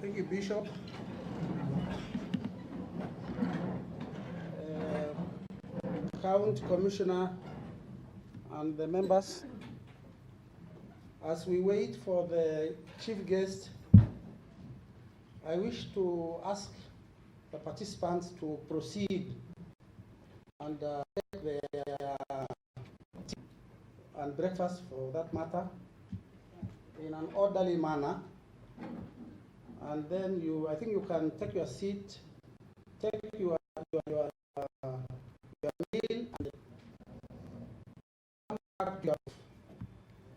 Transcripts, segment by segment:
Thank you, Bishop. County Commissioner and the members, as we wait for the chief guest, I wish to ask the participants to proceed and take their tea and breakfast, for that matter, in an orderly manner. And then I think you can take your seat, take your meal, and come back to your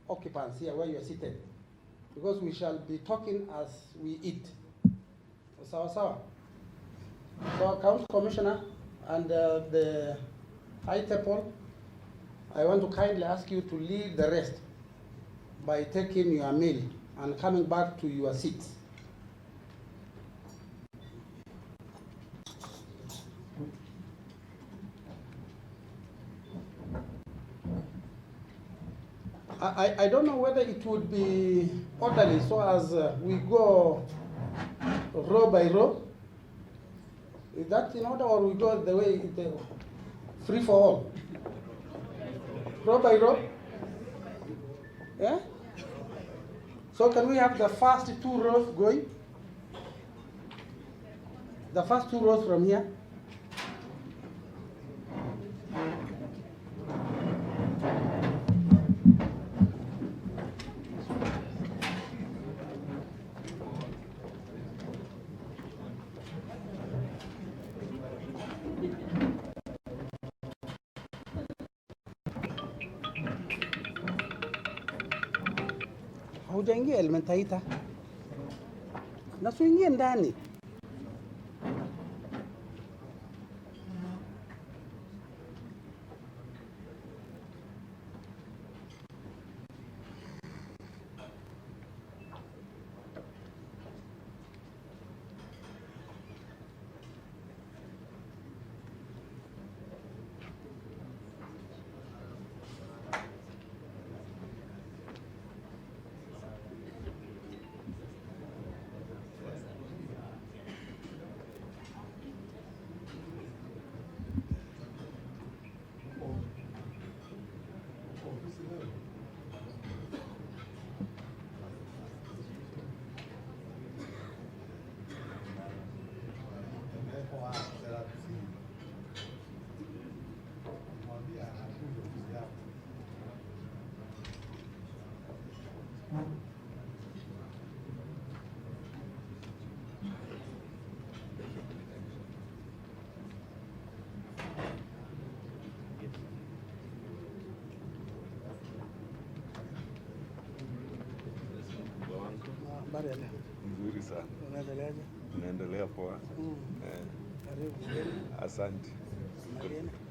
occupants here where you are seated, because we shall be talking as we eat. So, County Commissioner and the High Table, I want to kindly ask you to lead the rest by taking your meal and coming back to your seats. I don't know whether it would be orderly so as we go row by row. Is that in order, or we go the way free for all? Row by row? Yeah? So can we have the first two rows going? The first two rows from here? Haujaingia elementaita na suingie ndani. Nzuri sana. Unaendeleaje? Unaendelea poa. Karibu. Asante.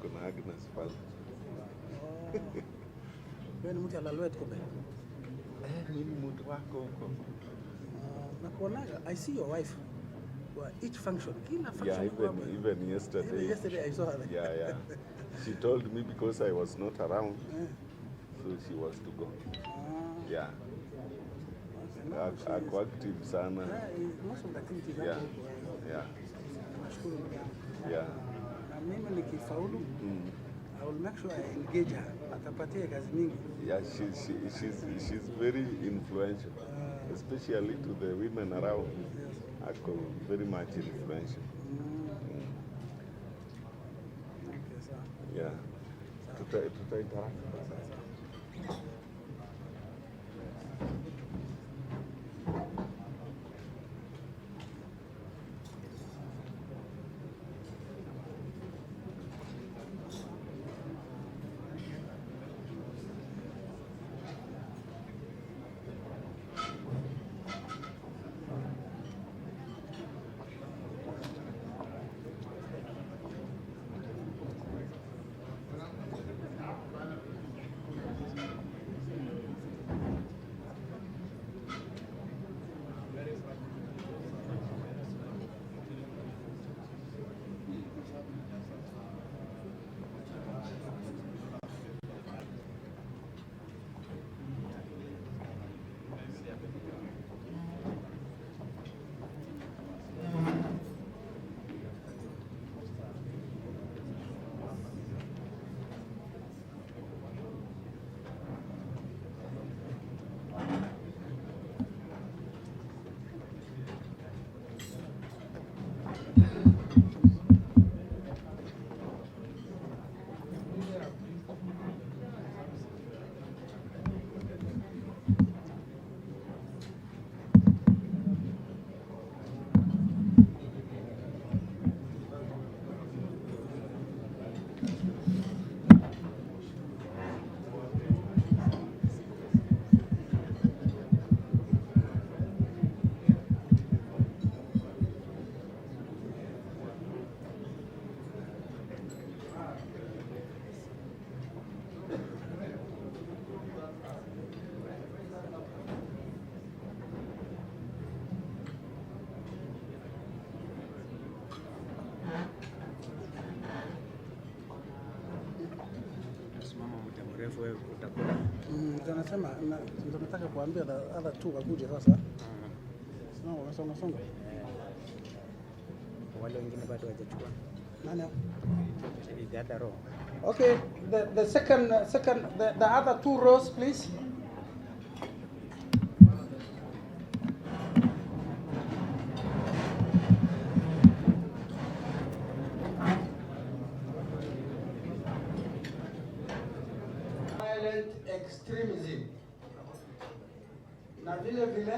Kuna Agnes pale. Wewe ni mtu alalwet kumbe? Mimi mtu wako huko. Nakuonaga, I see your wife. Each function. Kila function. Yeah, even yesterday. Even yesterday I saw her. Yeah. She told me because I was not around, so she was to go. Yeah. Ako active sana. Most of the activities. Yeah. Yeah. Na mimi nikifaulu, I will make sure I engage her. Atapatia kazi mingi. Yeah, she's very influential, especially to the women around. Ako very much influential. Okay, sir. Yeah. Tutainteract. Anasema ndio nataka kuambia the other two wakuje sasa. Sio wamesonga. Wale wengine bado hawajachukua. Nani hapo? The other row. Okay, the second the other two rows please. Violent extremism. Na vile vile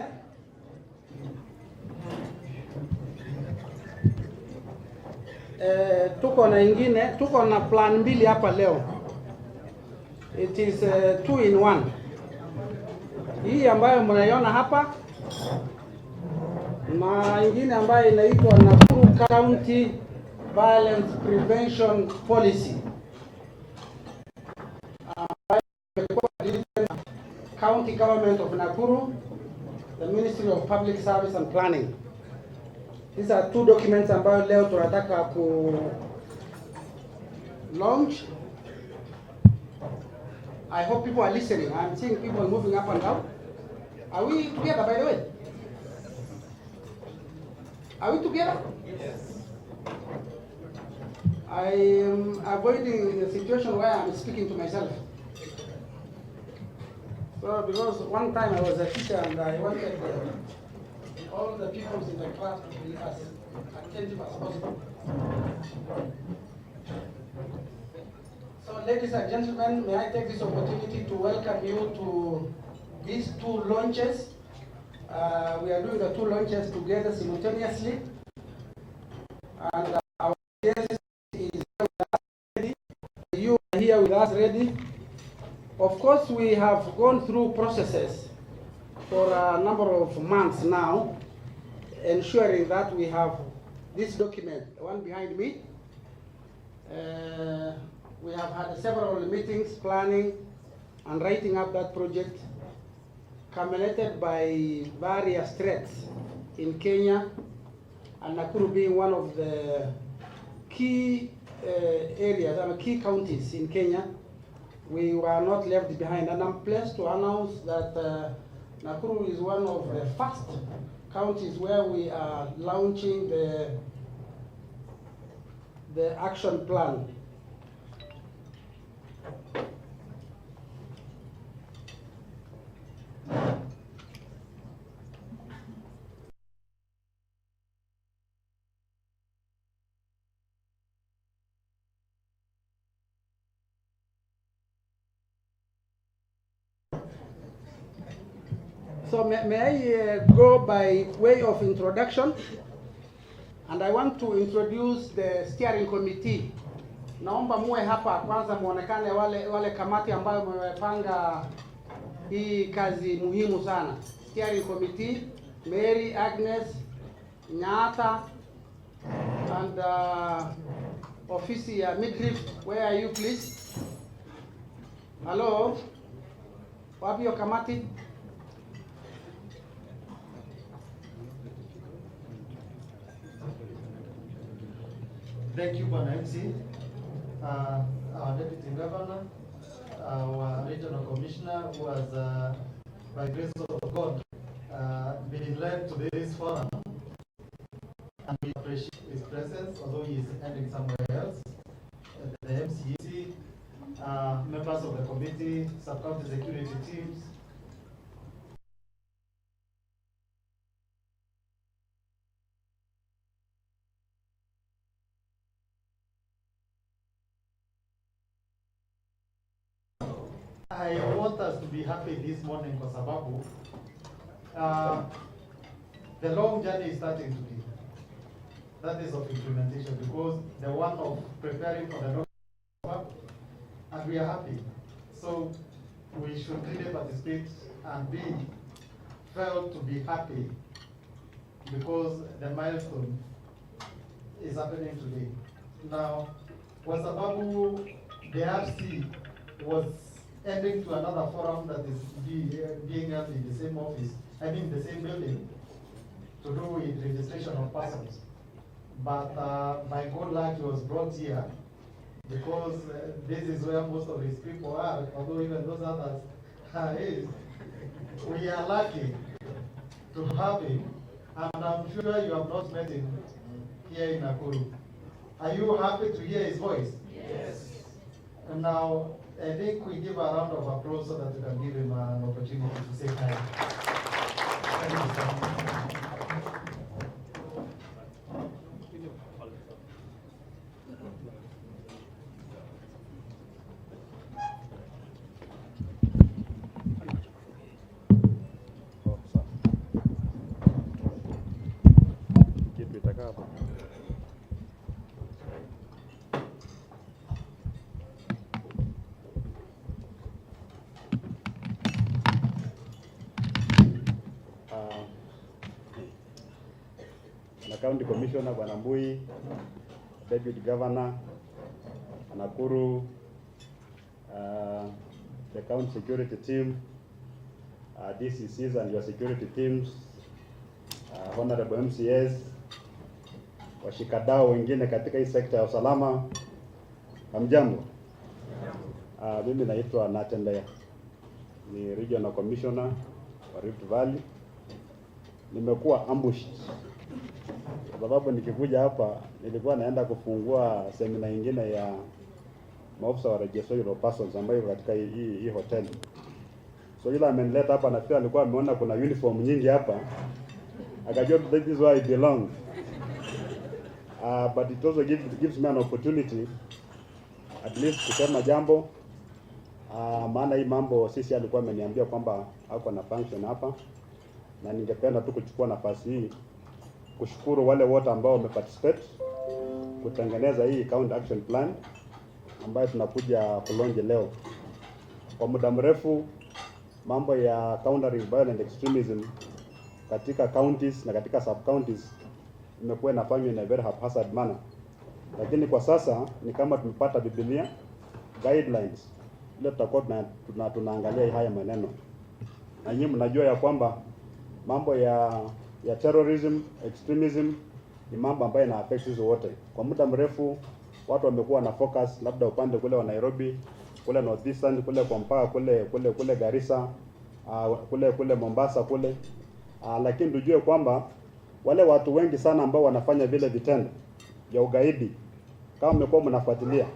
tuko na plan mbili hapa leo. It is 2 in 1. Hii ambayo mnaiona hapa na ingine ambayo inaitwa Nakuru County Violence Prevention Policy. County Government of Nakuru, the Ministry of Public Service and Planning. These are two documents ambayo leo tunataka ku launch. I hope people are listening. I'm seeing people moving up and down. Are we together, by the way? Are we together? Yes. I am avoiding a situation where I'm speaking to myself. So, because one time I was a teacher and I wanted all the people in the class to be as attentive as possible. So, ladies and gentlemen, may I take this opportunity to welcome you to these two launches. We are doing the two launches together simultaneously. And our guest is ready. You are here with us ready. Of course, we have gone through processes for a number of months now, ensuring that we have this document, the one behind me. We have had several meetings planning and writing up that project, culminated by various threats in Kenya, and Nakuru being one of the key areas, key counties in Kenya. We were not left behind, and I'm pleased to announce that Nakuru is one of the first counties where we are launching the action plan. So may I go by way of introduction? And I want to introduce the steering committee. Naomba muwe hapa kwanza muonekane wale kamati ambayo mmepanga hii kazi muhimu sana. Steering committee, Mary, Agnes, Nyata, and ofisi ya midriff. Where are you please? Hello? Wapi yo kamati? Thank you, Bwana MC, our Deputy Governor, our Regional Commissioner, who has, by grace of God, been led to this forum, and we appreciate his presence, although he is heading somewhere else. The MCEC, members of the committee, sub-county security teams, I want us to be happy this morning kwa sababu the long journey is starting today. That is of implementation, because the one of preparing for the long, and we are happy. So we should really participate and be felt to be happy because the milestone is happening today. Now, kwa sababu the RC was ending to another forum that is being held in the same office, I mean the same building, to do with registration of persons. But by good luck, he was brought here because this is where most of his people are, although even those others is we are lucky to have him, and I'm sure you have not met him here in Nakuru. Are you happy to hear his voice? Yes. And now, I think we give a round of applause so that we can give him an opportunity to say hi. Thank you, sir. na County Commissioner Bwana Mbui, Deputy Governor Nakuru, the County Security Team, DCCs and your security teams, Honorable MCS, washikadau wengine katika hii sekta ya usalama, hamjambo. Mimi naitwa Natendea, ni Regional Commissioner wa Rift Valley. Nimekuwa ambushed kwa sababu nikikuja hapa nilikuwa naenda kufungua semina nyingine ya maofisa wa registration of persons ambayo katika hii hoteli. So yule amenileta hapa na pia alikuwa ameona kuna uniform nyingi hapa, akajua that is where I belong. But it also gives me an opportunity at least kusema jambo. Maana hii mambo sisi alikuwa ameniambia kwamba hako na function hapa, na ningependa tu kuchukua nafasi hii kushukuru wale wote ambao wameparticipate kutengeneza hii county action plan ambayo tunakuja kulonje leo. Kwa muda mrefu mambo ya countering violent extremism katika counties na katika sub counties imekuwa inafanywa in a very haphazard manner, lakini kwa sasa ni kama tumepata Biblia guidelines ile tutakuwa tunaangalia haya maneno. Na nyinyi mnajua ya kwamba mambo ya terrorism, extremism ni mambo ambayo ina affect sisi wote. Kwa muda mrefu watu wamekuwa na focus labda upande kule wa Nairobi, kule Northeastern, kule kwa mpaka kule Garissa, kule Mombasa kule. Lakini tujue kwamba wale watu wengi sana ambao wanafanya vile vitendo vya ugaidi, kama mmekuwa mnafuatilia,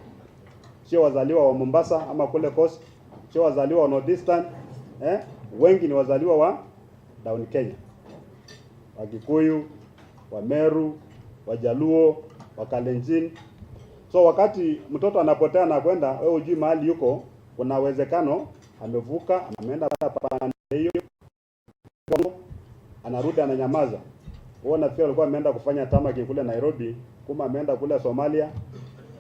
sio wazaliwa wa Mombasa ama kule Coast, sio wazaliwa wa Northeastern, wengi ni wazaliwa wa down Kenya. Wakikuyu, wa Meru, wa Jaluo, wa Kalenjin. So wakati mtoto anapotea na kwenda, wewe hujui mahali yuko, kuna uwezekano amevuka, ameenda pande hiyo, anarudi ananyamaza. Wao nafikiri walikuwa ameenda kufanya tamaki kule Nairobi, kuma ameenda kule Somalia,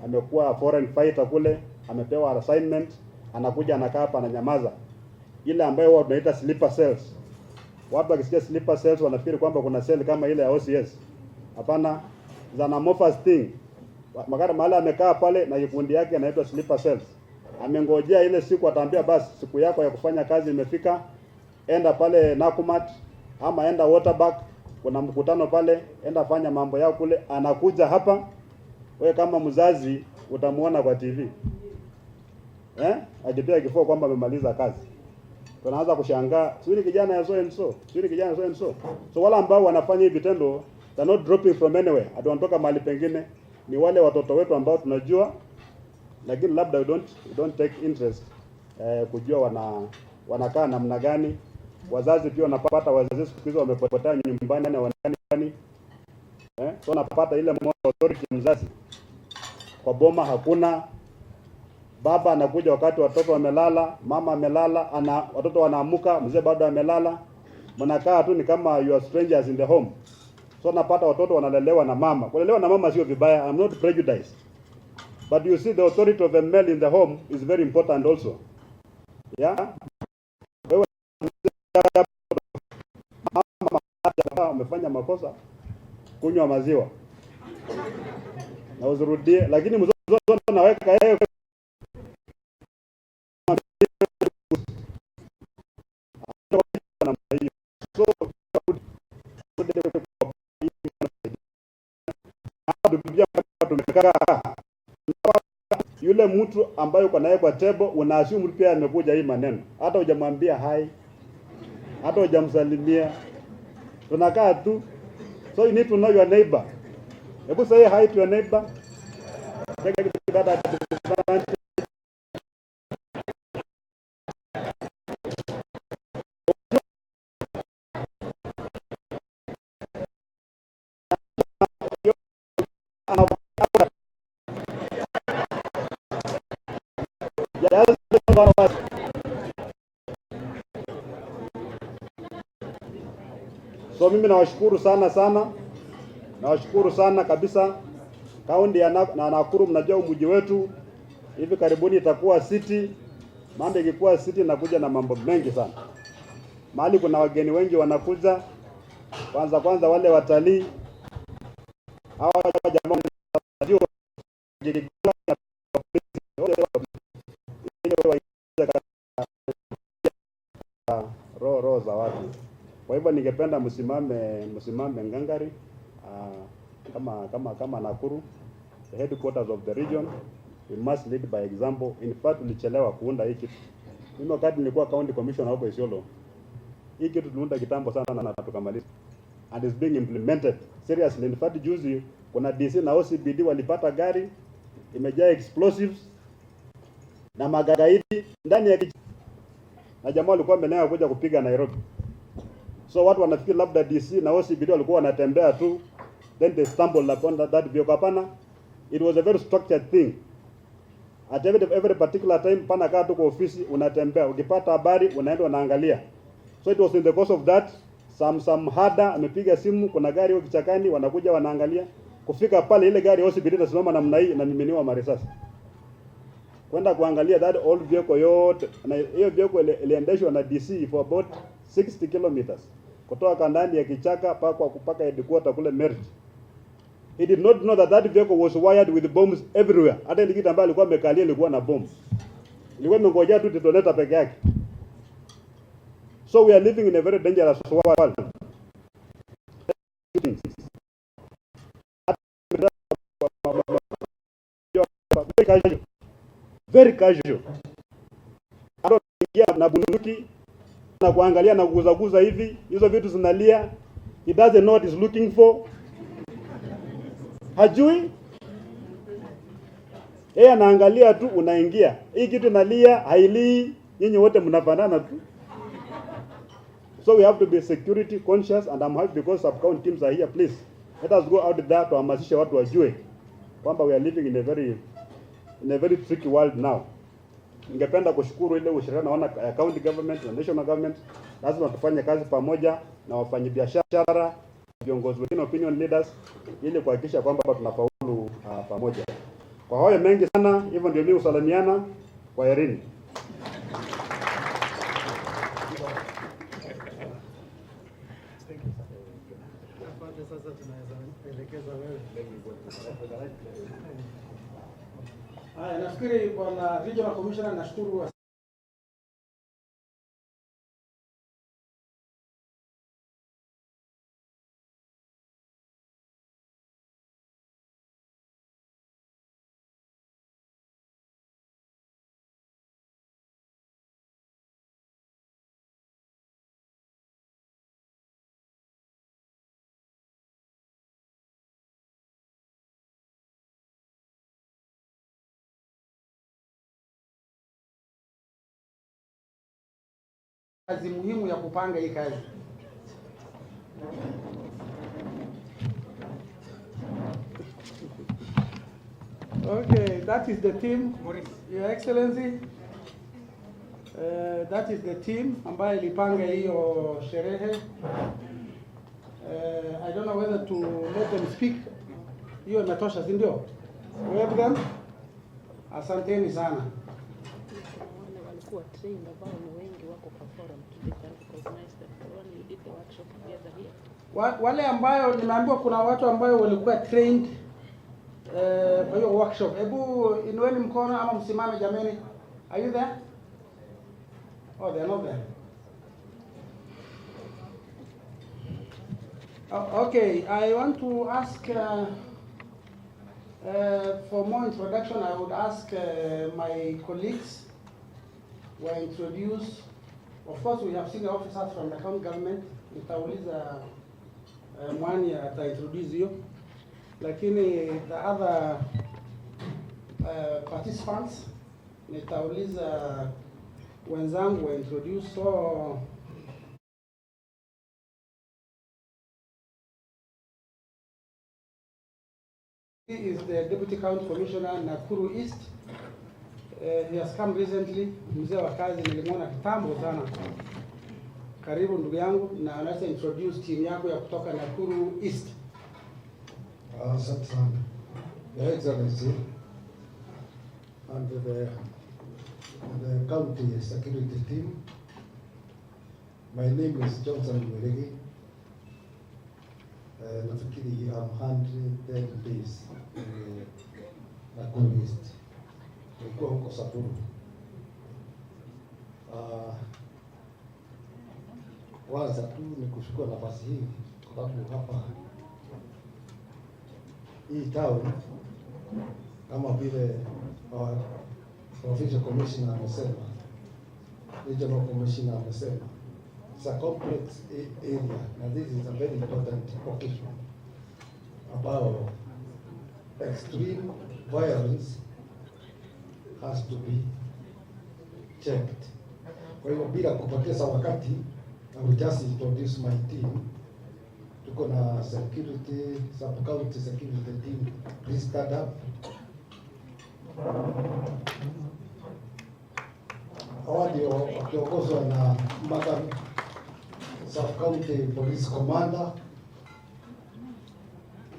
amekuwa foreign fighter kule, amepewa assignment, anakuja anakaa hapa ananyamaza. Ile ambayo wao tunaita sleeper cells. Watu wakisikia sleeper cells wanafikiri kwamba kuna cell kama ile ya OCS. Hapana, za amorphous thing. Magari mahali amekaa pale na kikundi yake anaitwa sleeper cells. Amengojea ile siku, ataambia basi siku yako ya kufanya kazi imefika, enda pale Nakumat ama enda Waterback, kuna mkutano pale, enda fanya mambo yao kule. Anakuja hapa, wewe kama mzazi utamuona kwa TV. Akipia kifua kwamba amemaliza kazi. Tunaanza kushangaa, sio kijana ya so and so, sio kijana so and so. So wala ambao wanafanya hivi vitendo, they are not dropping from anywhere. Wanatoka mahali pengine, ni wale watoto wetu ambao tunajua, lakini labda we don't take interest kujua wanakaa namna gani. Wazazi pia wanapata, wazazi siku hizo wamepotea nyumbani na wanani. So napata ile moral authority mzazi. Kwa boma hakuna. Baba anakuja wakati watoto wamelala, mama amelala, watoto wanaamuka, mzee bado amelala. Mnakaa tu ni kama you are strangers in the home. So napata watoto wanalelewa na mama. Kulelewa na mama sio vibaya, I'm not prejudiced. But you see the authority of a male in the home is very important also. Yeah? Wewe mama umefanya makosa, kunywa maziwa na uzirudie, lakini mzozo naweka yeye yule yule mtu ambaye uko naye kwa table unaassume pia amekuja hii maneno, hata hujamwambia hai, hata hujamsalimia, tunakaa tu. So you need to know your neighbor. Hebu say hi to your neighbor. So mimi nawashukuru sana kabisa. Kaunti ya Nakuru, mnajua mji wetu hivi karibuni itakuwa city. Mambo ikikuwa city nakuja na mambo mengi sana. Mahali kuna wageni wengi wanakuja, kwanza wale watalii hawa jamaa roho za watu. Kwa hivyo ningependa msimame ngangari kama Nakuru, the headquarters of the region. We must lead by example. In fact, tulichelewa kuunda hii kitu. Mimi wakati nilikuwa county commissioner huko Isiolo, hii kitu tuliunda kitambo sana na tukamaliza. And is being implemented seriously. In fact, juzi kuna DC na OCBD walipata gari imejaa explosives na magaidi ndani ya kijiji, na jamaa walikuwa wamenea kuja kupiga Nairobi. So watu wanafikiri labda DC na OCBD walikuwa wanatembea tu, then they stumbled upon that vehicle. Hapana, it was a very structured thing. At every particular time, pana kaa tu kwa ofisi unatembea, ukipata habari unaenda unaangalia. So it was in the course of that some hada amepiga simu, kuna gari huko kichakani, wanakuja wanaangalia. Kufika pale ile gari OCBD inasimama namna hii na miminiwa marisasi. Kwenda kuangalia that old vehicle yote, na hiyo vehicle iliendeshwa na DC for about 60 kilometers kutoka ndani ya kichaka mpaka headquarters kule Merit. He did not know that vehicle was wired with bombs everywhere. Hata ile kitu ambayo alikuwa amekalia ilikuwa na bombs. Ilikuwa imengojea tu detonator peke yake. So we are living in a very dangerous world. Very casual. Anaingia na bunduki na kuangalia na kuguza hivi, hizo vitu zinalia. He doesn't know what he's looking for. Hajui. Yeye anaangalia tu, unaingia. Hii kitu inalia, hailii, nyinyi wote mnafanana tu. So we have to be security conscious, and I'm happy because sub-county teams are here. Please, let us go out there to hamasisha watu wajue kwamba we are living in a very tricky world now. Ningependa kushukuru ile ushirikiano na county government na national government. Lazima tufanye kazi pamoja na wafanyabiashara, viongozi wengine, opinion leaders, ili kuhakikisha kwamba tunafaulu pamoja. Kwa hayo mengi sana, hivyo ndio mimi usalimiana. Kwa herini. Sasa tunaweza elekeza wewe. Haya, nafikiri bwana regional commissioner, nashukuru. Kazi muhimu ya kupanga hii kazi. Okay, that is the team, Your Excellency. That is the team ambayo ilipanga hiyo sherehe. I don't know whether to let them speak. Hiyo imetosha, si ndio? We have them. Asanteni sana. Walikuwa trained ambao ni wengi wako kwa forum to recognize that when you did the workshop together here. Wale ambayo nimeambiwa kuna watu ambayo walikuwa trained kwa hiyo workshop. Hebu inueni mkono ama msimame jameni. Are you there? Oh, they are not there. Okay, I want to ask For more introduction, I would ask my colleagues who are introduced. Of course, we have senior officers from the county government. Nitauliza Mwani ataintroduce you. Lakini the other participants, nitauliza wenzangu wa introduce. So he is the Deputy County Commissioner Nakuru East. He has come recently. Mzee wa kazi nilimwona kitambo sana. Karibu ndugu yangu, na anaweza introduce team yako ya kutoka Nakuru East. Asante sana. Your Excellency and the county security team. My name is Johnson Mweregi. Nafikiri I'm 110 days Nakuru East. Nilikuwa huko Samburu. Kwanza tu ni kuchukua nafasi hii kwa sababu hapa hii town kama vile provincial commissioner amesema, regional commissioner amesema, it's a complex area and this is a very important occasion about extreme violence has to be checked. Kwa hivyo bila kupoteza wakati, I will just introduce my team. Tuko na security, sub-county security team. Please stand up. Hawa ndio wakiongozwa na Madam Sub-County Police Commander.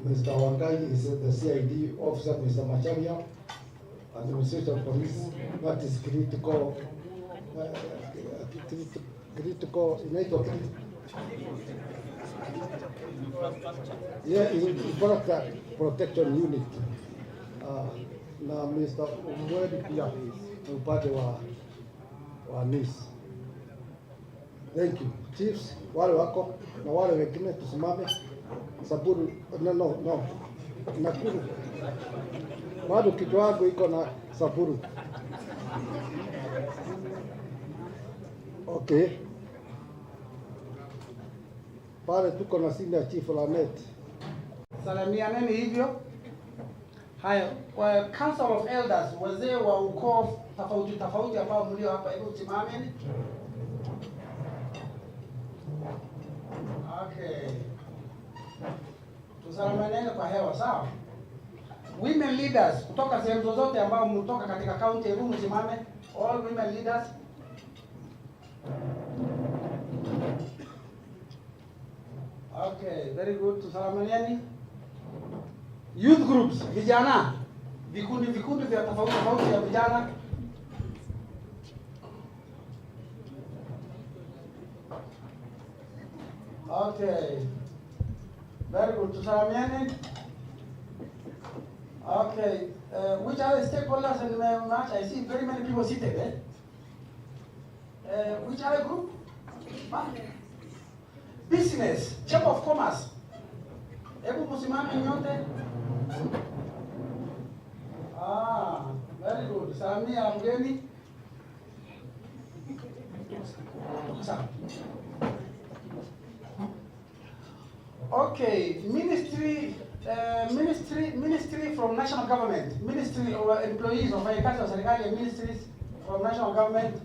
Mr. Wangai is the CID officer, Mr. Macharia, Administration Police, that is critical, inaitwa infrastructure protection unit, na Mr. Umwedi pia upande wa NIS. Thank you. Chiefs, wale wako na wale wengine tusimame. Samburu, no. Nakuru. Bado kidogo iko na Samburu. Okay. Pale tuko na senior chief Lanet. Salamianeni hivyo. Haya, kwa Council of Elders, wazee wa ukoo tofauti ambao mlio hapa, hebu simameni. Okay. Tusalamianeni kwa hewa, sawa? Women leaders kutoka sehemu zozote ambao mtoka katika county, hebu msimame. All women leaders. Okay, very good. Tusalamianeni. Youth groups, vijana, vikundi vya tofauti ya vijana. Okay, very good. Tusalamiane. Okay, which are the stakeholders in match? I see very many people seated. Which other group? Business, Chamber of Commerce. Hebu musimame nyote. Very good. Salamia mgeni. Okay, ministry from national government, ministry of employees of agriculture, serikali, ministries from national government.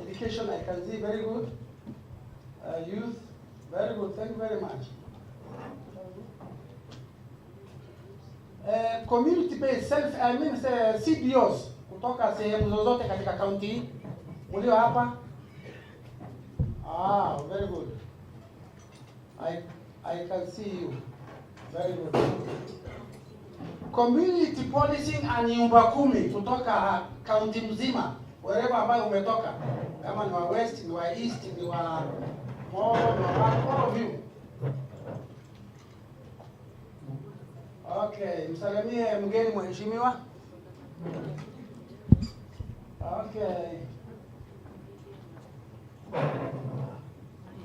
Education, I can see, very good. Youth, very good, thank you very much. Community based CBOs kutoka sehemu zozote katika county mlio hapa. Very good. I can see you. Very good. Community policing and nyumba kumi kutoka county mzima, wherever ambayo umetoka, kama ni wa west, ni wa east, ni wa all of you. Okay, msalimie mgeni mheshimiwa. Okay.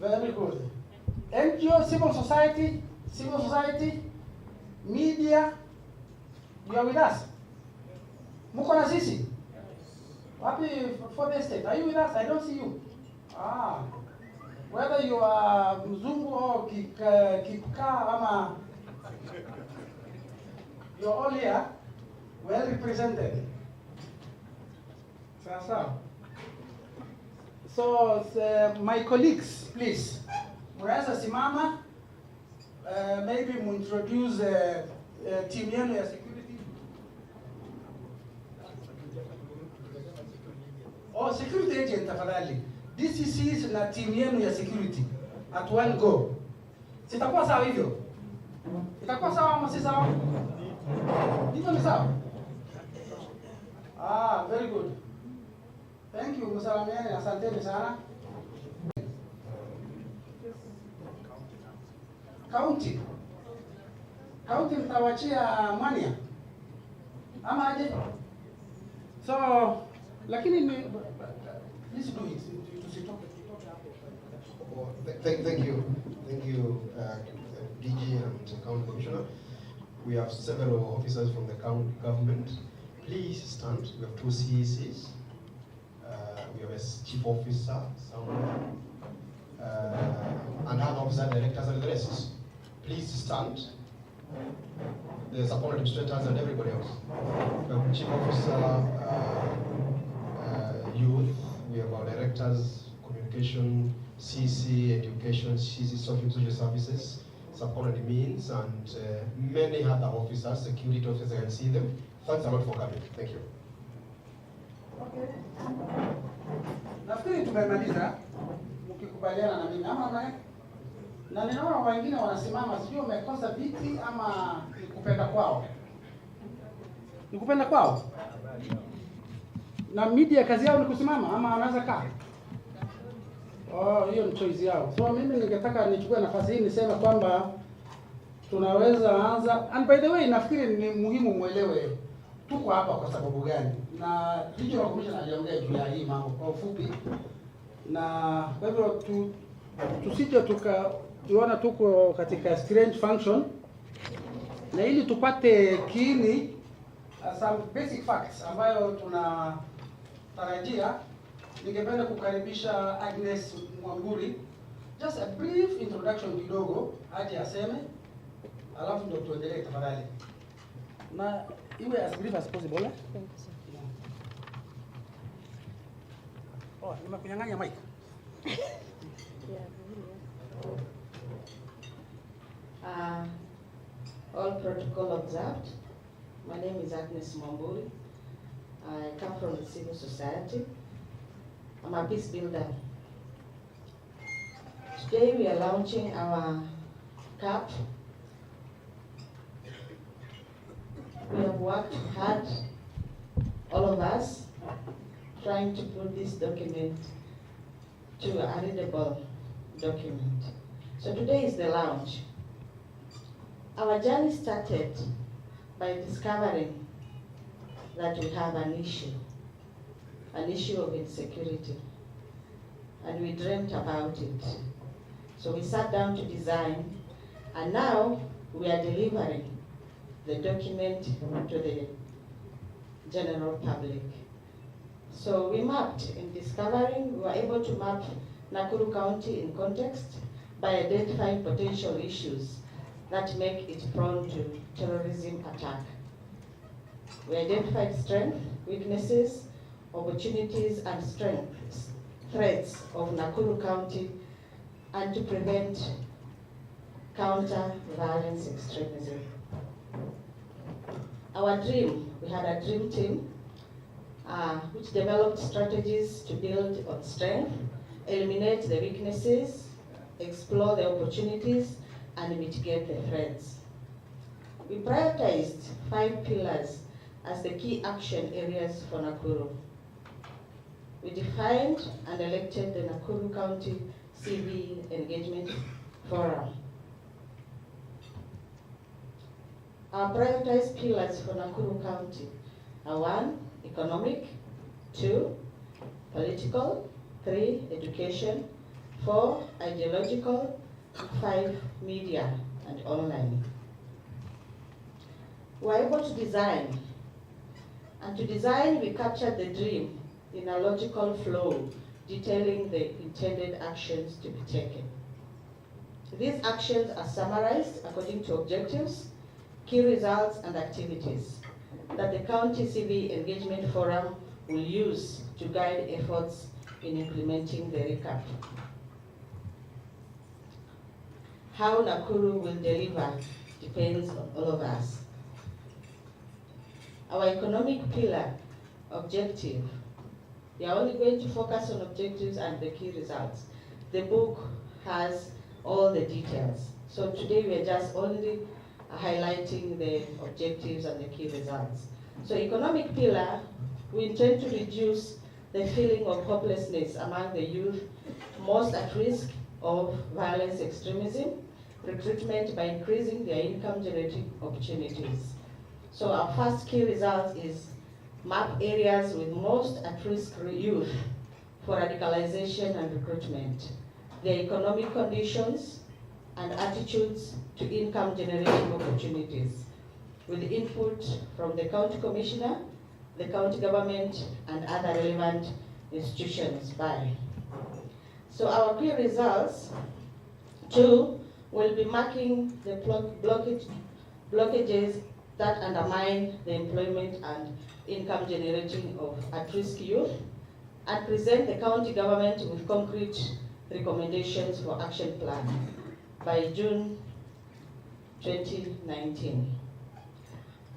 Very good. NGO, civil society, civil society, media, you are with us. Muko na sisi? Wapi for the state? Are you with us? I don't see you. Ah. Whether you are mzungu or kipka ama you're all here, well represented. So my colleagues, please, mnaweza simama, maybe introduce team yenu ya security. Oh, security agent tafadhali. DCCs na team yenu ya security at one go. Sitakuwa sawa hivyo? Itakuwa sawa ama si sawa? Hivyo ni sawa? Ah, very good. Thank you, msalamiane, asanteni sana. County. County mtawachia Mwania? Ama aje? So, lakini ni please do it. Thank you, DG and County Commissioner. We have several officers from the county government. Please stand. We have 2 CECs. We have a chief officer somewhere, and other officer directors and the rest. Please stand. The support administrators and everybody else. We have chief officer, youth. We have our directors, communication, CC, education, CC, social services, support and means, and many other officers, security officers. I can see them. Thanks a lot for coming. Thank you. Okay. Nafikiri tumemaliza, mkikubaliana na mimi ama na ninaona wengine wanasimama, sijui umekosa viti ama nikupenda kwao. Nikupenda kwao? Na media kazi yao ni kusimama ama wanaweza kaa? Oh, hiyo ni choice yao. So mimi ningetaka nichukue nafasi hii niseme kwamba tunaweza anza, and by the way nafikiri ni muhimu muelewe tuko hapa kwa sababu gani, na regional commissioner aliongea juu ya hii mambo kwa ufupi, na kwa hivyo tusije tukaona tuko katika strange function, na ili tupate kiini some basic facts ambayo tunatarajia, ningependa kukaribisha Agnes Mwamburi, just a brief introduction kidogo aje aseme, alafu ndio tuendelee tafadhali. Na iwe as brief as possible. Thank you, sir. Oh, nimekunyang'anya mic. Yeah, really. All protocol observed. My name is Agnes Mwamburi. I come from the civil society. I'm a peace builder. Today we are launching our CAP. We have worked hard, all of us, trying to put this document to a readable document. So today is the launch. Our journey started by discovering that we have an issue of insecurity, and we dreamt about it. So we sat down to design, and now we are delivering the document to the general public. So we mapped in discovering, we were able to map Nakuru County in context by identifying potential issues that make it prone to terrorism attack. We identified strengths, weaknesses, opportunities, and threats of Nakuru County, and to prevent counter-violence extremism. Our dream, we had a dream team which developed strategies to build on strength, eliminate the weaknesses, explore the opportunities, and mitigate the threats. We prioritized 5 pillars as the key action areas for Nakuru. We defined and elected the Nakuru County CV Engagement Forum. Our prioritized pillars for Nakuru County are 1, economic, 2, political, 3, education, 4, ideological, 5, media, and online. We're able to design. And to design, we captured the dream in a logical flow, detailing the intended actions to be taken. These actions are summarized according to objectives, key results, and activities that the County CV Engagement Forum will use to guide efforts in implementing the recap. How Nakuru will deliver depends on all of us. Our economic pillar objective, we are only going to focus on objectives and the key results. The book has all the details. So today we are just only highlighting the objectives and the key results. So economic pillar, we intend to reduce the feeling of hopelessness among the youth most at risk of violence extremism, recruitment by increasing their income generating opportunities. So our first key result is map areas with most at-risk youth for radicalization and recruitment, their economic conditions and attitudes to income generating opportunities, with input from the county commissioner, the county government, and other relevant institutions by. So our key results, 2, will be marking the blockages that undermine the employment and income generating of at-risk youth, and present the county government with concrete recommendations for action plan by June 2019.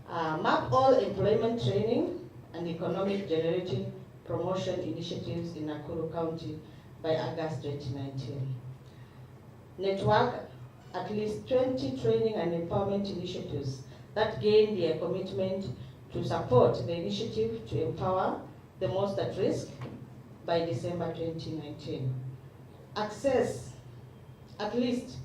Map all employment training and economic generating promotion initiatives in Nakuru County by August 2019. Network at least 20 training and empowerment initiatives that gain their commitment to support the initiative to empower the most at risk by December 2019. Access at least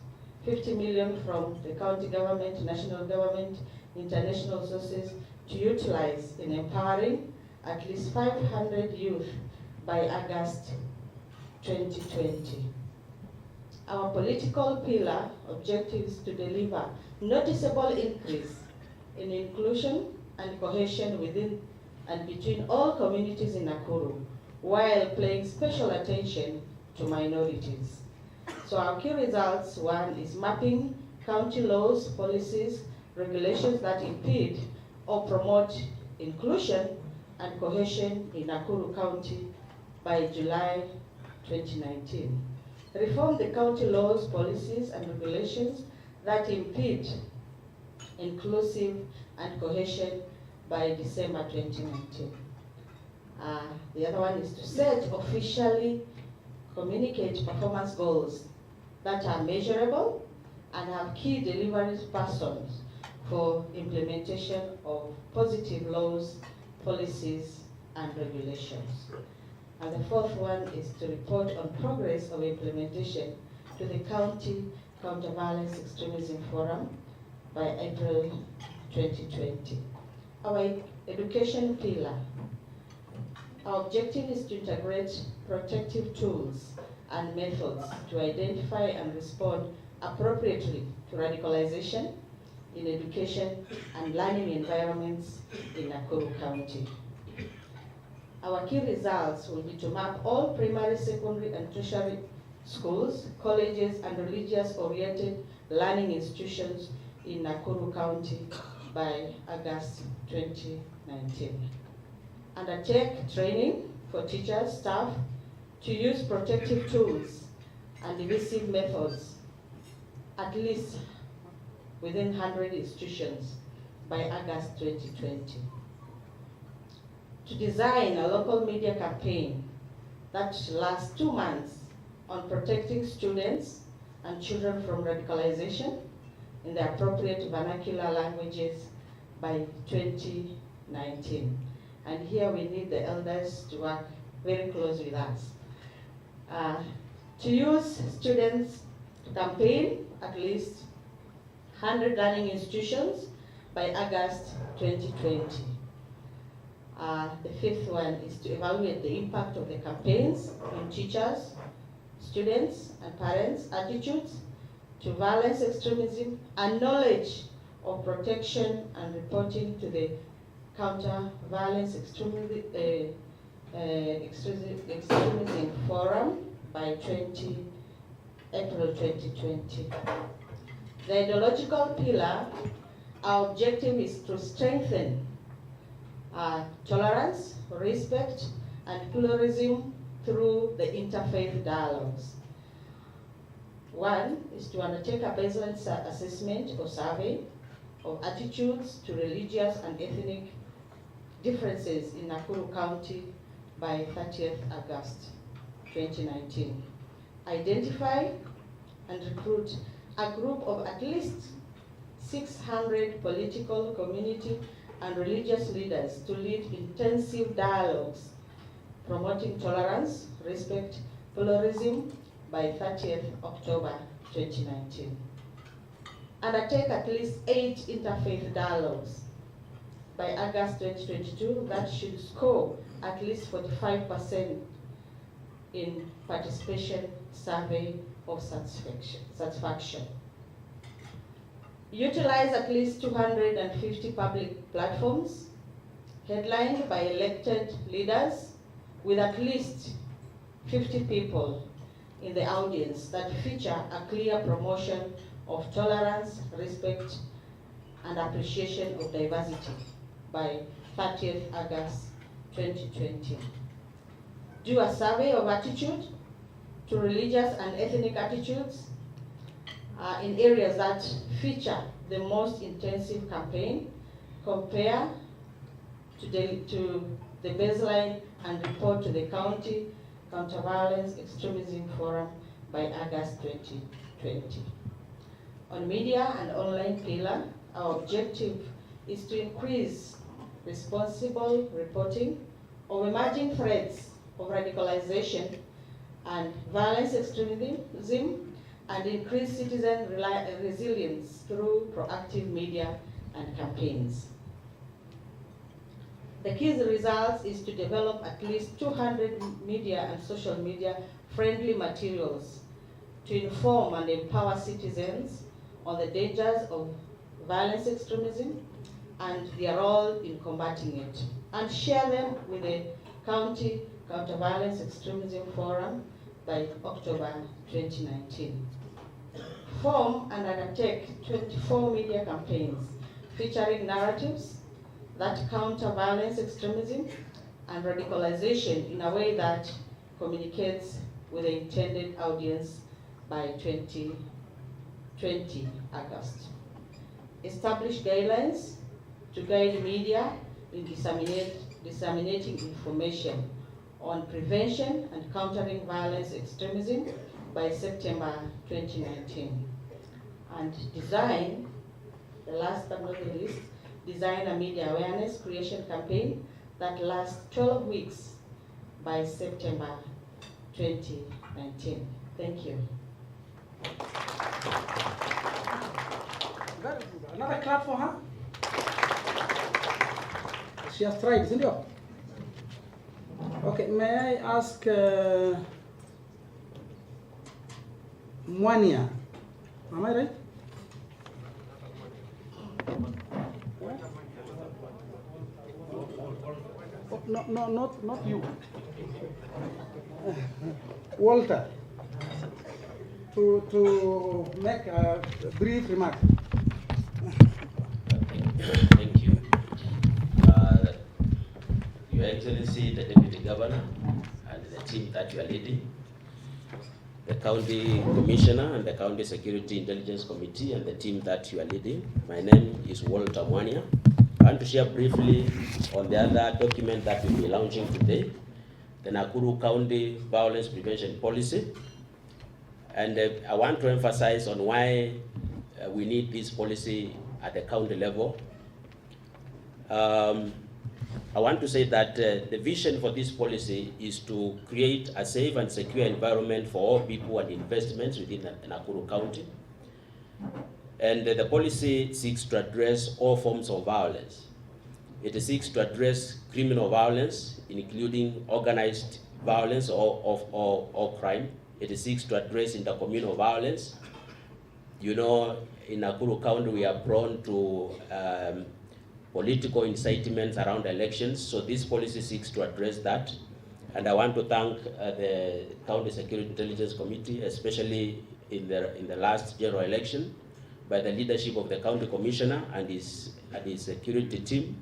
50 million from the county government, national government, international sources to utilize in empowering at least 500 youth by August 2020. Our political pillar objectives to deliver noticeable increase in inclusion and cohesion within and between all communities in Nakuru, while paying special attention to minorities. So our key results, 1 is mapping county laws, policies, regulations that impede or promote inclusion and cohesion in Nakuru County by July 2019. Reform the county laws, policies, and regulations that impede inclusive and cohesion by December 2019. The other one is to set officially communicate performance goals that are measurable and have key delivery persons for implementation of positive laws, policies, and regulations. And the 4th one is to report on progress of implementation to the County Counter-Violence Extremism Forum by April 2020. Our education pillar. Our objective is to integrate protective tools and methods to identify and respond appropriately to radicalization in education and learning environments in Nakuru County. Our key results will be to map all primary, secondary, and tertiary schools, colleges, and religious-oriented learning institutions in Nakuru County by August 2019. Undertake training for teachers, staff, to use protective tools and divisive methods, at least within 100 institutions by August 2020. To design a local media campaign that lasts 2 months on protecting students and children from radicalization in the appropriate vernacular languages by 2019. And here we need the elders to work very close with us. To use students to campaign at least 100 learning institutions by August 2020. The 5th one is to evaluate the impact of the campaigns on teachers, students, and parents' attitudes to violence extremism and knowledge of protection and reporting to the Counter-Violence Extremism Forum by April 2020. The ideological pillar, our objective is to strengthen tolerance, respect, and pluralism through the interfaith dialogues. One is to undertake a baseline assessment or survey of attitudes to religious and ethnic differences in Nakuru County by 30th August 2019. Identify and recruit a group of at least 600 political, community, and religious leaders to lead intensive dialogues promoting tolerance, respect, pluralism by 30th October 2019. Undertake at least 8 interfaith dialogues by August 2022 that should score at least 45% in participation survey of satisfaction. Utilize at least 250 public platforms headlined by elected leaders with at least 50 people in the audience that feature a clear promotion of tolerance, respect, and appreciation of diversity by 30th August 2020. Do a survey of attitude to religious and ethnic attitudes in areas that feature the most intensive campaign. Compare to the baseline and report to the County Counter-Violence Extremism Forum by August 2020. On media and online pillar, our objective is to increase responsible reporting of emerging threats of radicalization and violence extremism and increase citizen resilience through proactive media and campaigns. The key results is to develop at least 200 media and social media friendly materials to inform and empower citizens on the dangers of violence extremism and their role in combating it, and share them with the County Counter-Violence Extremism Forum by October 2019. Form and undertake 24 media campaigns featuring narratives that counter violence extremism and radicalization in a way that communicates with the intended audience by 2020 August. Establish guidelines to guide media in disseminating information on prevention and countering violence extremism by September 2019. And design, the last but not the least, design a media awareness creation campaign that lasts 12 weeks by September 2019. Thank you. Very good. Another clap for her. She has tried, isn't it? Okay, may I ask Mwania? Am I right? Oh, no, not you. Walter, to make a brief remark. Thank you. Your Excellency, the Deputy Governor, and the team that you are leading, the County Commissioner and the County Security Intelligence Committee and the team that you are leading. My name is Walter Mwania. I want to share briefly on the other document that we'll be launching today, the Nakuru County Violence Prevention Policy. And I want to emphasize on why we need this policy at the county level. I want to say that the vision for this policy is to create a safe and secure environment for all people and investments within Nakuru County. And the policy seeks to address all forms of violence. It seeks to address criminal violence, including organized violence or crime. It seeks to address intercommunal violence, You know, in Nakuru County, we are prone to political incitements around elections, so this policy seeks to address that. And I want to thank the County Security Intelligence Committee, especially in the last general election, by the leadership of the County Commissioner and his security team.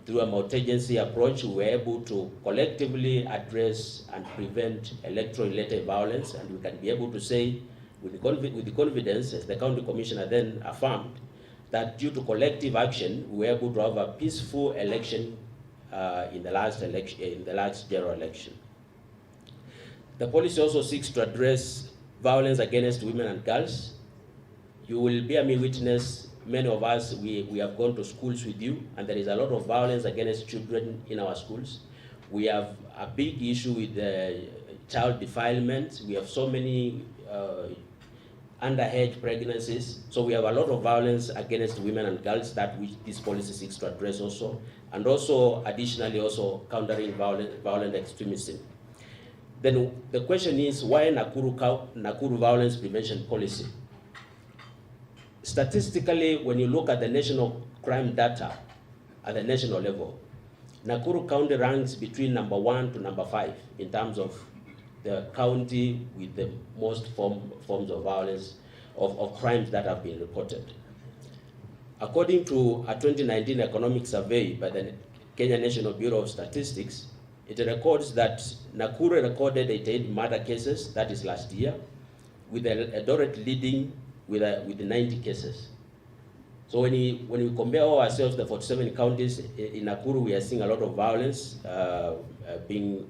Through a multi-agency approach, we were able to collectively address and prevent electoral-related violence, and we can be able to say with the confidence, as the County Commissioner then affirmed, that due to collective action, we were able to have a peaceful election in the last general election. The policy also seeks to address violence against women and girls. You will bear me witness, many of us, we have gone to schools with you, and there is a lot of violence against children in our schools. We have a big issue with child defilement. We have so many underage pregnancies. So we have a lot of violence against women and girls that which this policy seeks to address also. And also, additionally, also countering violent extremism. Then the question is, why Nakuru violence prevention policy? Statistically, when you look at the national crime data at the national level, Nakuru County ranks between number 1 to number 5 in terms of the county with the most forms of violence, of crimes that have been reported. According to a 2019 economic survey by the Kenya National Bureau of Statistics, it records that Nakuru recorded 88 murder cases, that is last year, with Eldoret leading with 90 cases. So when we compare ourselves, the 47 counties in Nakuru, we are seeing a lot of violence being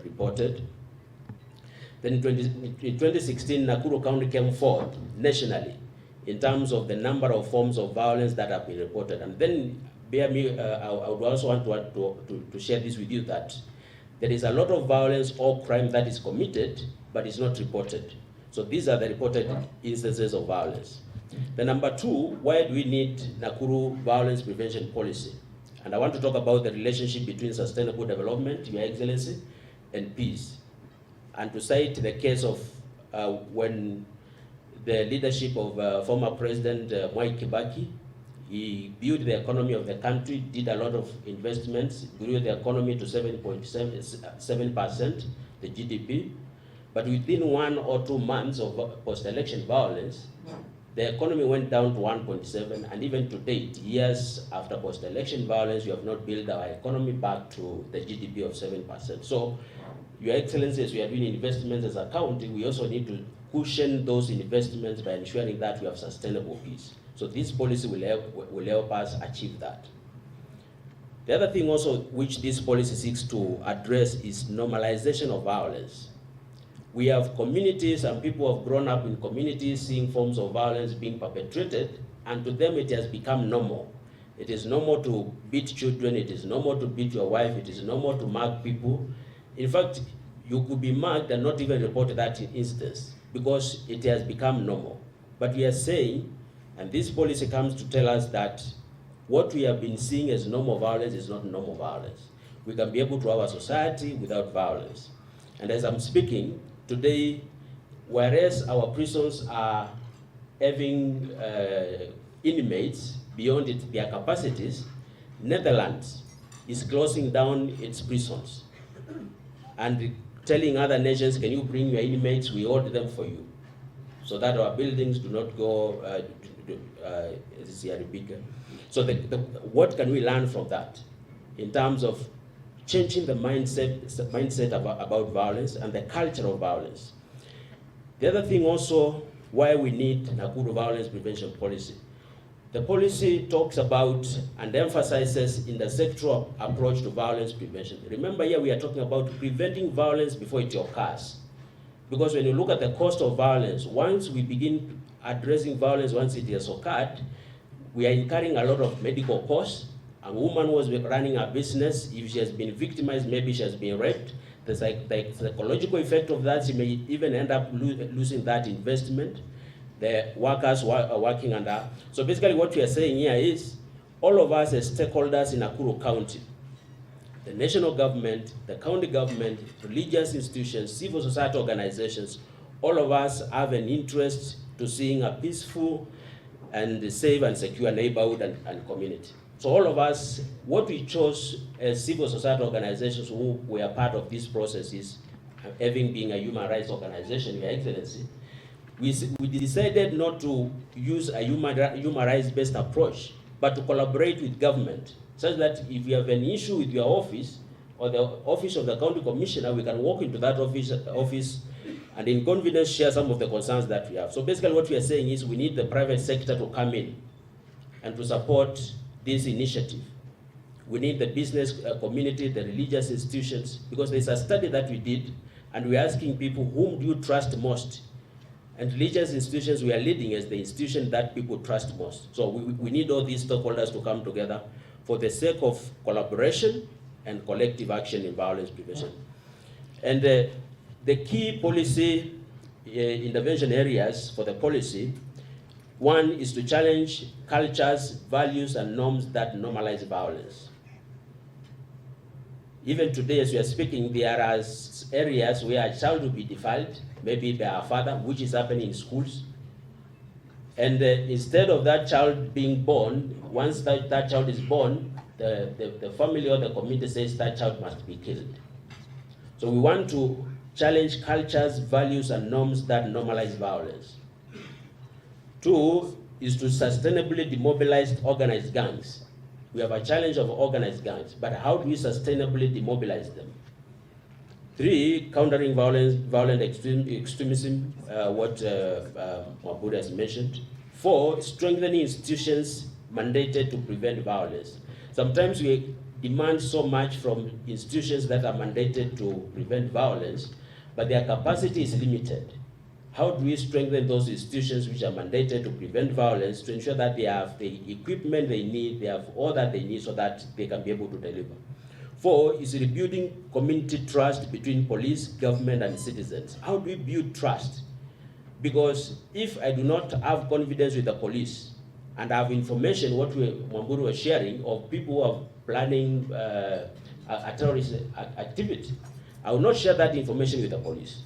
reported. Then in 2016, Nakuru County came fourth nationally in terms of the number of forms of violence that have been reported. And then, bear me, I would also want to share this with you, that there is a lot of violence or crime that is committed, but is not reported. So these are the reported instances of violence. The number 2, why do we need Nakuru violence prevention policy? And I want to talk about the relationship between sustainable development, Your Excellency, and peace. And to cite the case of when the leadership of former President Mwai Kibaki, he built the economy of the country, did a lot of investments, grew the economy to 7.7%, the GDP. But within 1 or 2 months of post-election violence, the economy went down to 1.7, and even to date, years after post-election violence, we have not built our economy back to the GDP of 7%. So, Your Excellency, as we are doing investments as a county, we also need to cushion those investments by ensuring that we have sustainable peace. So this policy will help us achieve that. The other thing also which this policy seeks to address is normalization of violence. We have communities, and people have grown up in communities seeing forms of violence being perpetrated, and to them it has become normal. It is normal to beat children, it is normal to beat your wife, it is normal to mug people. In fact, you could be mugged and not even report that instance because it has become normal. But we are saying, and this policy comes to tell us that what we have been seeing as normal violence is not normal violence. We can be able to have a society without violence. And as I'm speaking, today, whereas our prisons are having inmates beyond their capacities, Netherlands is closing down its prisons and telling other nations, can you bring your inmates, we hold them for you, so that our buildings do not go bigger. So what can we learn from that in terms of changing the mindset about violence and the culture of violence? The other thing also, why we need Nakuru violence prevention policy. The policy talks about and emphasizes in the sectoral approach to violence prevention. Remember, here we are talking about preventing violence before it occurs. Because when you look at the cost of violence, once we begin addressing violence once it has occurred, we are incurring a lot of medical costs. A woman who was running a business, if she has been victimized, maybe she has been raped, the psychological effect of that, she may even end up losing that investment. The workers are working under. So basically what we are saying here is, all of us as stakeholders in Nakuru County, the national government, the county government, religious institutions, civil society organizations, all of us have an interest to seeing a peaceful and safe and secure neighborhood and community. So all of us, what we chose as civil society organizations who were part of this process is, having being a human rights organization, Your Excellency, we decided not to use a human rights-based approach, but to collaborate with government, such that if you have an issue with your office or the office of the county commissioner, we can walk into that office and in confidence share some of the concerns that we have. So basically what we are saying is we need the private sector to come in and to support this initiative. We need the business community, the religious institutions, because there's a study that we did and we're asking people, whom do you trust most? And religious institutions we are leading as the institution that people trust most. So we need all these stakeholders to come together for the sake of collaboration and collective action in violence prevention. And the key policy intervention areas for the policy, one is to challenge cultures, values, and norms that normalize violence. Even today, as we are speaking, there are areas where a child will be defiled, maybe by a father, which is happening in schools. And instead of that child being born, once that child is born, the family or the community says that child must be killed. So we want to challenge cultures, values, and norms that normalize violence. Two is to sustainably demobilize organized gangs. We have a challenge of organized gangs, but how do we sustainably demobilize them? Three, countering violent extremism, what Mwamburi has mentioned. Four, strengthening institutions mandated to prevent violence. Sometimes we demand so much from institutions that are mandated to prevent violence, but their capacity is limited. How do we strengthen those institutions which are mandated to prevent violence to ensure that they have the equipment they need, they have all that they need so that they can be able to deliver? Four is rebuilding community trust between police, government, and citizens. How do we build trust? Because if I do not have confidence with the police and have information, what Mwamburi was sharing, of people who are planning a terrorist activity, I will not share that information with the police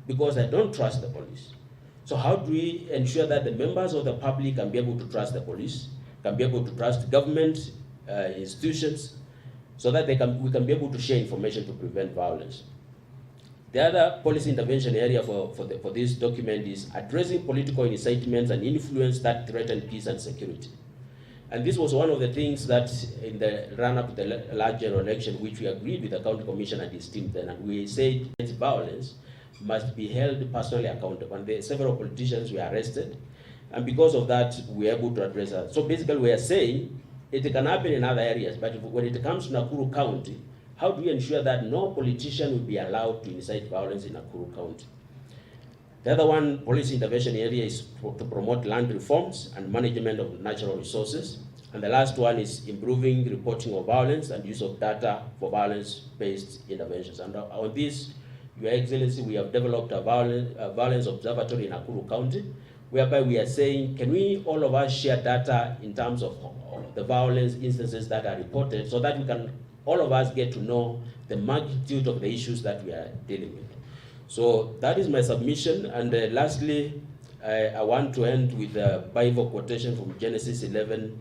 because I don't trust the police. So how do we ensure that the members of the public can be able to trust the police, can be able to trust government institutions, so that we can be able to share information to prevent violence? The other policy intervention area for this document is addressing political incitements and influence that threaten peace and security. And this was one of the things that in the run-up to the large general election, which we agreed with the county commission and his team then, and we said violence must be held personally accountable. And several politicians were arrested, and because of that, we were able to address that. So basically, we are saying it can happen in other areas, but when it comes to Nakuru County, how do we ensure that no politician will be allowed to incite violence in Nakuru County? The other one policy intervention area is to promote land reforms and management of natural resources. And the last one is improving reporting of violence and use of data for violence-based interventions. And on this, Your Excellency, we have developed a violence observatory in Nakuru County, whereby we are saying, can we all of us share data in terms of the violence instances that are reported, so that we can all of us get to know the magnitude of the issues that we are dealing with. So that is my submission. And lastly, I want to end with a Bible quotation from Genesis 11,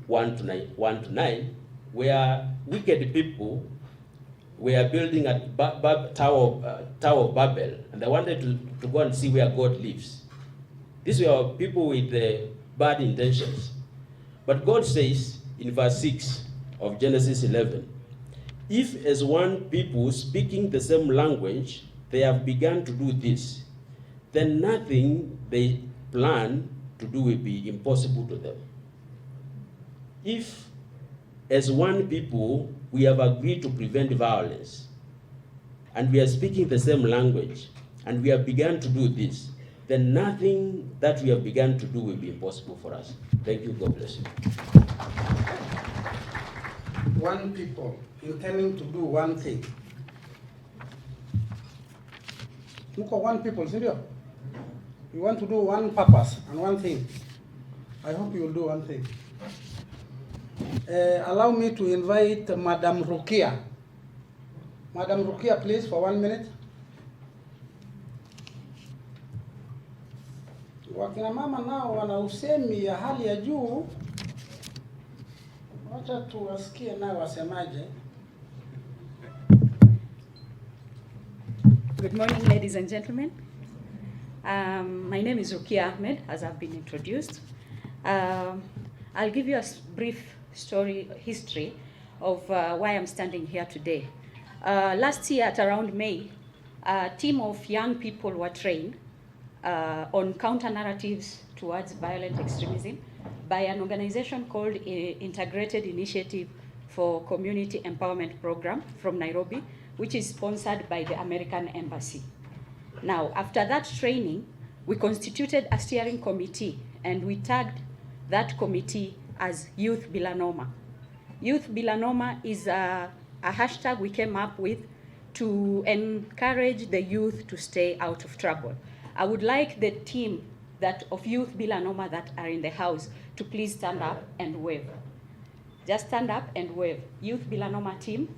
1 to 9, where wicked people were building a Tower of Babel, and they wanted to go and see where God lives. These were people with bad intentions. But God says in verse 6 of Genesis 11, if as one people speaking the same language, they have begun to do this, then nothing they plan to do will be impossible to them. If as one people we have agreed to prevent violence, and we are speaking the same language, and we have begun to do this, then nothing that we have begun to do will be impossible for us. Thank you. God bless you. One people intending to do one thing. Look at one people, Silvio. You want to do one purpose and one thing. I hope you will do one thing. Allow me to invite Madam Rukia. Madam Rukia, please, for 1 minute. wakina mama nao wana usemi ya hali ya juu. Wacha tuwasikie nao wasemaje. Good morning, ladies and gentlemen. My name is Rukia Ahmed, as I've been introduced. I'll give you a brief history of why I'm standing here today. Last year at around May, a team of young people were trained on counter-narratives towards violent extremism by an organization called Integrated Initiative for Community Empowerment Program from Nairobi, which is sponsored by the American Embassy. Now, after that training, we constituted a steering committee and we tagged that committee as Youth Bilanoma. Youth Bilanoma is a hashtag we came up with to encourage the youth to stay out of trouble. I would like the team of Youth Bilanoma that are in the house to please stand up and wave. Just stand up and wave. Youth Bilanoma team,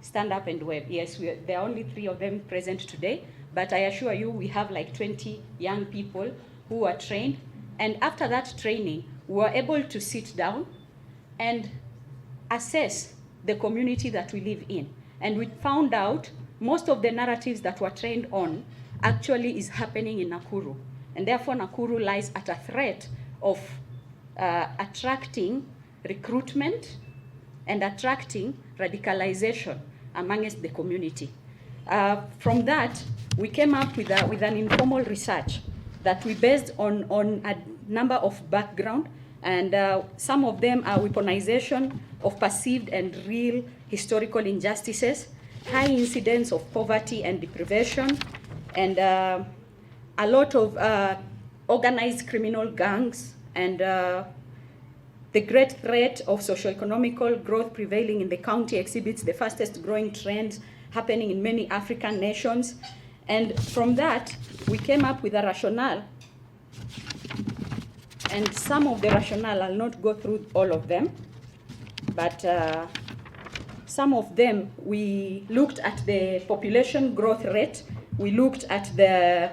stand up and wave. Yes, there are only 3 of them present today, but I assure you we have like 20 young people who are trained. And after that training, we were able to sit down and assess the community that we live in. And we found out most of the narratives that we're trained on actually is happening in Nakuru. And therefore Nakuru lies at a threat of attracting recruitment and attracting radicalization amongst the community. From that, we came up with an informal research that we based on a number of background, and some of them are weaponization of perceived and real historical injustices, high incidence of poverty and deprivation, and a lot of organized criminal gangs, and the great threat of socioeconomical growth prevailing in the county exhibits the fastest growing trends happening in many African nations. And from that, we came up with a rationale. And some of the rationale, I'll not go through all of them, but some of them, we looked at the population growth rate. We looked at the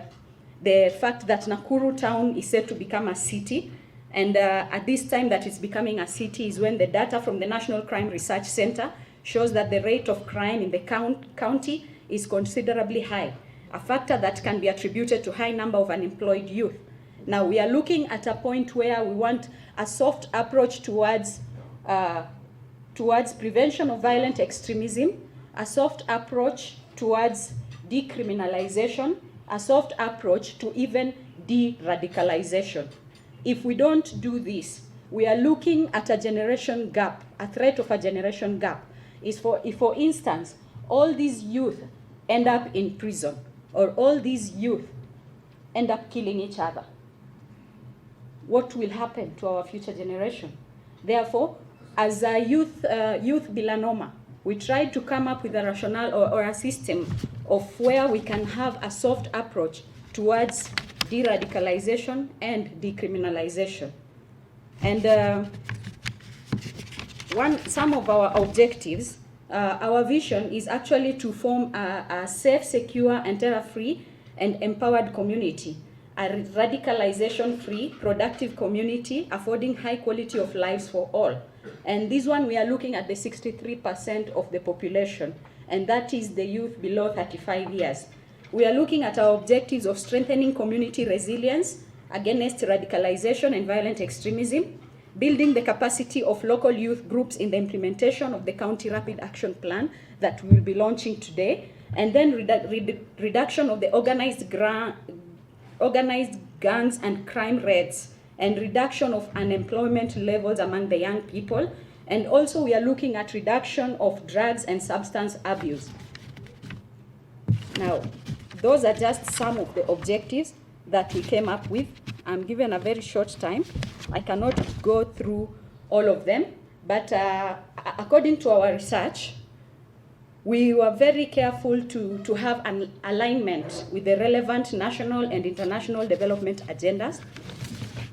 fact that Nakuru town is set to become a city. And at this time that it's becoming a city is when the data from the National Crime Research Center shows that the rate of crime in the county is considerably high, a factor that can be attributed to high number of unemployed youth. Now we are looking at a point where we want a soft approach towards prevention of violent extremism, a soft approach towards decriminalization, a soft approach to even de-radicalization. If we don't do this, we are looking at a generation gap, a threat of a generation gap. If, for instance, all these youth end up in prison, or all these youth end up killing each other, what will happen to our future generation? Therefore, as a youth Bilanoma, we tried to come up with a rationale or a system of where we can have a soft approach towards de-radicalization and decriminalization. And some of our objectives, our vision is actually to form a safe, secure, and terror-free and empowered community, a radicalization-free, productive community affording high quality of lives for all. And this one, we are looking at the 63% of the population, and that is the youth below 35 years. We are looking at our objectives of strengthening community resilience against radicalization and violent extremism, building the capacity of local youth groups in the implementation of the County Rapid Action Plan that we will be launching today, and then reduction of the organized gangs and crime rates, and reduction of unemployment levels among the young people. And also we are looking at reduction of drugs and substance abuse. Now, those are just some of the objectives that we came up with. I'm given a very short time. I cannot go through all of them, but according to our research, we were very careful to have an alignment with the relevant national and international development agendas.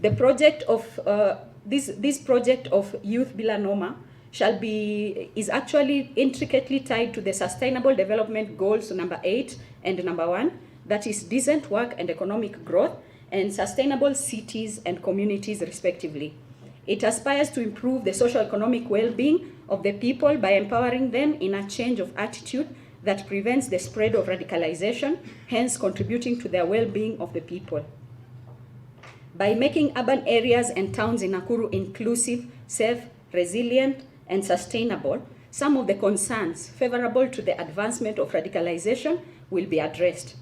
The project of this project of Youth Bilanoma is actually intricately tied to the Sustainable Development Goals number 8 and number 1, that is decent work and economic growth, and sustainable cities and communities respectively. It aspires to improve the socio-economic well-being of the people by empowering them in a change of attitude that prevents the spread of radicalization, hence contributing to the well-being of the people. By making urban areas and towns in Nakuru inclusive, safe, resilient, and sustainable, some of the concerns favorable to the advancement of radicalization will be addressed.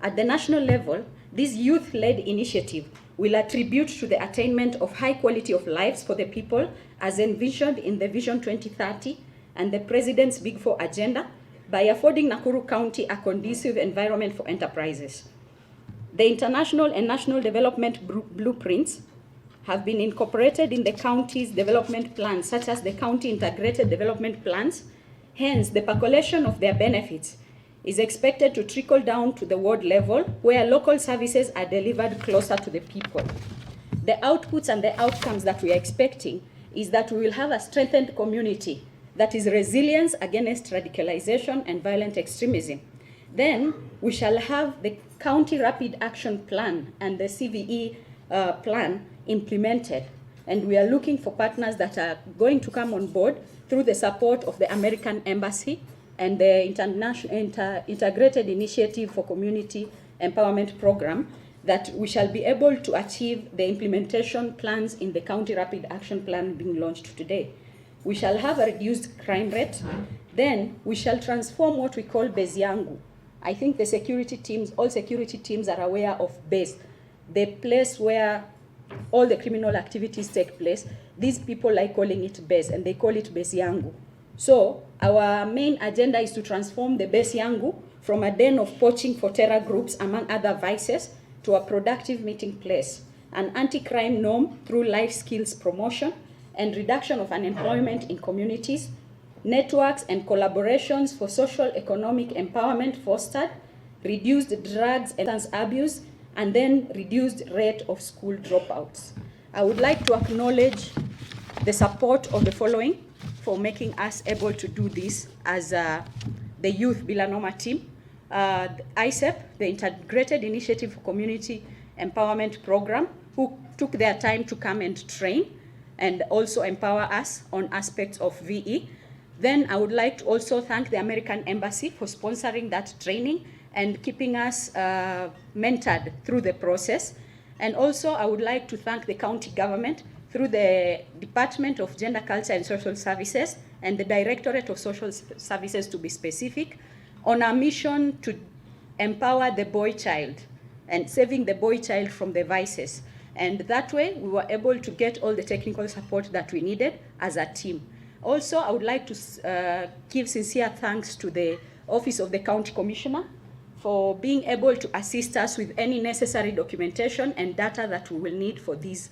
At the national level, this youth-led initiative will attribute to the attainment of high quality of lives for the people as envisioned in the Vision 2030 and the President's Big Four agenda by affording Nakuru County a conducive environment for enterprises. The international and national development blueprints have been incorporated in the county's development plans, such as the county integrated development plans. Hence, the percolation of their benefits is expected to trickle down to the ward level, where local services are delivered closer to the people. The outputs and the outcomes that we are expecting is that we will have a strengthened community that is resilient against radicalization and violent extremism. Then we shall have the County Rapid Action Plan and the CVE plan implemented. And we are looking for partners that are going to come on board through the support of the American Embassy and the Integrated Initiative for Community Empowerment Program, that we shall be able to achieve the implementation plans in the County Rapid Action Plan being launched today. We shall have a reduced crime rate. Then we shall transform what we call base yangu. I think the security teams, all security teams are aware of base, the place where all the criminal activities take place. These people like calling it base, and they call it base yangu. So our main agenda is to transform the base yangu from a den of poaching for terror groups, among other vices, to a productive meeting place, an anti-crime norm through life skills promotion and reduction of unemployment in communities, networks and collaborations for social economic empowerment fostered, reduced drugs and substance abuse, and then reduced rate of school dropouts. I would like to acknowledge the support of the following for making us able to do this as the Youth Bilanoma team, the ISEP, the Integrated Initiative for Community Empowerment Program, who took their time to come and train and also empower us on aspects of VE. Then I would like to also thank the American Embassy for sponsoring that training and keeping us mentored through the process. And also I would like to thank the county government through the Department of Gender, Culture and Social Services and the Directorate of Social Services, to be specific, on our mission to empower the boy child and saving the boy child from the vices. And that way we were able to get all the technical support that we needed as a team. Also, I would like to give sincere thanks to the Office of the County Commissioner for being able to assist us with any necessary documentation and data that we will need for this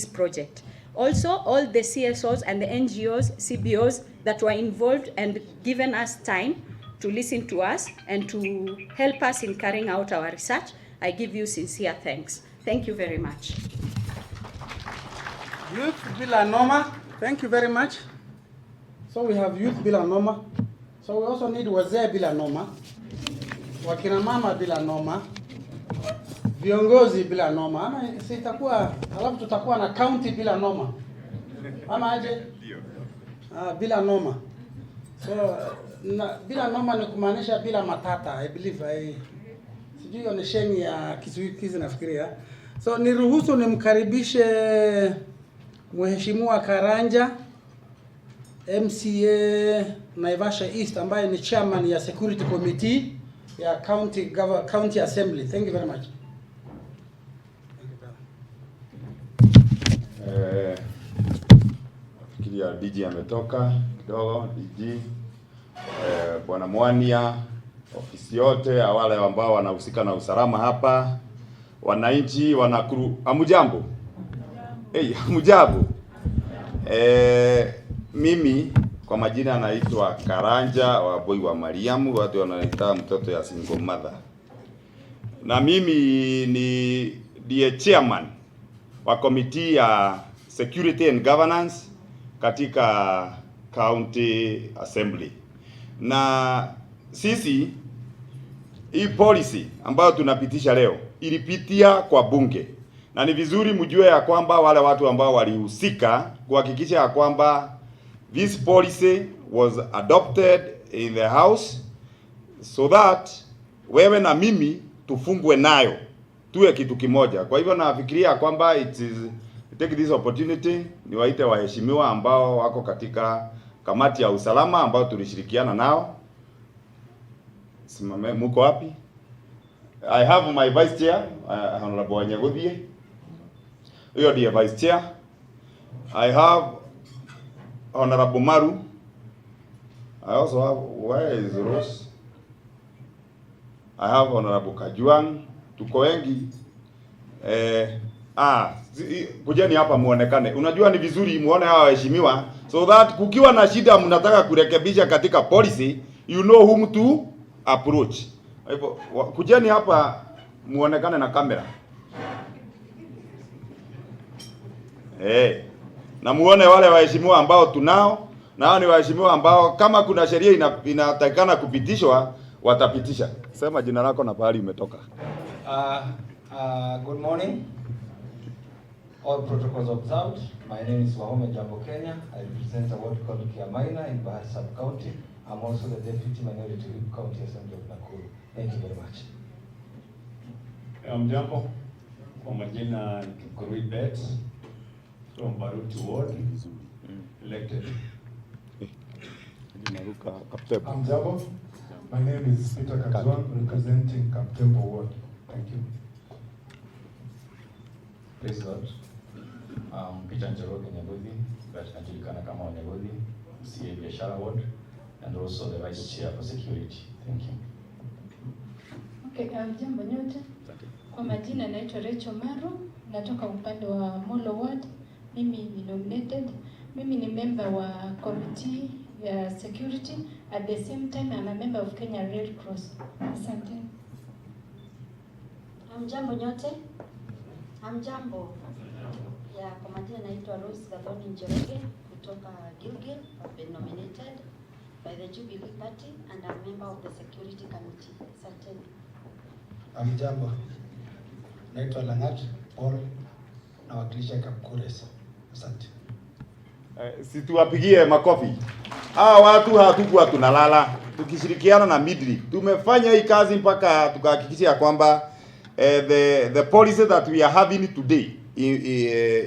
project. Also, all the CSOs and the NGOs, CBOs that were involved and given us time to listen to us and to help us in carrying out our research, I give you sincere thanks. Thank you very much. Youth Bilanoma, thank you very much. So we have Youth Bilanoma. So we also need Wazee Bilanoma, Wakina Mama Bilanoma, Viongozi Bilanoma. Ama sitakuwa, alafu tutakuwa na County Bilanoma. Ama aje? Bilanoma. So Bilanoma ni kumaanisha bila matata, I believe. Sijui onesheni ya Kiswahili nafikiria. So niruhusu nimkaribishe Mheshimiwa Karanja, MCA Naivasha East, ambaye ni chairman ya Security Committee ya County Assembly. Thank you very much. Nafikiria DG ametoka kidogo, DG Bwana Mwania, ofisi yote, wale ambao wanahusika na usalama hapa, wananchi wa Nakuru, hamujambo? Hamujambo. Mimi kwa majina naitwa Karanja wa Boy wa Mariamu, watu wananiita mtoto ya single mother. Na mimi ni chairman wa committee ya Security and Governance katika County Assembly. Na sisi hii policy ambayo tunapitisha leo ilipitia kwa bunge, na ni vizuri mjue ya kwamba wale watu ambao walihusika kuhakikisha ya kwamba this policy was adopted in the house so that wewe na mimi tufungwe nayo tuwe kitu kimoja. Kwa hivyo nafikiria kwamba take this opportunity niwaite waheshimiwa ambao wako katika kamati ya usalama ambao tulishirikiana nao. Simame, muko wapi? I have my vice chair, Honorable Wanyagodhie. Huyo ndiye vice chair. I have Honorable Maru. I also have, where is Rose? I have Honorable Kajuang. Tuko wengi. Kujeni hapa muonekane. Unajua ni vizuri muone hawa waheshimiwa so that kukiwa na shida mnataka kurekebisha katika policy, you know whom to approach. Hivyo kujeni hapa muonekane na kamera. Na muone wale waheshimiwa ambao tunao, na hao ni waheshimiwa ambao kama kuna sheria inatakikana kupitishwa watapitisha. Sema jina lako na pahali umetoka. Good morning. All protocols observed. My name is Wahome Jambo Kenya. I represent a ward called Kiamaina in Bahari Sub-County. I'm also the Deputy Minority Whip County Assembly of Nakuru. Thank you very much. Jambo, kwa majina Tukurui Bet from Baruti Ward, elected. Jambo, my name is Peter Kazwan, representing Kaptembo Ward. Thank you. Praise God. Peter Njoroge Nyagodhi, but najulikana kama Wanyagodhi, CA Biashara Ward, and also the Vice Chair for Security. Thank you. Okay, jambo nyote. Kwa majina naitwa Rachel Maru, natoka upande wa Molo Ward. Mimi ni nominated. Mimi ni member wa committee ya security. At the same time, I'm a member of Kenya Red Cross. Asante. Hamjambo nyote. Hamjambo. Ya kwa majina naitwa Rose Gathoni Njoroge kutoka Gilgil. I've been nominated by the Jubilee Party and I'm a member of the security committee. Asante. Hamjambo. Naitwa Langat Paul na wakilisha Kapkures. Asante. Situwapigie makofi. Hawa watu hatukuwa tunalala. Tukishirikiana na Midri. Tumefanya hii kazi mpaka tukahakikisha kwamba the policy that we are having today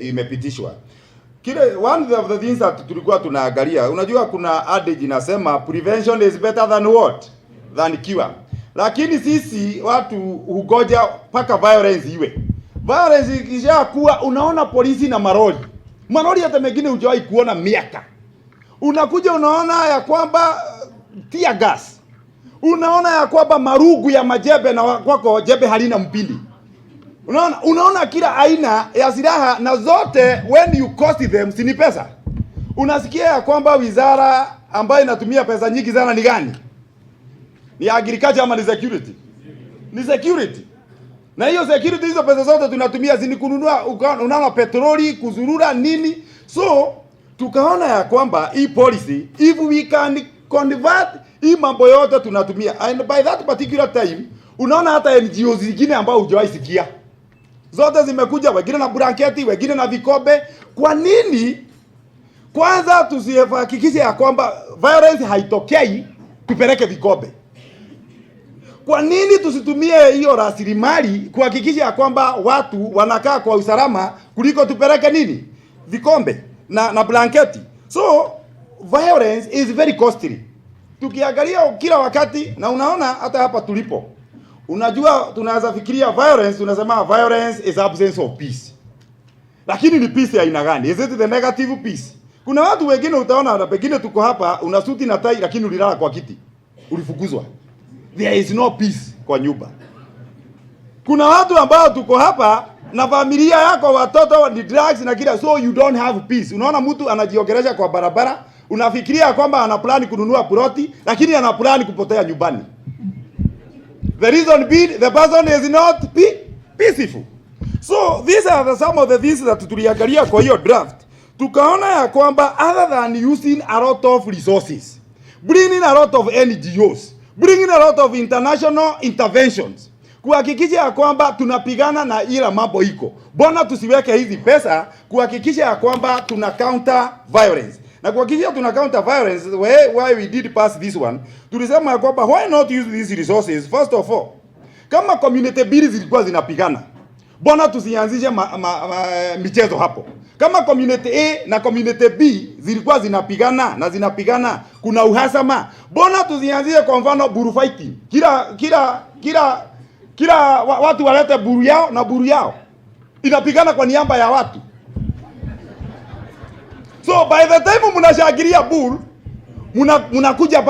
imepitishwa. One of the things that tulikuwa tunaangalia, unajua kuna adage inasema prevention is better than what? Than cure. Lakini sisi watu hugoja paka violence iwe. Violence ikishakuwa unaona polisi na maroli. Maroli hata mengine hujawahi kuona miaka. Unakuja unaona ya kwamba tear gas. Unaona ya kwamba marugu ya majebe na kwako jebe halina mpindi. Unaona kila aina ya silaha na zote when you cost them si ni pesa. Unasikia ya kwamba wizara ambayo inatumia pesa nyingi sana ni gani? Ni agriculture ama ni security? Ni security. Na hiyo security hizo pesa zote tunatumia zini kununua unaona petroli, kuzurura nini. So tukaona ya kwamba hii policy if we can convert hii mambo yote tunatumia, and by that particular time unaona hata NGOs zingine ambao hujawahi sikia zote zimekuja, wengine na blanketi, wengine na vikombe. Kwa nini kwanza tusihakikishe ya kwamba violence haitokei tupeleke vikombe? Kwa nini tusitumie hiyo rasilimali kuhakikisha ya kwamba watu wanakaa kwa usalama kuliko tupeleke nini? Vikombe na blanketi. So violence is very costly. Tukiangalia kila wakati na unaona hata hapa tulipo. Unajua tunaweza fikiria violence, tunasema violence is absence of peace. Lakini ni peace ya aina gani? Is it the negative peace? Kuna watu wengine utaona na pengine tuko hapa una suti na tai lakini ulilala kwa kiti. Ulifukuzwa. There is no peace kwa nyumba. Kuna watu ambao tuko hapa na familia yako, watoto ni drugs na kila, so you don't have peace. Unaona mtu anajiogelesha kwa barabara, unafikiria kwamba ana plani kununua ploti lakini ana plani kupotea nyumbani. The reason being the person is not peaceful. So these are some of the things that tuliangalia kwa hiyo draft. Tukaona ya kwamba other than using a lot of resources, bringing a lot of NGOs, bringing a lot of international interventions, kuhakikisha ya kwamba tunapigana na ila mambo iko. Bona tusiweke hizi pesa kuhakikisha ya kwamba tuna counter violence. Na kuhakikisha tuna counter violence, why we did pass this one, tulisema ya kwamba why not use these resources first of all. Kama community mbili zilikuwa zinapigana, bona tusianzishe michezo hapo. Kama community A na community B zilikuwa zinapigana, kuna uhasama, bona tusianzishe kwa mfano buru fighting. Kila watu walete buru yao na buru yao inapigana kwa niaba ya watu. So by the time mnashangilia buru, mnakuja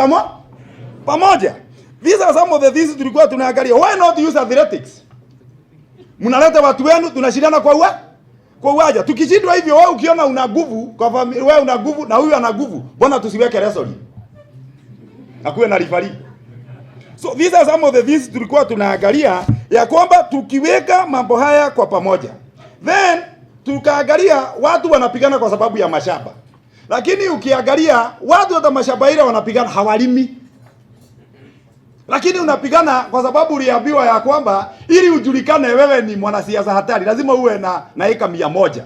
pamoja. These are some of the things tulikuwa tunaangalia. Why not use athletics? Mnaleta watu wenu, tunashindana kwa uwanja. Tukishindwa hivyo, wewe ukiona una nguvu, kwa familia wewe una nguvu na huyu ana nguvu, mbona tusiweke wrestling? Akuwe na referee. So these are some of the things tulikuwa tunaangalia ya kwamba tukiweka mambo haya kwa pamoja. Then tukaangalia watu wanapigana kwa sababu ya mashamba. Lakini ukiangalia watu hata mashamba ile wanapigana hawalimi. Lakini unapigana kwa sababu uliambiwa ya kwamba ili ujulikane wewe ni mwanasiasa hatari lazima uwe na eka 100.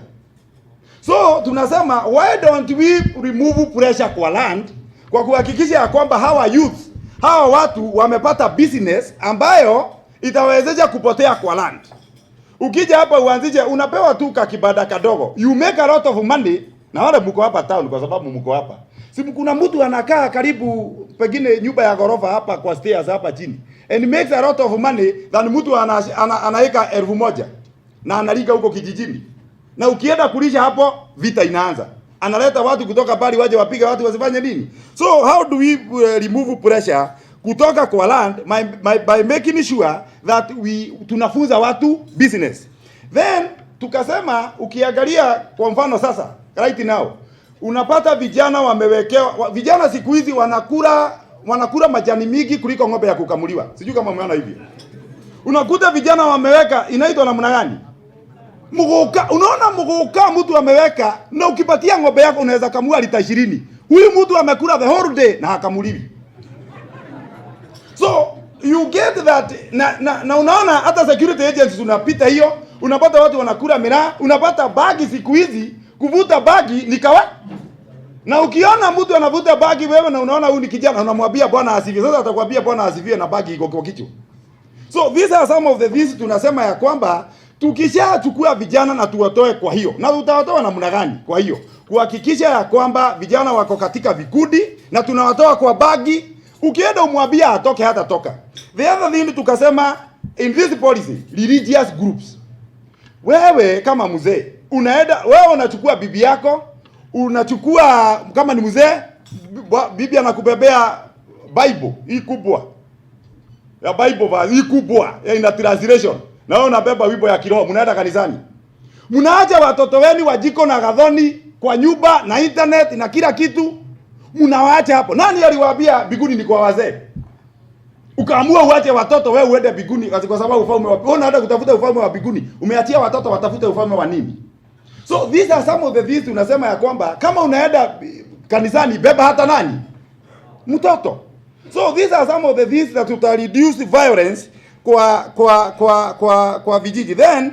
So tunasema why don't we remove pressure kwa land kwa kuhakikisha ya kwamba hawa watu wamepata business ambayo itawezesha kupotea kwa land. Ukija hapa uanzije unapewa tu kibada kadogo. You make a lot of money na wale mko hapa town kwa sababu mko hapa. Si kuna mtu anakaa karibu pengine nyumba ya ghorofa hapa kwa stairs hapa chini. And makes a lot of money than mtu anaeka 1000 na analiga huko kijijini. Na ukienda kulisha hapo vita inaanza. Analeta watu kutoka bali waje wapiga watu wasifanye nini? So how do we remove pressure kutoka kwa land by making sure that tunafunza watu business. Then tukasema ukiangalia kwa mfano sasa right now unapata vijana wamewekewa, vijana siku hizi wanakula majani mingi kuliko ng'ombe ya kukamuliwa. Sijui kama umeona hivi. Unakuta vijana wameweka inaitwa namna gani? Mugoka. Unaona mugoka mtu ameweka na ukipatia ng'ombe yako unaweza kamua lita 20. Huyu mtu amekula the whole day na hakamuliwi. So you get that na unaona hata security agents unapita hiyo, unapata watu wanakula miraa, unapata bagi siku hizi, kuvuta bagi ni kawaida. Na ukiona mtu anavuta bagi wewe na unaona huyu ni kijana unamwambia bwana asifiwe. Sasa atakwambia bwana asifiwe na bagi iko kwa kichwa. So these are some of the things tunasema ya kwamba tukishachukua vijana na tuwatoe kwa hiyo. Na tutawatoa namna gani kwa hiyo? Kuhakikisha ya kwamba vijana wako katika vikundi na tunawatoa kwa bagi. Ukienda umwambia atoke hata toka. The other thing tukasema in this policy religious groups. Wewe kama mzee wewe unachukua bibi yako, unachukua kama ni mzee bibi anakubebea Bible hii kubwa. Ya Bible hii kubwa ina translation. Na wewe unabeba Bible ya kiroho, mnaenda kanisani. Mnaacha watoto wenu wajiko na gadhoni kwa nyumba na internet na kila kitu. Mnawaacha hapo. Nani aliwaambia biguni ni kwa wazee? Ukaamua uache watoto wewe uende biguni kwa sababu ufalme wa wewe unaenda kutafuta ufalme wa biguni. Umeachia watoto watafute ufalme wa nini? So these are some of the things tunasema ya kwamba kama unaenda kanisani beba hata nani? Mtoto. So these are some of the things that will reduce violence kwa vijiji. Then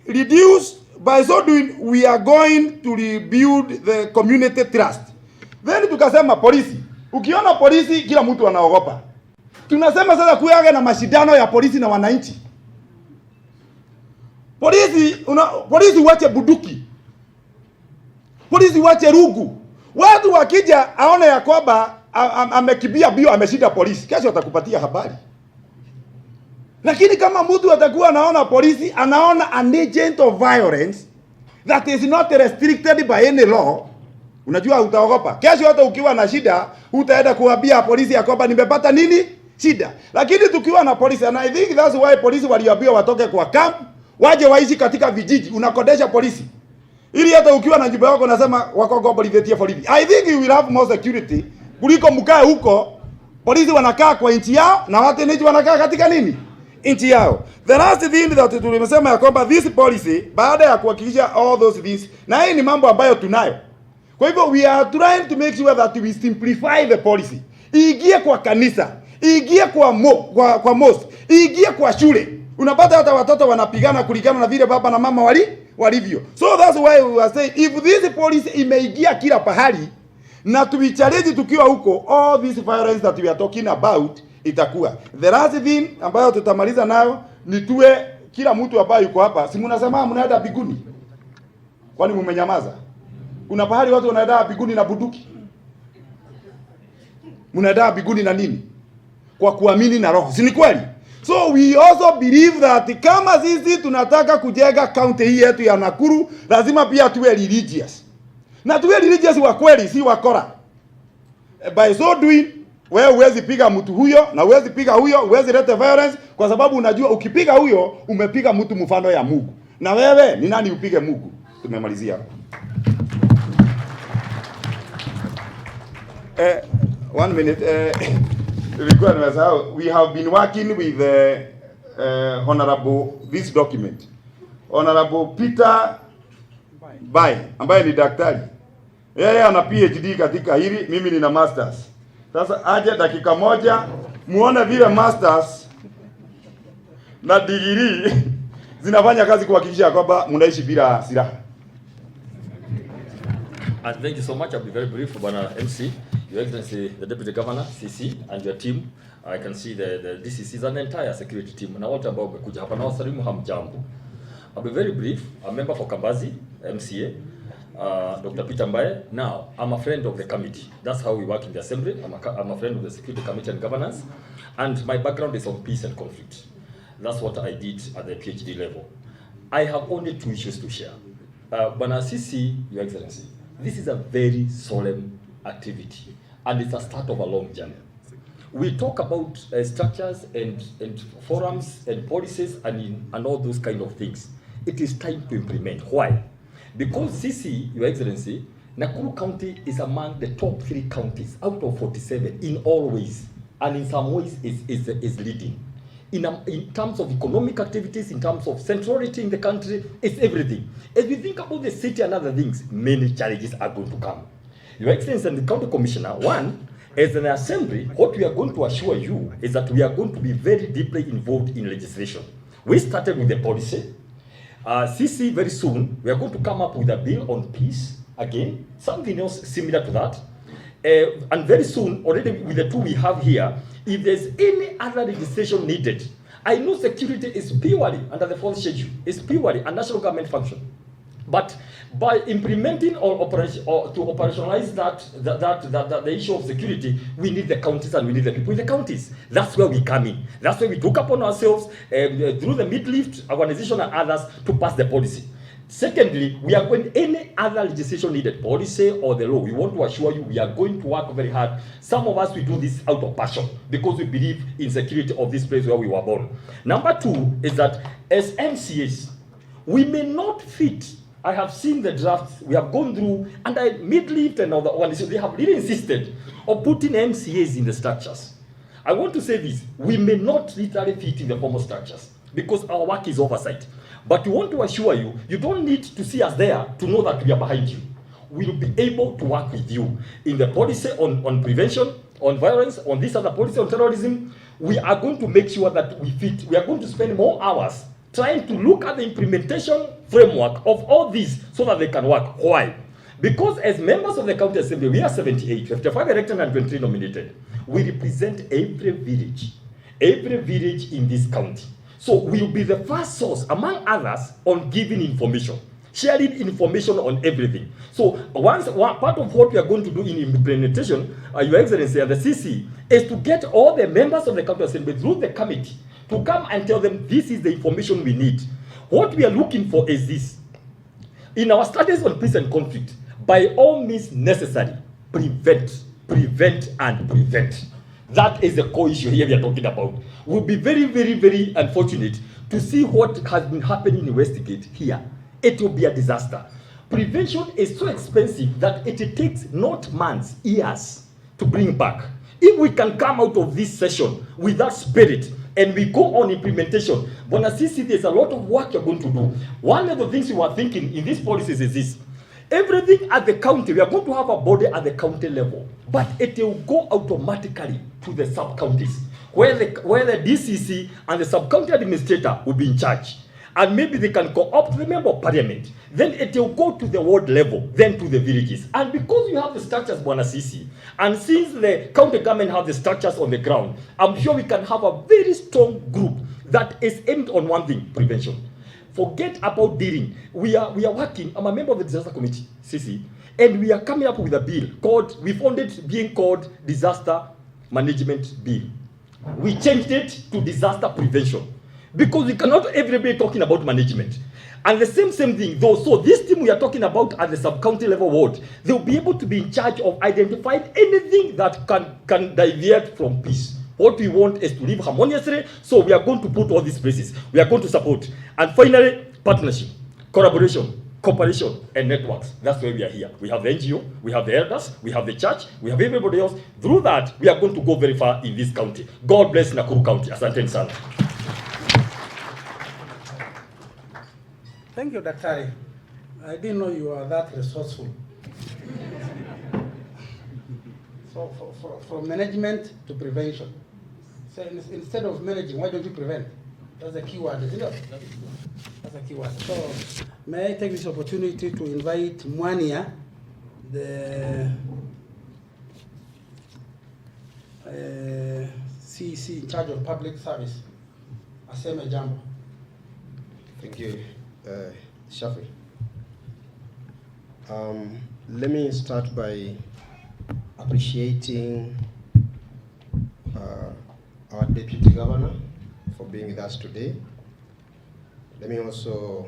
reduce by so doing we are going to rebuild the community trust. Then tukasema polisi. Ukiona polisi kila mtu anaogopa. Tunasema sasa kuyaga na mashindano ya polisi na wananchi. Polisi wache buduki. Polisi wache rugu. Watu wakija aone ya kwamba amekibia bio ameshinda polisi, kesho atakupatia habari. Lakini kama mtu atakuwa anaona polisi, anaona an agent of violence that is not restricted by any law, unajua utaogopa. Kesho hata ukiwa na shida, utaenda kuambia polisi ya kwamba nimepata nini? Shida. Lakini tukiwa na polisi, and I think that's why polisi waliambiwa watoke kwa camp, waje waishi katika vijiji, unakodesha polisi. Ili hata ukiwa na nyumba yako unasema wako gobolithia for living. I think you will have more security kuliko mkae huko, polisi wanakaa kwa nchi yao na watu wenyeji wanakaa katika nini? Nchi yao. The last thing that tulimesema ya kwamba this policy baada ya kuhakikisha all those things, na hii ni mambo ambayo tunayo. Kwa hivyo we are trying to make sure that we simplify the policy. Iingie kwa kanisa, iingie kwa mosque, iingie kwa shule. Unapata hata watoto wanapigana kulingana na vile baba na mama walivyo. So that's why we were saying if this policy imeingia kila pahali na tuichallenge tukiwa huko, all this violence that we are talking about itakuwa. The last thing ambayo tutamaliza nayo ni tuwe kila mtu ambaye yuko hapa, si mnasema mnaenda biguni? Kwani mmenyamaza? Kuna pahali watu wanaenda biguni na bunduki. Mnaenda biguni na nini? Kwa kuamini na roho. Si ni kweli? So we also believe that kama sisi tunataka kujenga county hii yetu ya Nakuru, lazima pia tuwe religious. Na tuwe religious wa kweli, si wakora. By so doing, wewe huwezi piga mtu huyo na huwezi piga huyo, huwezi leta violence kwa sababu unajua ukipiga huyo umepiga mtu mfano ya Mungu. Na wewe ni nani upige Mungu? Tumemalizia hapo. 1 minute. We have been working with Honorable this document. Honorable Peter Bai ambaye ni daktari. Yeye ana PhD katika hili, mimi nina masters. Sasa aje dakika moja muone vile masters na degree zinafanya kazi kuhakikisha kwamba mnaishi bila silaha. And thank you so much. I'll be very brief, Bwana MC, Your Excellency, the Deputy Governor, CC, and your team. I can see the DCCs and the entire security team. Na wote ambao wamekuja hapa na wasalimu hamjambo. I'll be very brief. I'm a member for Kambazi, MCA, Dr. Peter Mbaye. Now, I'm a friend of the committee. That's how we work in the assembly. I'm a friend of the Security Committee and Governance. And my background is on peace and conflict. That's what I did at the PhD level. I have only 2 issues to share. Bwana CC, Your Excellency, this is a very solemn activity, and it's a start of a long journey. We talk about structures and forums and policies and all those kind of things. It is time to implement. Why? Because CC, Your Excellency, Nakuru County is among the top 3 counties out of 47 in all ways, and in some ways is leading. In terms of economic activities, in terms of centrality in the country, it's everything. As we think about the city and other things, many challenges are going to come. Your Excellency and the County Commissioner, one, as an assembly, what we are going to assure you is that we are going to be very deeply involved in legislation. We started with the policy. CC, very soon, we are going to come up with a bill on peace, again, something else similar to that. And very soon, already with the 2 we have here, if there's any other legislation needed, I know security is purely under the 4th schedule, it's purely a national government function. But by implementing or to operationalize the issue of security, we need the counties and we need the people in the counties. That's where we come in. That's where we took upon ourselves through the Midlift organization and others to pass the policy. Secondly, we are going any other legislation needed, policy or the law. We want to assure you we are going to work very hard. Some of us, we do this out of passion because we believe in security of this place where we were born. Number 2 is that as MCAs, we may not fit. I have seen the drafts we have gone through, and Midlift and other organizations, they have really insisted on putting MCAs in the structures. I want to say this, we may not literally fit in the formal structures because our work is oversight. But we want to assure you, you don't need to see us there to know that we are behind you. We will be able to work with you in the policy on prevention, on violence, on this other policy on terrorism. We are going to make sure that we fit. We are going to spend more hours trying to look at the implementation framework of all these so that they can work. Why? Because as members of the county assembly, we are 78, 55 elected and 23 nominated. We represent every village in this county. So we will be the first source, among others, on giving information, sharing information on everything. So one part of what we are going to do in implementation, Your Excellency and the CC, is to get all the members of the county assembly through the committee to come and tell them this is the information we need. What we are looking for is this. In our studies on peace and conflict, by all means necessary, prevent, and prevent. That is the core issue here we are talking about. We'll be very, very, very unfortunate to see what has been happening in Westgate here. It will be a disaster. Prevention is so expensive that it takes not months, years to bring back. If we can come out of this session with that spirit and we go on implementation, Bwana CC, there's a lot of work you're going to do. One of the things we were thinking in these policies is this. Everything at the county, we are going to have a body at the county level, but it will go automatically to the sub-counties. where the DCC and the sub-county administrator will be in charge. And maybe they can co-opt the member of parliament. Then it will go to the ward level, then to the villages. And because you have the structures, Bwana Sisi, and since the county government have the structures on the ground, I'm sure we can have a very strong group that is aimed on one thing: prevention. Forget about dealing. We are working. I'm a member of the disaster committee, Sisi, and we are coming up with a bill called, we found it being called disaster management bill. We changed it to disaster prevention, because we cannot everybody talking about management. And the same thing though. So this team we are talking about at the sub-county level ward, they'll be able to be in charge of identifying anything that can deviate from peace. What we want is to live harmoniously, so we are going to put all these places. We are going to support. And finally, partnership, collaboration, cooperation, and networks. That's why we are here. We have the NGO, we have the elders, we have the church, we have everybody else. Through that, we are going to go very far in this county. God bless Nakuru County. Asante sana. Thank you, Daktari. I didn't know you were that resourceful. So from management to prevention. So instead of managing, why don't you prevent? That's a key word, isn't it? That's a key word. So may I take this opportunity to invite Mwania, the CEC in charge of public service, Aseme Jambo. Thank you, Shafi. Let me start by appreciating our Deputy Governor for being with us today. Let me also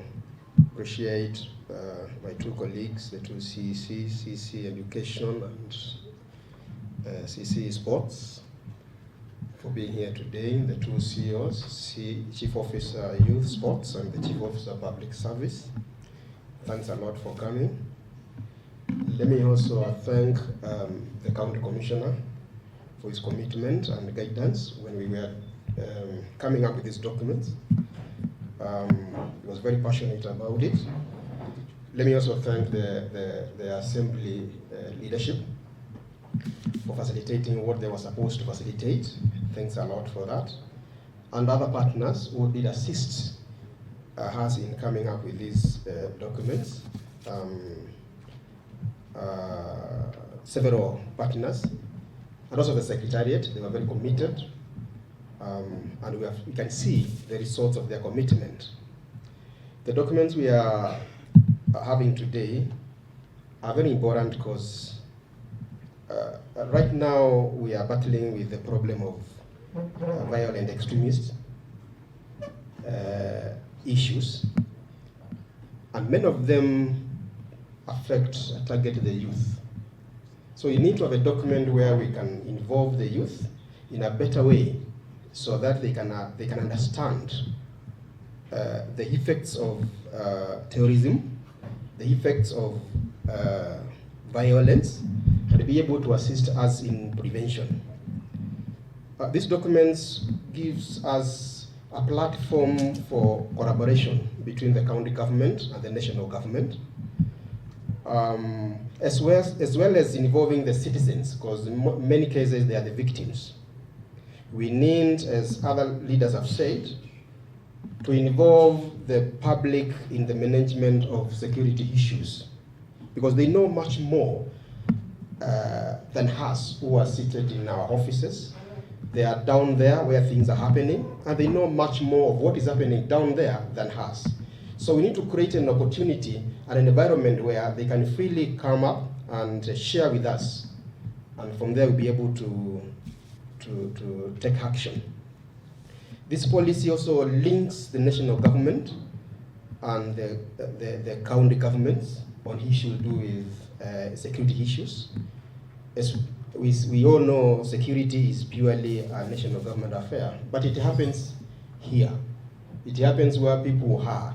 appreciate my two colleagues, the two CEC, CEC Education and CEC Sports, for being here today, the two CEOs, Chief Officer Youth Sports and the Chief Officer Public Service. Thanks a lot for coming. Let me also thank the County Commissioner for his commitment and guidance when we were coming up with these documents. He was very passionate about it. Let me also thank the Assembly leadership for facilitating what they were supposed to facilitate. Thanks a lot for that. And other partners who did assist us in coming up with these documents. Several partners, and also the Secretariat, they were very committed. And we can see the results of their commitment. The documents we are having today are very important because right now we are battling with the problem of violent extremist issues, and many of them target the youth. So you need to have a document where we can involve the youth in a better way, so that they can understand the effects of terrorism, the effects of violence, and be able to assist us in prevention. These documents gives us a platform for collaboration between the county government and the national government, as well as involving the citizens, because in many cases they are the victims. We need, as other leaders have said, to involve the public in the management of security issues, because they know much more than us who are seated in our offices. They are down there where things are happening, and they know much more of what is happening down there than us. So we need to create an opportunity and an environment where they can freely come up and share with us, and from there we'll be able to take action. This policy also links the national government and the county governments on issues to do with security issues. As we all know, security is purely a national government affair, but it happens here. It happens where people are.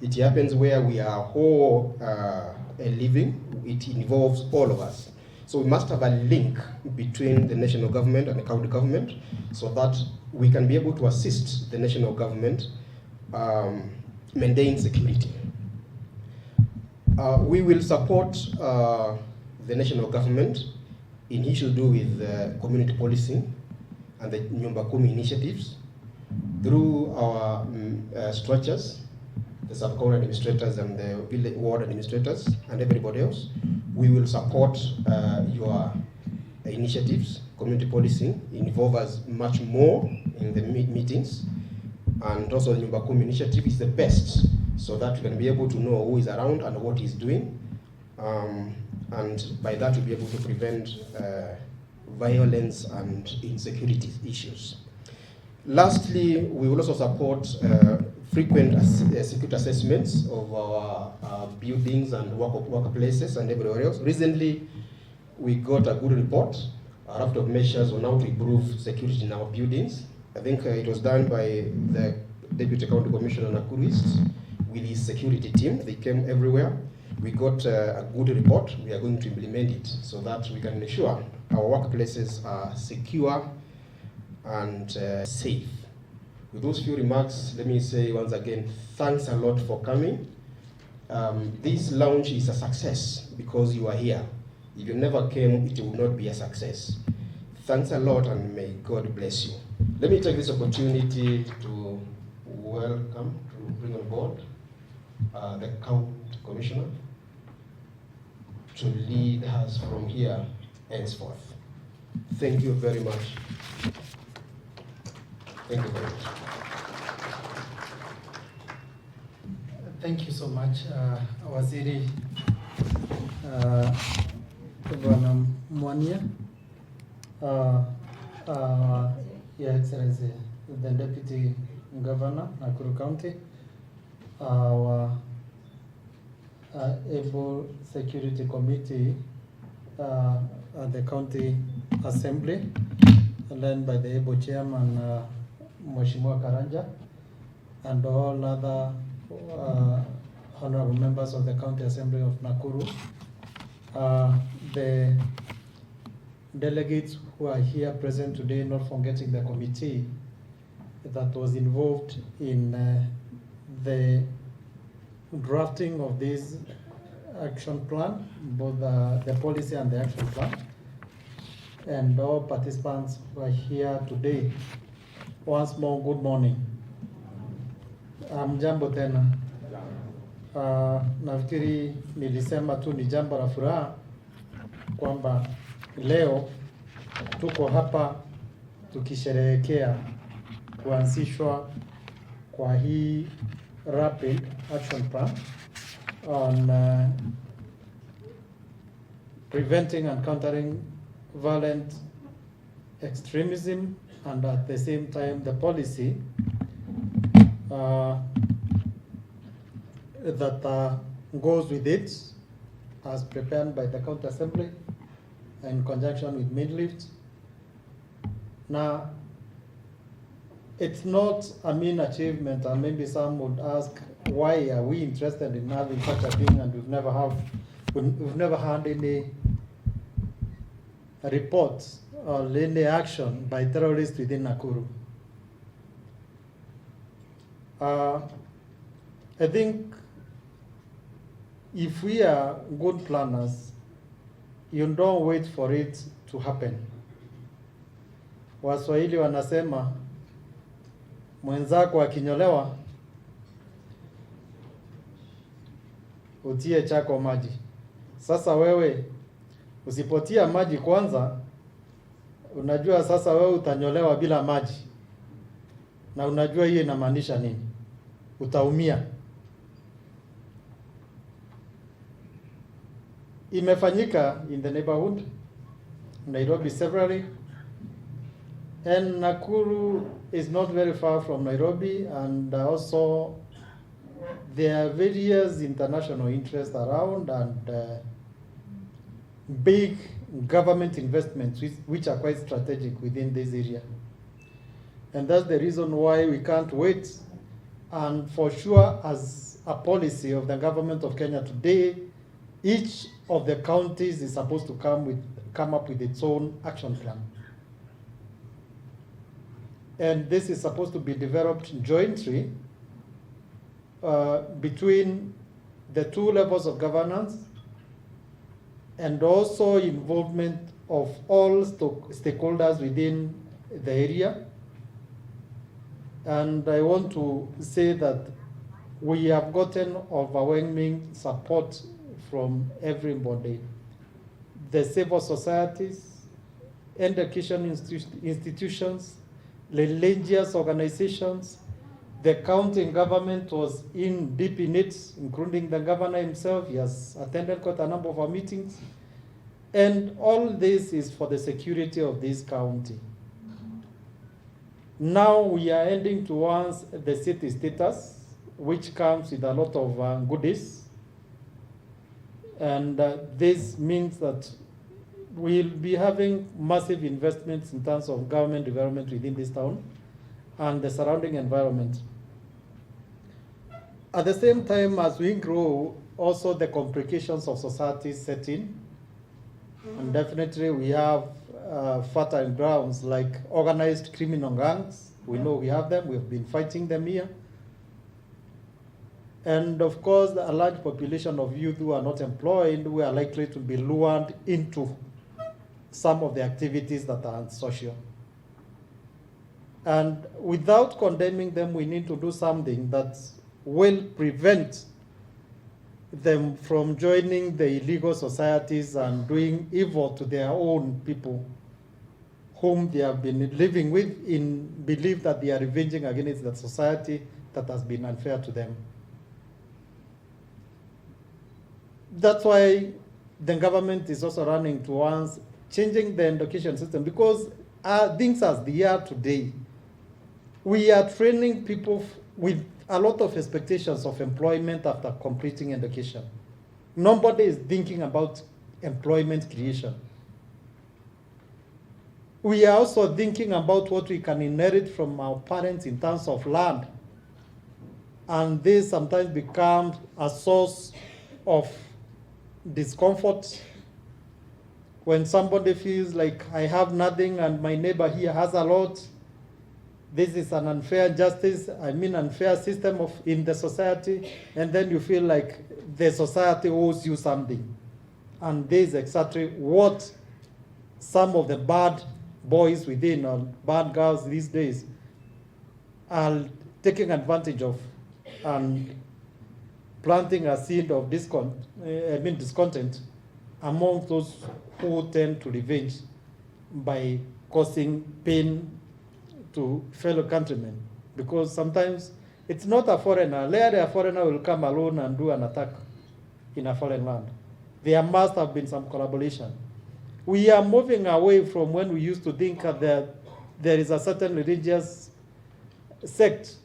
It happens where we are all living. It involves all of us. So we must have a link between the national government and the county government, so that we can be able to assist the national government maintain security. We will support the national government in issues to do with community policing and the Nyumba Kumi initiatives through our structures, the sub-county administrators and the village ward administrators and everybody else. We will support your initiatives. Community policing involve us much more in the meetings, and also the Nyumba Kumi initiative is the best, so that we can be able to know who is around and what he's doing, and by that we'll be able to prevent violence and insecurity issues. Lastly, we will also support frequent security assessments of our buildings and workplaces and everywhere else. Recently, we got a good report, a raft of measures on how to improve security in our buildings. I think it was done by the Deputy County Commissioner Nakuru East with his security team. They came everywhere. We got a good report. We are going to implement it so that we can ensure our workplaces are secure and safe. With those few remarks, let me say once again, thanks a lot for coming. This launch is a success because you are here. If you never came, it would not be a success. Thanks a lot, and may God bless you. Let me take this opportunity to welcome, to bring on board the County Commissioner to lead us from here henceforth. Thank you very much. Thank you very much. Thank you so much, Waziri Bwana Mwania, Your Excellency, the Deputy Governor, Nakuru County, our Able Security Committee at the County Assembly, led by the Able Chairman, Mheshimiwa Karanja, and all other honorable members of the County Assembly of Nakuru, the delegates who are here present today, not forgetting the committee that was involved in the drafting of this action plan, both the policy and the action plan, and all participants who are here today. Once more, good morning. Jambo tena. Nafikiri nilisema tu ni jambo la furaha kwamba leo tuko hapa tukisherehekea kuanzishwa kwa hii rapid action plan on preventing and countering violent extremism, and at the same time the policy that goes with it, as prepared by the County Assembly in conjunction with Midlift. Now, it's not a mean achievement, and maybe some would ask, why are we interested in having such a thing, and we've never had any reports or any action by terrorists within Nakuru. I think if we are good planners, you don't wait for it to happen. Waswahili wanasema mwenzako akinyolewa utie chako maji. Sasa wewe usipotia maji kwanza, unajua sasa wewe utanyolewa bila maji, na unajua hiyo inamaanisha nini? Utaumia. Imefanyika in the neighborhood, Nairobi severally, and Nakuru is not very far from Nairobi, and also there are various international interests around, and big government investments which are quite strategic within this area. And that's the reason why we can't wait. And for sure, as a policy of the government of Kenya today, each of the counties is supposed to come up with its own action plan. And this is supposed to be developed jointly between the two levels of governance, and also involvement of all stakeholders within the area. And I want to say that we have gotten overwhelming support from everybody. The civil societies, education institutions, religious organizations, the county government was deep in it, including the governor himself. He has attended quite a number of our meetings. And all this is for the security of this county. Now we are heading towards the city status, which comes with a lot of goodies. And this means that we'll be having massive investments in terms of government development within this town and the surrounding environment. At the same time, as we grow, also the complications of society set in. And definitely we have fertile grounds like organized criminal gangs. We know we have them. We've been fighting them here. And of course, a large population of youth who are not employed, who are likely to be lured into some of the activities that are unsocial. And without condemning them, we need to do something that will prevent them from joining the illegal societies and doing evil to their own people whom they have been living with in belief that they are revenging against the society that has been unfair to them. That's why the government is also running towards changing the education system, because things as they are today, we are training people with a lot of expectations of employment after completing education. Nobody is thinking about employment creation. We are also thinking about what we can inherit from our parents in terms of land. And this sometimes becomes a source of discomfort when somebody feels like I have nothing and my neighbor here has a lot. This is an unfair justice, unfair system in the society, and then you feel like the society owes you something. And this is exactly what some of the bad boys within or bad girls these days are taking advantage of and planting a seed of discontent among those who tend to revenge by causing pain to fellow countrymen. Because sometimes it's not a foreigner. Later a foreigner will come alone and do an attack in a foreign land. There must have been some collaboration. We are moving away from when we used to think that there is a certain religious sect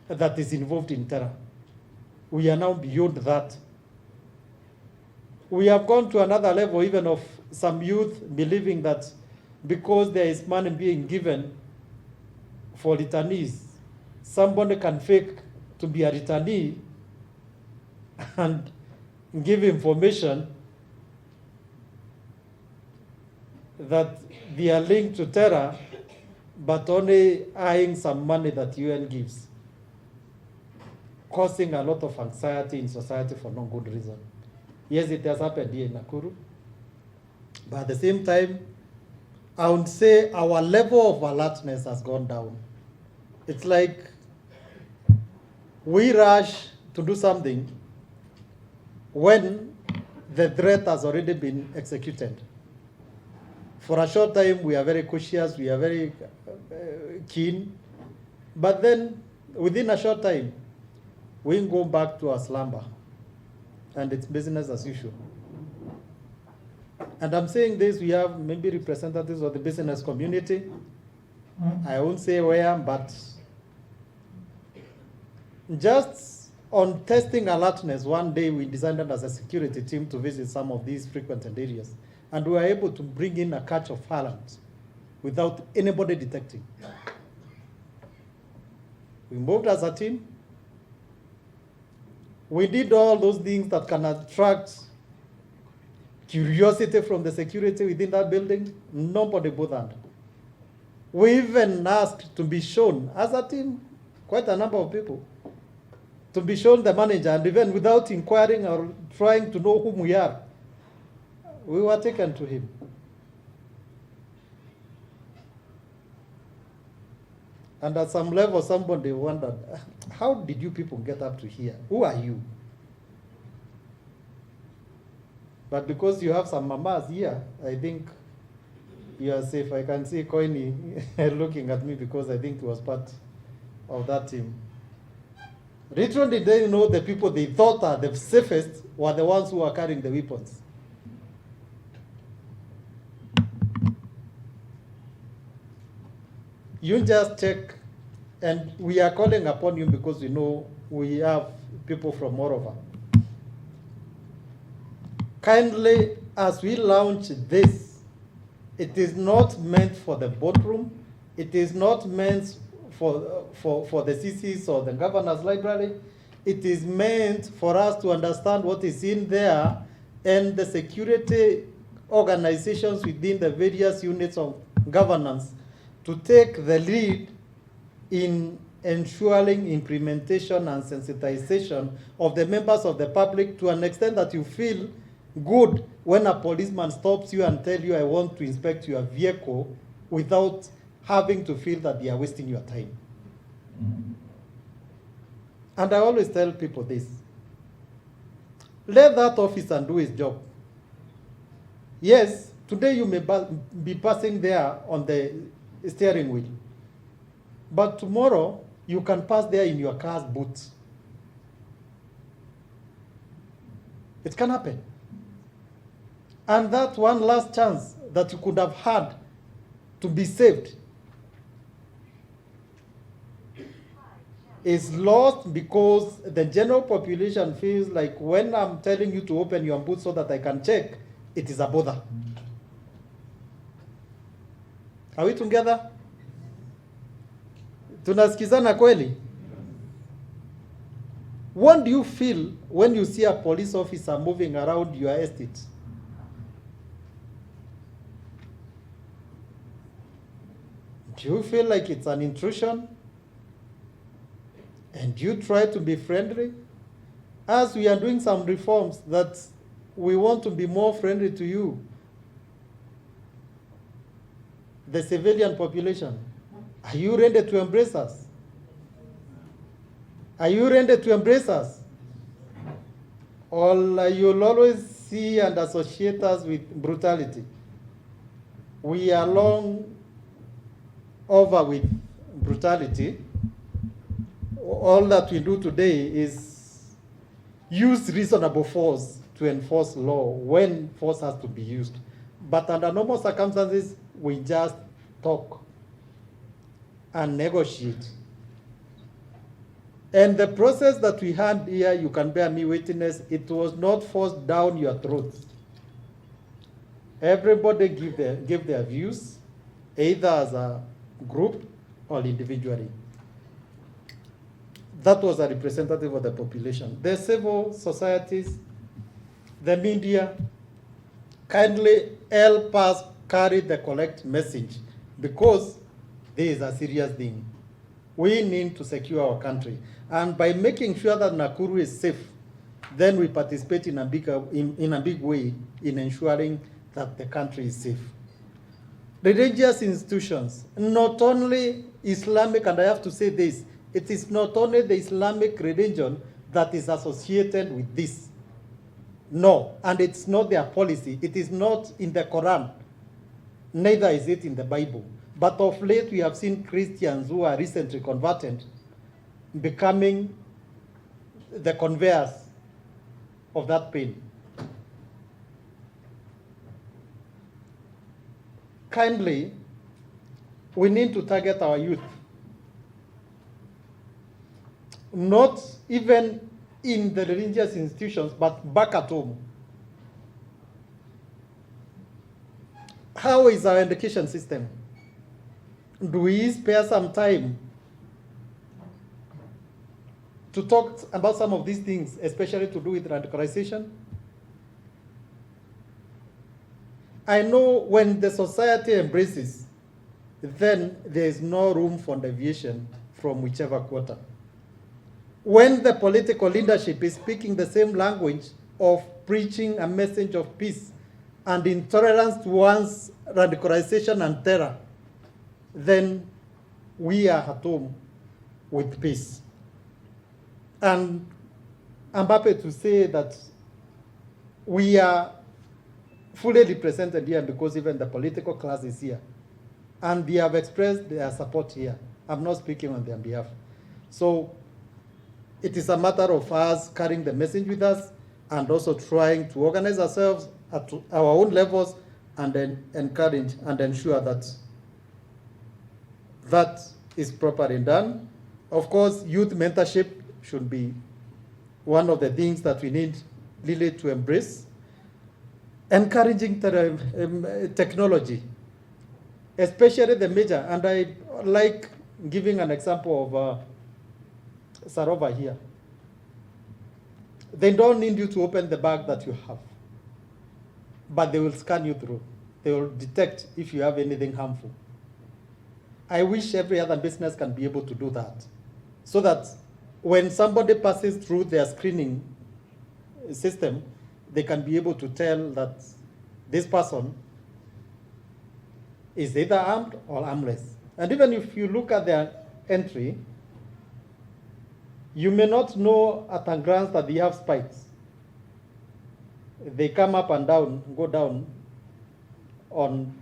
that is involved in terror. We are now beyond that. We have gone to another level even of some youth believing that because there is money being given for returnees, somebody can fake to be a returnee and give information that they are linked to terror, but only eyeing some money that UN gives, causing a lot of anxiety in society for no good reason. Yes, it has happened here in Nakuru, but at the same time, I would say our level of alertness has gone down. It's like we rush to do something when the threat has already been executed. For a short time, we are very cautious, we are very keen, but then within a short time, we go back to our slumber, and it's business as usual. And I'm saying this, we have maybe representatives of the business community. I won't say where, but just on testing alertness, one day we decided as a security team to visit some of these frequented areas. And we were able to bring in a catch of alarms without anybody detecting. We moved as a team. We did all those things that can attract curiosity from the security within that building. Nobody bothered. We even asked to be shown, as a team, quite a number of people, to be shown the manager, and even without inquiring or trying to know whom we are, we were taken to him. And at some level, somebody wondered, how did you people get up to here? Who are you? But because you have some mamas here, I think you are safe. I can see Koini looking at me because I think he was part of that team. Literally, they know the people they thought are the safest were the ones who are carrying the weapons. You just check, and we are calling upon you because we know we have people from all over. Kindly, as we launch this, it is not meant for the boardroom. It is not meant for the CCs or the governor's library. It is meant for us to understand what is in there and the security organizations within the various units of governance to take the lead in ensuring implementation and sensitization of the members of the public to an extent that you feel good when a policeman stops you and tells you, I want to inspect your vehicle, without having to feel that they are wasting your time. And I always tell people this: let that officer do his job. Yes, today you may be passing there on the steering wheel, but tomorrow you can pass there in your car's boot. It can happen. And that one last chance that you could have had to be saved is lost because the general population feels like when I'm telling you to open your boot so that I can check, it is a bother. Are we together? Tunasikizana kweli? What do you feel when you see a police officer moving around your estate? Do you feel like it's an intrusion? And you try to be friendly? As we are doing some reforms that we want to be more friendly to you, the civilian population, are you ready to embrace us? Are you ready to embrace us? Or you'll always see and associate us with brutality? We are long over with brutality. All that we do today is use reasonable force to enforce law when force has to be used. But under normal circumstances, we just talk and negotiate. And the process that we had here, you can bear me witness, it was not forced down your throat. Everybody gave their views, either as a group or individually. That was a representative of the population. The civil societies, the media, kindly help us carry the correct message, because this is a serious thing. We need to secure our country. And by making sure that Nakuru is safe, then we participate in a big way in ensuring that the country is safe. Religious institutions, not only Islamic, and I have to say this, it is not only the Islamic religion that is associated with this. No, and it's not their policy. It is not in the Quran. Neither is it in the Bible. But of late, we have seen Christians who are recently converted becoming the conveyors of that pain. Kindly, we need to target our youth. Not even in the religious institutions, but back at home. How is our education system? Do we spare some time to talk about some of these things, especially to do with radicalization? I know when the society embraces, then there is no room for deviation from whichever quarter. When the political leadership is speaking the same language of preaching a message of peace and intolerance towards radicalization and terror, then we are at home with peace. And I'm happy to say that we are fully represented here because even the political class is here. And they have expressed their support here. I'm not speaking on their behalf. So it is a matter of us carrying the message with us and also trying to organize ourselves at our own levels and then encourage and ensure that that is properly done. Of course, youth mentorship should be one of the things that we need really to embrace. Encouraging technology, especially the major, and I like giving an example of Sarova here. They don't need you to open the bag that you have, but they will scan you through. They will detect if you have anything harmful. I wish every other business can be able to do that, so that when somebody passes through their screening system, they can be able to tell that this person is either armed or armless. And even if you look at their entry, you may not know at a glance that they have spikes. They come up and down, go down on.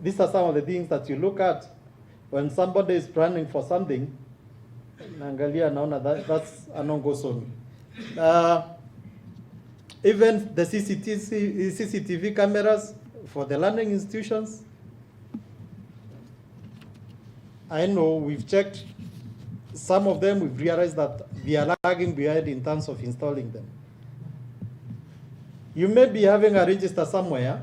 These are some of the things that you look at when somebody is planning for something. Naangalia naona that's a no-go zone. Even the CCTV cameras for the learning institutions. I know we've checked some of them, we've realized that they are lagging behind in terms of installing them. You may be having a register somewhere,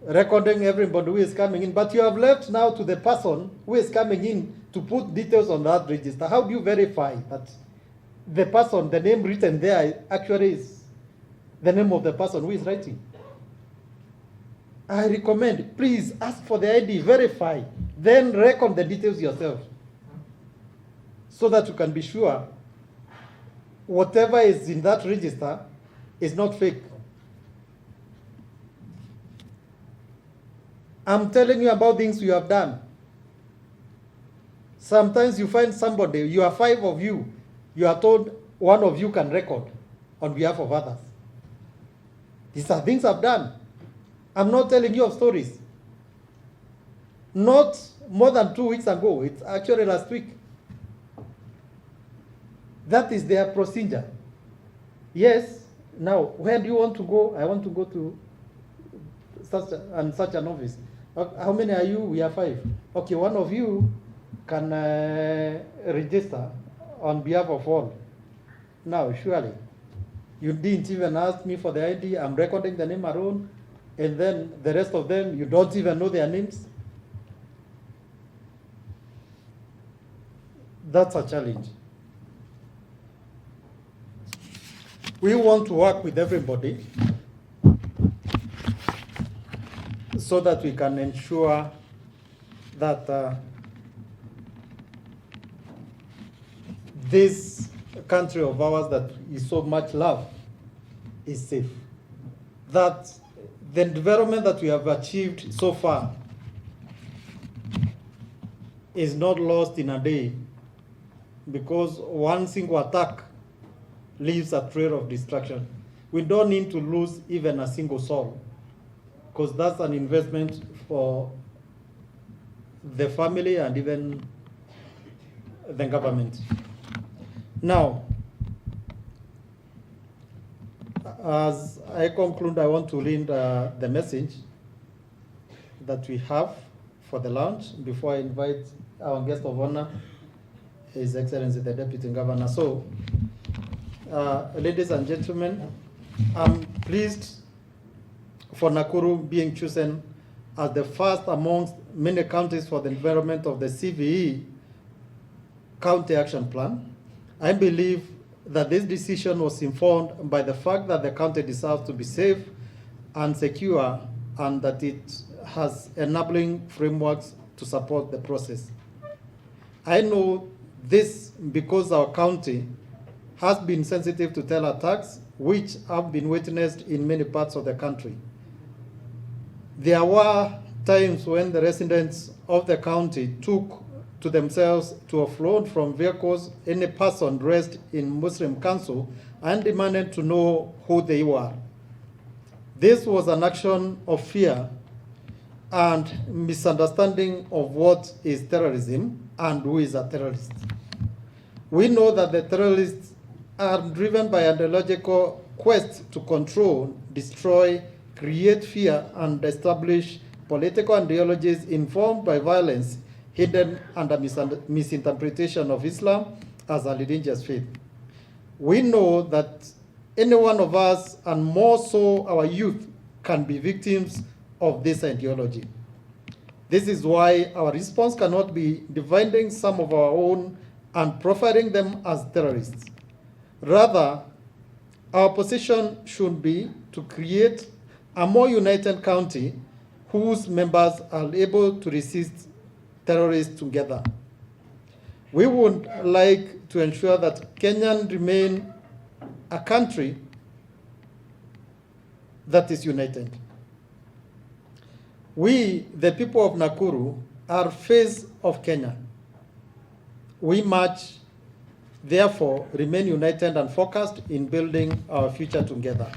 recording everybody who is coming in, but you have left now to the person who is coming in to put details on that register. How do you verify that the person, the name written there actually is the name of the person who is writing? I recommend, please ask for the ID, verify, then record the details yourself, so that you can be sure whatever is in that register is not fake. I'm telling you about things you have done. Sometimes you find somebody, you are 5 of you, you are told one of you can record on behalf of others. These are things I've done. I'm not telling you of stories. Not more than 2 weeks ago, it's actually last week. That is their procedure. Yes, now, where do you want to go? I want to go to such and such an office. How many are you? We are 5. Okay, one of you can register on behalf of all. Now, surely, you didn't even ask me for the ID. I'm recording the name alone, and then the rest of them, you don't even know their names. That's a challenge. We want to work with everybody so that we can ensure that this country of ours that is so much loved is safe. That the development that we have achieved so far is not lost in a day, because one single attack leaves a trail of destruction. We don't need to lose even a single soul, because that's an investment for the family and even the government. Now, as I conclude, I want to read the message that we have for the launch before I invite our guest of honor, His Excellency the Deputy Governor. So, ladies and gentlemen, I'm pleased for Nakuru being chosen as the first amongst many counties for the development of the CVE County Action Plan. I believe that this decision was informed by the fact that the county deserves to be safe and secure, and that it has enabling frameworks to support the process. I know this because our county has been sensitive to terror attacks, which have been witnessed in many parts of the country. There were times when the residents of the county took to themselves to offload from vehicles any person dressed in Muslim council and demanded to know who they were. This was an action of fear and misunderstanding of what is terrorism and who is a terrorist. We know that the terrorists are driven by an ideological quest to control, destroy, create fear, and establish political ideologies informed by violence hidden under misinterpretation of Islam as a religious faith. We know that any one of us, and more so our youth, can be victims of this ideology. This is why our response cannot be dividing some of our own and profiling them as terrorists. Rather, our position should be to create a more united county whose members are able to resist terrorists together. We would like to ensure that Kenya remain a country that is united. We, the people of Nakuru, are face of Kenya. We must, therefore, remain united and focused in building our future together.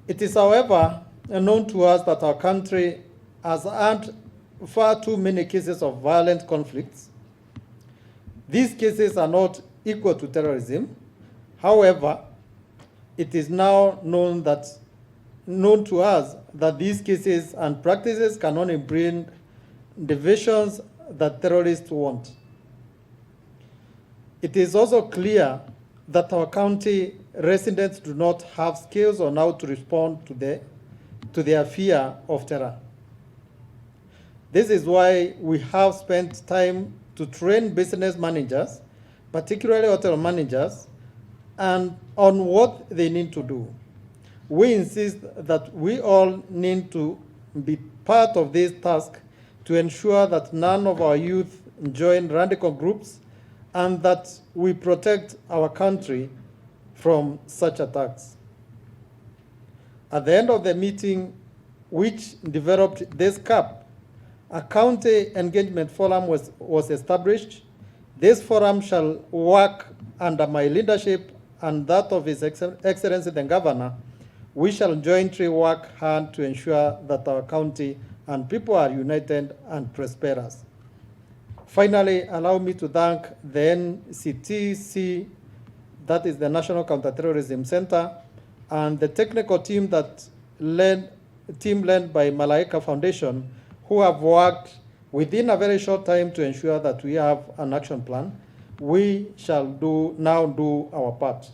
It is, however, known to us that our country has had far too many cases of violent conflicts. These cases are not equal to terrorism. However, it is now known to us that these cases and practices can only bring divisions that terrorists want. It is also clear that our county residents do not have skills on how to respond to their fear of terror. This is why we have spent time to train business managers, particularly hotel managers, and on what they need to do. We insist that we all need to be part of this task to ensure that none of our youth join radical groups and that we protect our country from such attacks. At the end of the meeting, which developed this CAP, a county engagement forum was established. This forum shall work under my leadership and that of His Excellency the Governor. We shall jointly work hard to ensure that our county and people are united and prosperous. Finally, allow me to thank the NCTC, that is the National Counterterrorism Center, and the technical team led by Malaika Foundation, who have worked within a very short time to ensure that we have an action plan. We shall now do our part.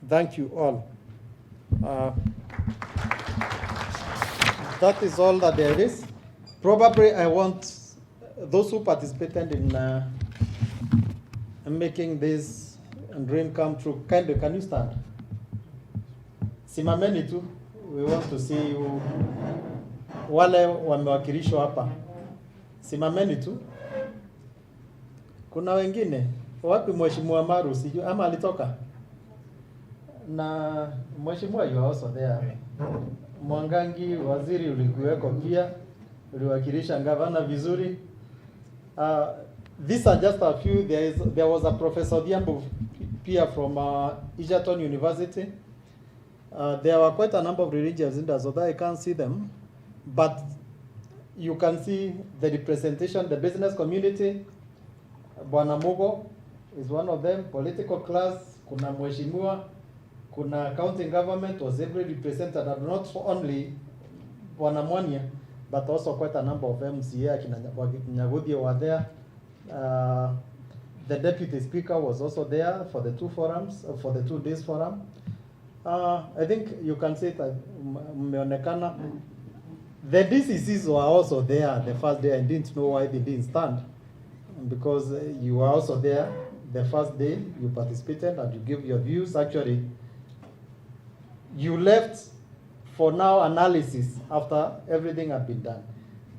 Thank you all. That is all that there is. Probably I want those who participated in making this dream come true. Can you stand? Simameni tu. We want to see you. Wale wamewakilishwa hapa. Simameni tu. Kuna wengine? Wapi Mheshimiwa Maru? Sijui ama alitoka? Na Mheshimiwa you are also there. Mwangangi waziri ulikuweko pia. Uliwakilisha gavana vizuri. These are just a few. There was a Professor Diambo pia from Egerton University. There were quite a number of religious leaders, although I can't see them. But you can see the representation, the business community. Bwana Mugo is one of them. Political class, kuna Mheshimiwa, kuna county government was every represented, and not only Bwana Mwanya, but also quite a number of MCA, Nyagudi were there. The deputy speaker was also there for the two forums, for the 2 days forum. I think you can see that mmeonekana. The DCCs were also there the first day. I didn't know why they didn't stand, because you were also there the first day. You participated and you gave your views. Actually, you left for now analysis after everything had been done.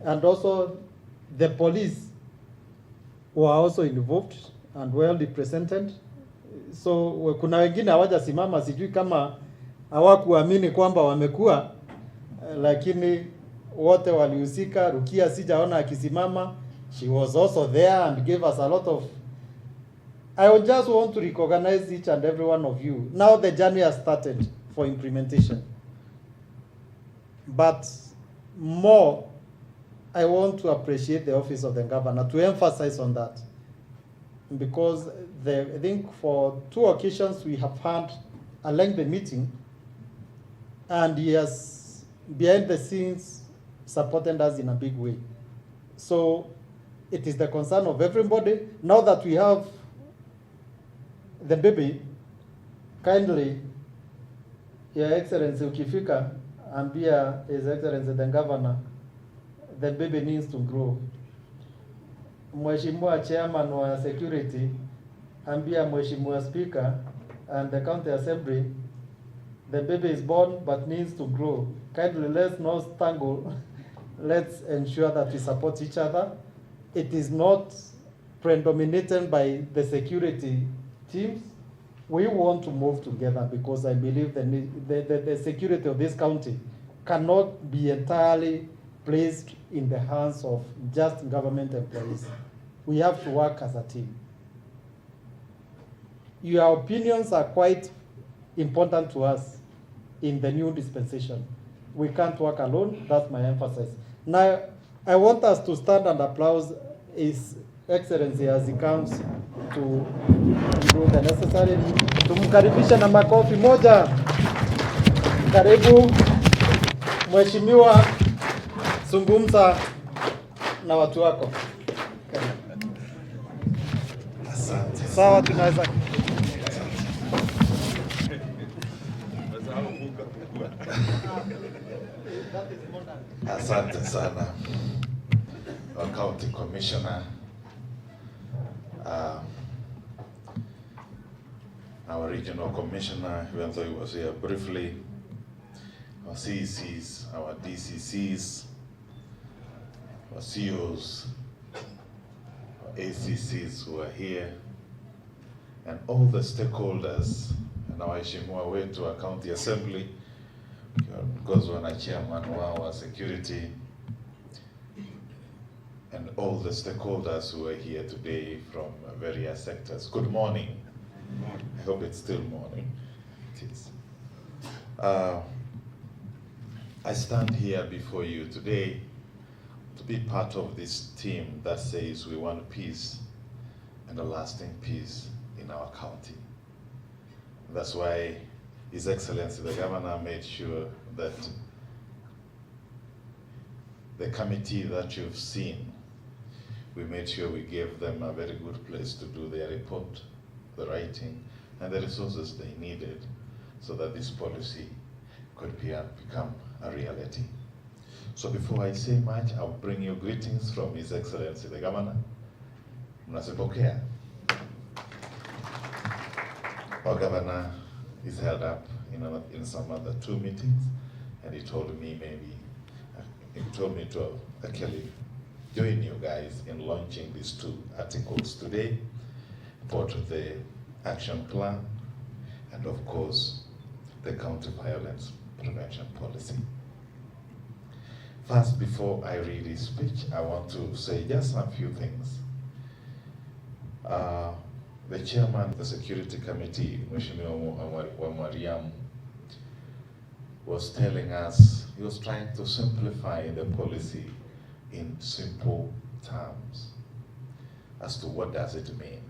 And also the police were also involved and well represented. So kuna wengine hawajasimama, sijui kama hawakuamini kwamba wamekuwa, lakini wote walihusika. Rukia sijaona akisimama. She was also there and gave us a lot of. I would just want to recognize each and every one of you. Now the journey has started for implementation. But more, I want to appreciate the office of the governor, to emphasize on that. Because I think for 2 occasions we have had a lengthy meeting, and he has, behind the scenes, supported us in a big way. So it is the concern of everybody. Now that we have the baby, kindly, Your Excellency, ukifika, ambia His Excellency the Governor, the baby needs to grow. Mheshimiwa Chairman wa Security, ambia Mheshimiwa Speaker and the County Assembly, the baby is born but needs to grow. Kindly, let's not strangle. Let's ensure that we support each other. It is not predominated by the security teams. We want to move together because I believe the security of this county cannot be entirely placed in the hands of just government employees. We have to work as a team. Your opinions are quite important to us in the new dispensation. We can't work alone, that's my emphasis. Now, I want us to stand and applaud His Excellency as he comes to do the necessary. Tumkaribishe na makofi moja. Karibu Mheshimiwa, zungumza na watu wako. Asante. Sawa, tunaweza. Asante sana, County Commissioner, our Regional Commissioner, even though he was here briefly, our CECs, our DCCs, our COs, our ACCs who are here, and all the stakeholders, and our waheshimiwa wetu wa County Assembly, because we're chairman of our security, and all the stakeholders who are here today from various sectors. Good morning. I hope it's still morning. It is. I stand here before you today to be part of this team that says we want peace and a lasting peace in our county. That's why His Excellency the Governor made sure that the committee that you've seen, we made sure we gave them a very good place to do their report, the writing, and the resources they needed so that this policy could become a reality. So before I say much, I'll bring you greetings from His Excellency the Governor. Mnazipokea? Our Governor is held up in some other 2 meetings, and he told me to actually join you guys in launching these 2 articles today, part of the action plan, and of course, the counter-violence prevention policy. First, before I read his speech, I want to say just a few things. The chairman of the Security Committee, Mheshimiwa Mariam, was telling us, he was trying to simplify the policy in simple terms as to what does it mean.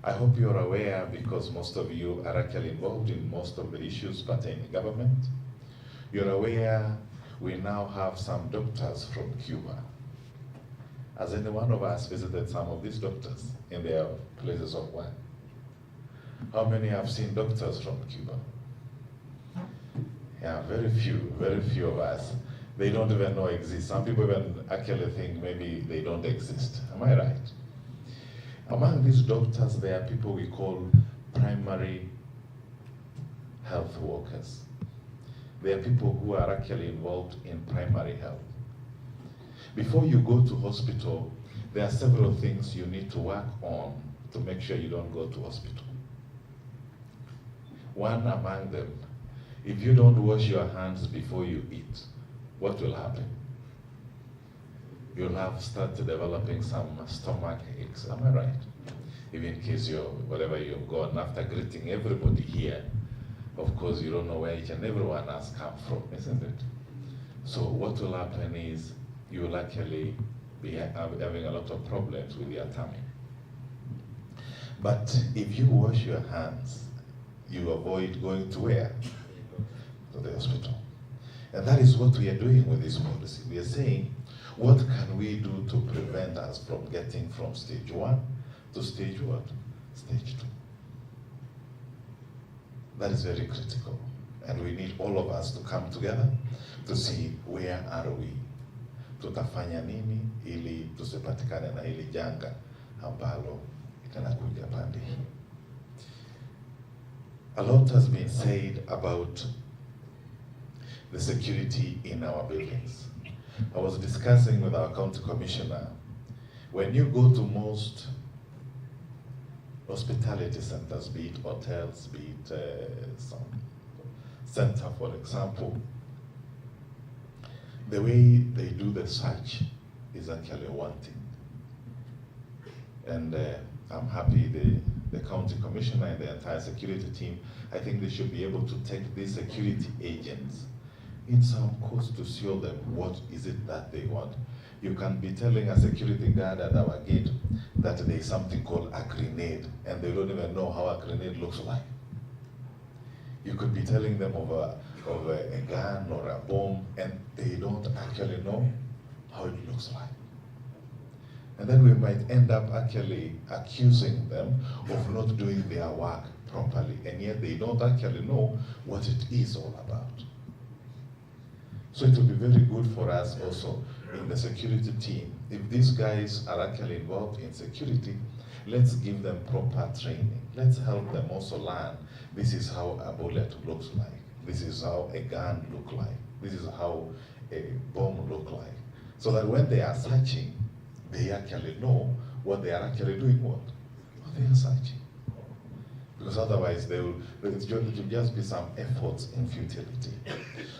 I hope you're aware, because most of you are actually involved in most of the issues pertaining government. You're aware we now have some doctors from Cuba. Has any one of us visited some of these doctors in their places of work? How many have seen doctors from Cuba? Yeah, very few of us. They don't even know exist. Some people even actually think maybe they don't exist. Am I right? Among these doctors, there are people we call primary health workers. They are people who are actually involved in primary health. Before you go to hospital, there are several things you need to work on to make sure you don't go to hospital. One among them, if you don't wash your hands before you eat, what will happen? You'll have started developing some stomach aches, am I right? Even in case whatever you've gone, after greeting everybody here, of course you don't know where each and everyone has come from, isn't it? So what will happen is you will actually be having a lot of problems with your tummy. But if you wash your hands, you avoid going to where? To the hospital. And that is what we are doing with this policy. We are saying, what can we do to prevent us from getting from stage 1 to stage what? Stage 2. That is very critical. And we need all of us to come together to see where are we. Tutafanya nini ili tusipatikane na hili janga ambalo itanakuja pande hii. A lot has been said about the security in our buildings. I was discussing with our county commissioner, when you go to most hospitality centers, be it hotels, be it some center, for example, the way they do the search is actually one thing. And I'm happy the county commissioner and the entire security team, I think they should be able to take these security agents in some course to show them what is it that they want. You can be telling a security guard at our gate that there is something called a grenade, and they don't even know how a grenade looks like. You could be telling them of a gun or a bomb, and they don't actually know how it looks like. And then we might end up actually accusing them of not doing their work properly, and yet they don't actually know what it is all about. So it will be very good for us also in the security team. If these guys are actually involved in security, let's give them proper training. Let's help them also learn. This is how a bullet looks like. This is how a gun looks like. This is how a bomb looks like. So that when they are searching, they actually know what they are actually doing, what they are searching. Because otherwise there will just be some efforts in futility.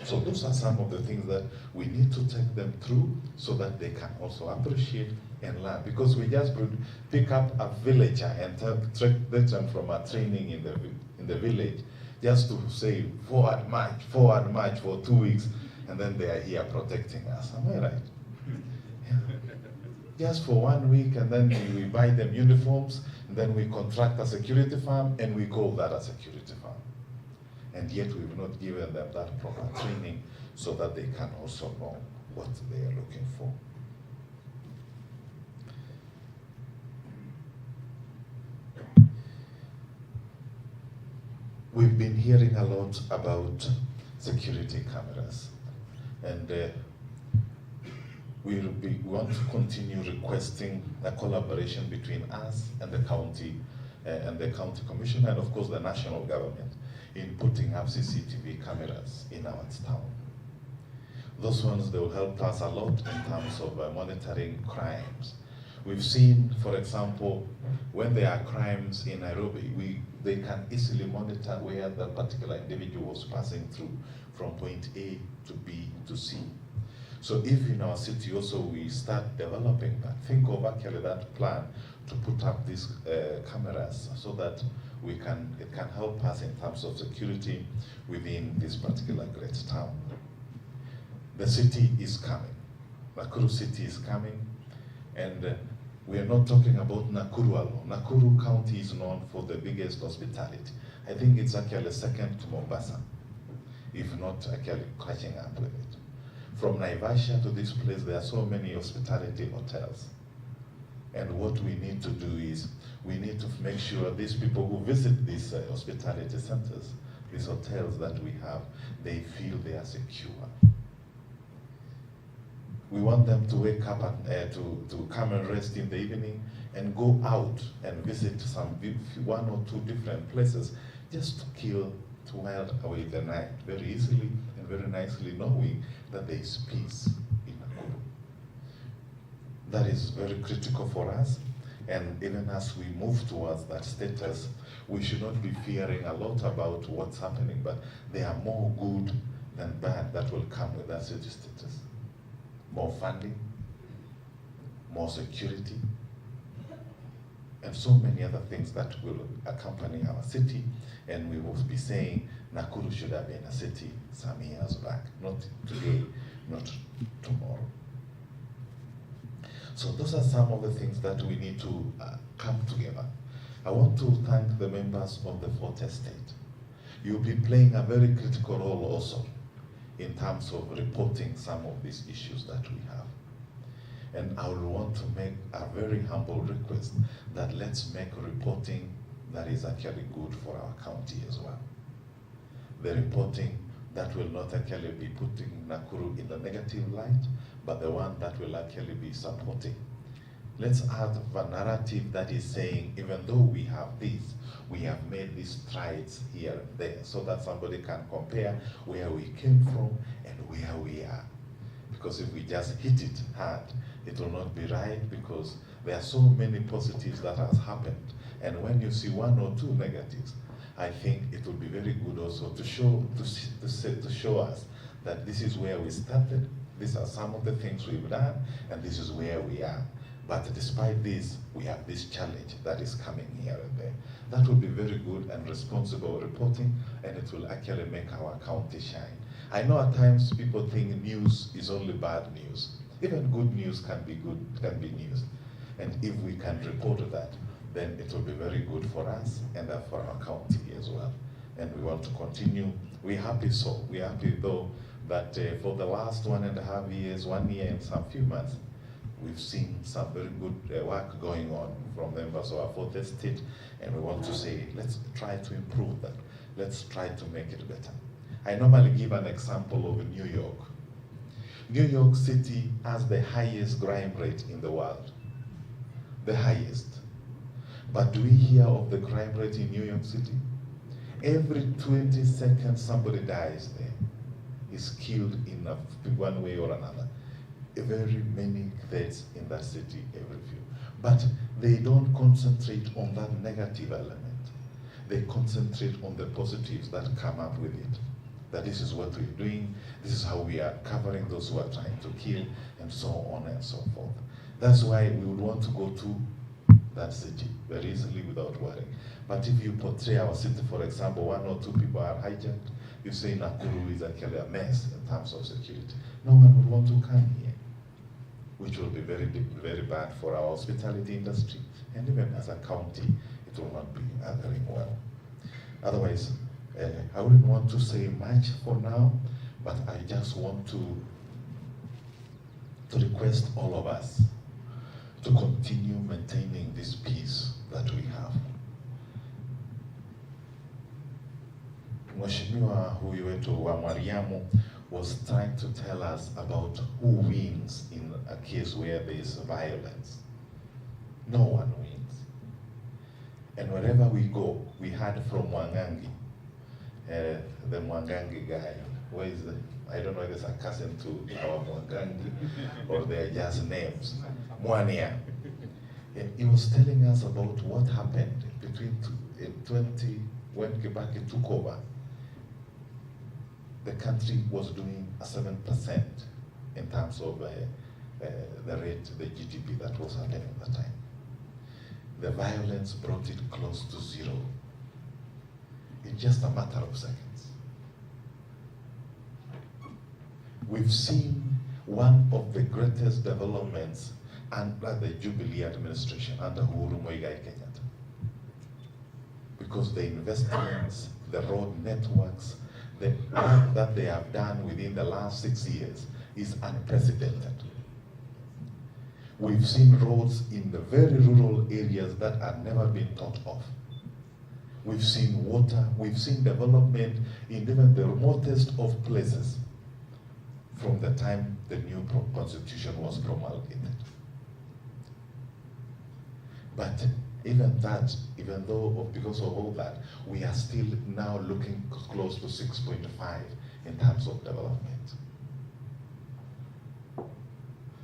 So those are some of the things that we need to take them through so that they can also appreciate and learn. Because we just pick up a villager and take them from a training in the village just to say forward march for 2 weeks, and then they are here protecting us. Am I right? Just for 1 week, and then we buy them uniforms, and then we contract a security firm, and we call that a security firm. And yet we've not given them that proper training so that they can also know what they are looking for. We've been hearing a lot about security cameras, and we want to continue requesting a collaboration between us and the county commission, and of course the national government, in putting up CCTV cameras in our town. Those ones, they will help us a lot in terms of monitoring crimes. We've seen, for example, when there are crimes in Nairobi, they can easily monitor where the particular individual was passing through from point A to B to C. So if in our city also we start developing that, think of actually that plan to put up these cameras so that it can help us in terms of security within this particular great town. The city is coming. Nakuru city is coming, and we are not talking about Nakuru alone. Nakuru County is known for the biggest hospitality. I think it's actually second to Mombasa, if not actually catching up with it. From Naivasha to this place, there are so many hospitality hotels. And what we need to do is, we need to make sure these people who visit these hospitality centers, these hotels that we have, they feel they are secure. We want them to wake up to come and rest in the evening and go out and visit some 1 or 2 different places just to while away the night very easily and very nicely, knowing that there is peace in Nakuru. That is very critical for us, and even as we move towards that status, we should not be fearing a lot about what's happening, but there are more good and bad that will come with that city status. More funding, more security, and so many other things that will accompany our city, and we will be saying Nakuru should have been a city some years back, not today, not tomorrow. So those are some of the things that we need to come together. I want to thank the members of the Fourth Estate. You'll be playing a very critical role also in terms of reporting some of these issues that we have. And I will want to make a very humble request that let's make reporting that is actually good for our county as well. The reporting that will not actually be putting Nakuru in the negative light, but the one that will actually be supporting. Let's have a narrative that is saying, even though we have this, we have made these strides here and there, so that somebody can compare where we came from and where we are. Because if we just hit it hard, it will not be right, because there are so many positives that has happened. And when you see one or two negatives, I think it will be very good also to show us that this is where we started, these are some of the things we've done, and this is where we are. But despite this, we have this challenge that is coming here and there. That will be very good and responsible reporting, and it will actually make our county shine. I know at times people think news is only bad news. Even good news can be good, can be news. And if we can report that, then it will be very good for us and for our county as well. And we want to continue. We're happy so. We're happy though that for the last 1.5 years, 1 year and some few months, we've seen some very good work going on from members of our Fourth Estate, and we want to say, let's try to improve that. Let's try to make it better. I normally give an example of New York. New York City has the highest crime rate in the world, the highest. But do we hear of the crime rate in New York City? Every 20 seconds somebody dies there, is killed in one way or another. Very many deaths in that city every few. But they don't concentrate on that negative element. They concentrate on the positives that come up with it. That this is what we're doing, this is how we are covering those who are trying to kill, and so on and so forth. That's why we would want to go to that city very easily without worrying. But if you portray our city, for example, 1 or 2 people are hijacked, you say Nakuru is actually a mess in terms of security. No one would want to come here, which will be very bad for our hospitality industry, and even as a county, it will not be going well. Otherwise, I wouldn't want to say much for now, but I just want to request all of us to continue maintaining this peace that we have. Mheshimiwa huyu wetu wa Mariamu was trying to tell us about who wins in a case where there is violence. No one wins. And wherever we go, we heard from Mwangangi, the Mwangangi guy. Where is the, I don't know if it's a cousin to our Mwangangi or they're just names. Mwania. And he was telling us about what happened between when Kibaki took over. The country was doing a 7% in terms of the rate, the GDP that was happening at the time. The violence brought it close to 0 in just a matter of seconds. We've seen one of the greatest developments under the Jubilee administration, under Uhuru Muigai Kenyatta. Because the investments, the road networks, the work that they have done within the last 6 years is unprecedented. We've seen roads in the very rural areas that have never been thought of. We've seen water, we've seen development in even the remotest of places from the time the new constitution was promulgated. But even that, even though because of all that, we are still now looking close to 6.5 in terms of development.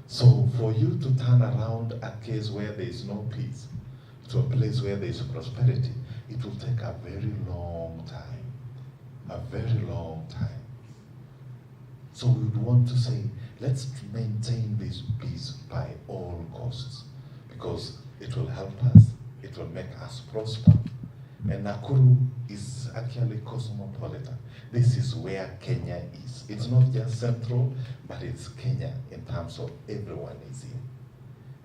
So for you to turn around a case where there is no peace to a place where there is prosperity, it will take a very long time, a very long time. So we would want to say, let's maintain this peace by all costs, because it will help us, it will make us prosper. And Nakuru is actually cosmopolitan. This is where Kenya is. It's not just central, but it's Kenya in terms of everyone is here.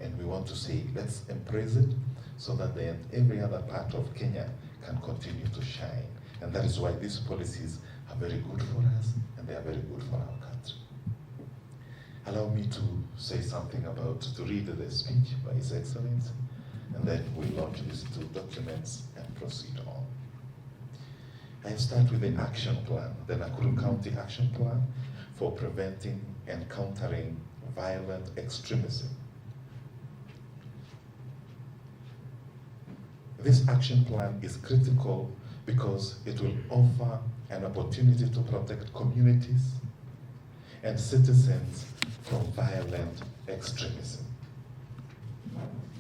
And we want to say, let's embrace it so that every other part of Kenya can continue to shine. And that is why these policies are very good for us, and they are very good for our country. Allow me to say something about, to read the speech by His Excellency, and then we launch these two documents and proceed on. I start with the action plan, the Nakuru County Action Plan for preventing and countering violent extremism. This action plan is critical because it will offer an opportunity to protect communities and citizens from violent extremism.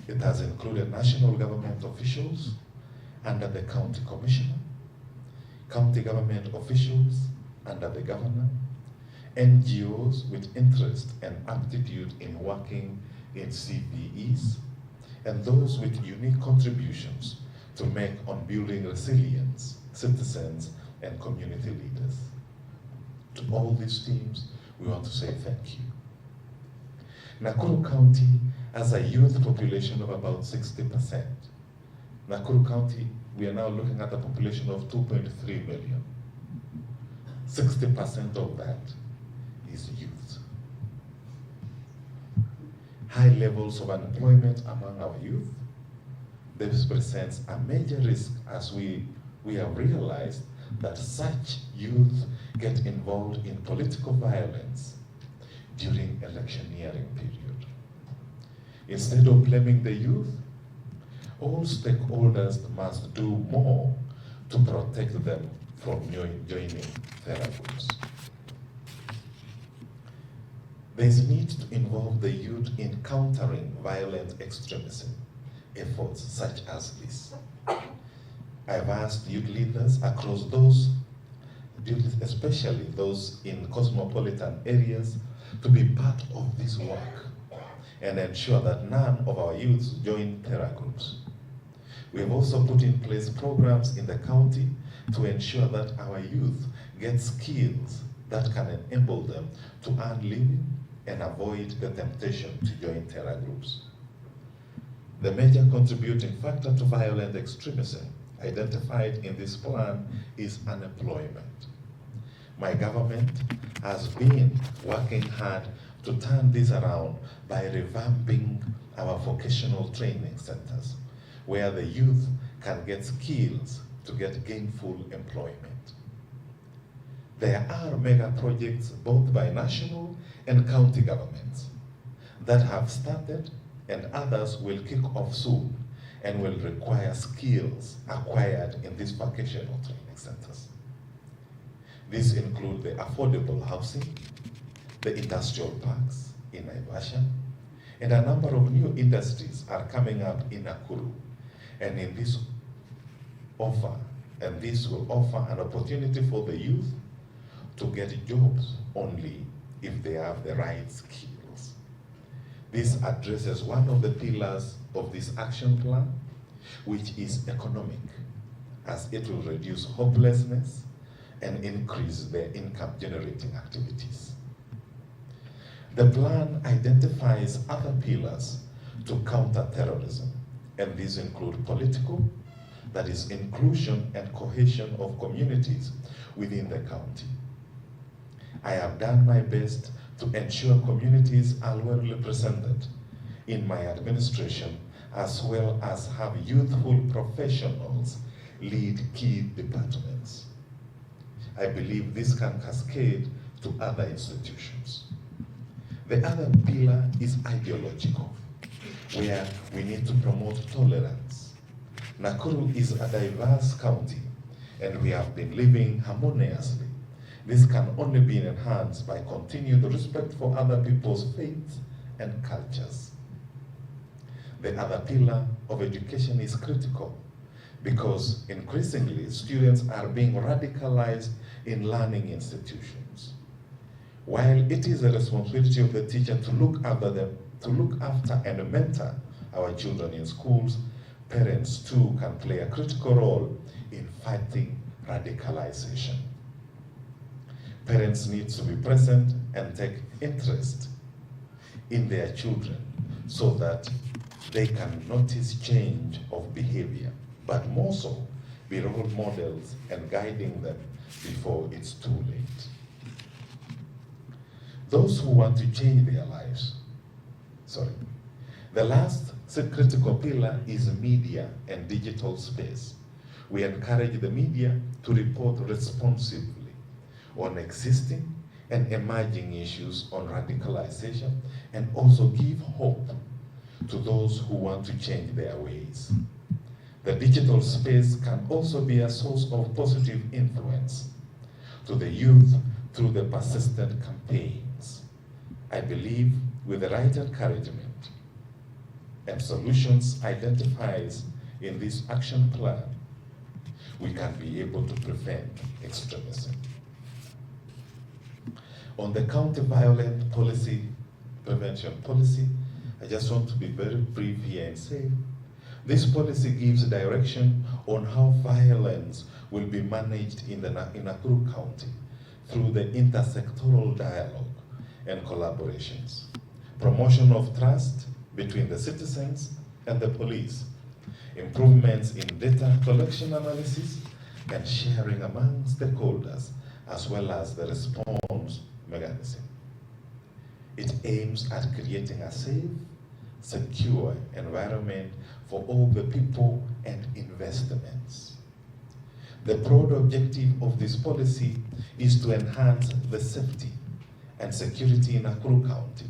It has included national government officials under the county commissioner, county government officials under the governor, NGOs with interest and aptitude in working in CVEs, and those with unique contributions to make on building resilience, citizens and community leaders. To all these teams, we want to say thank you. Nakuru County has a youth population of about 60%. Nakuru County, we are now looking at a population of 2.3 million. 60% of that is youth. High levels of unemployment among our youth. This presents a major risk as we have realized that such youth get involved in political violence during electioneering period. Instead of blaming the youth, all stakeholders must do more to protect them from joining terror groups. There is need to involve the youth in countering violent extremism efforts such as this. I've asked youth leaders across those, especially those in cosmopolitan areas, to be part of this work and ensure that none of our youths join terror groups. We have also put in place programs in the county to ensure that our youth get skills that can enable them to earn living and avoid the temptation to join terror groups. The major contributing factor to violent extremism identified in this plan is unemployment. My government has been working hard to turn this around by revamping our vocational training centers, where the youth can get skills to get gainful employment. There are mega projects both by national and county governments that have started, and others will kick off soon and will require skills acquired in these vocational training centers. These include the affordable housing, the industrial parks in Naivasha, and a number of new industries are coming up in Nakuru. And in this will offer an opportunity for the youth to get jobs only if they have the right skills. This addresses one of the pillars of this action plan, which is economic, as it will reduce hopelessness and increase their income generating activities. The plan identifies other pillars to counter terrorism, and these include political, that is inclusion and cohesion of communities within the county. I have done my best to ensure communities are well represented in my administration, as well as have youthful professionals lead key departments. I believe this can cascade to other institutions. The other pillar is ideological, where we need to promote tolerance. Nakuru is a diverse county, and we have been living harmoniously. This can only be enhanced by continued respect for other people's faiths and cultures. The other pillar of education is critical because increasingly students are being radicalized in learning institutions. While it is the responsibility of the teacher to look after and mentor our children in schools, parents too can play a critical role in fighting radicalization. Parents need to be present and take interest in their children so that they can notice change of behavior, but more so be role models and guiding them before it's too late. Those who want to change their lives, the last critical pillar is media and digital space. We encourage the media to report responsibly on existing and emerging issues on radicalization, and also give hope to those who want to change their ways. The digital space can also be a source of positive influence to the youth through the persistent campaigns. I believe with the right encouragement and solutions identified in this action plan, we can be able to prevent extremism. On the counter-violent policy, prevention policy, I just want to be very brief here and say, this policy gives direction on how violence will be managed in Nakuru County through the intersectoral dialogue and collaborations, promotion of trust between the citizens and the police, improvements in data collection analysis and sharing among stakeholders, as well as the response mechanism. It aims at creating a safe, secure environment for all the people and investments. The broad objective of this policy is to enhance the safety and security in Nakuru County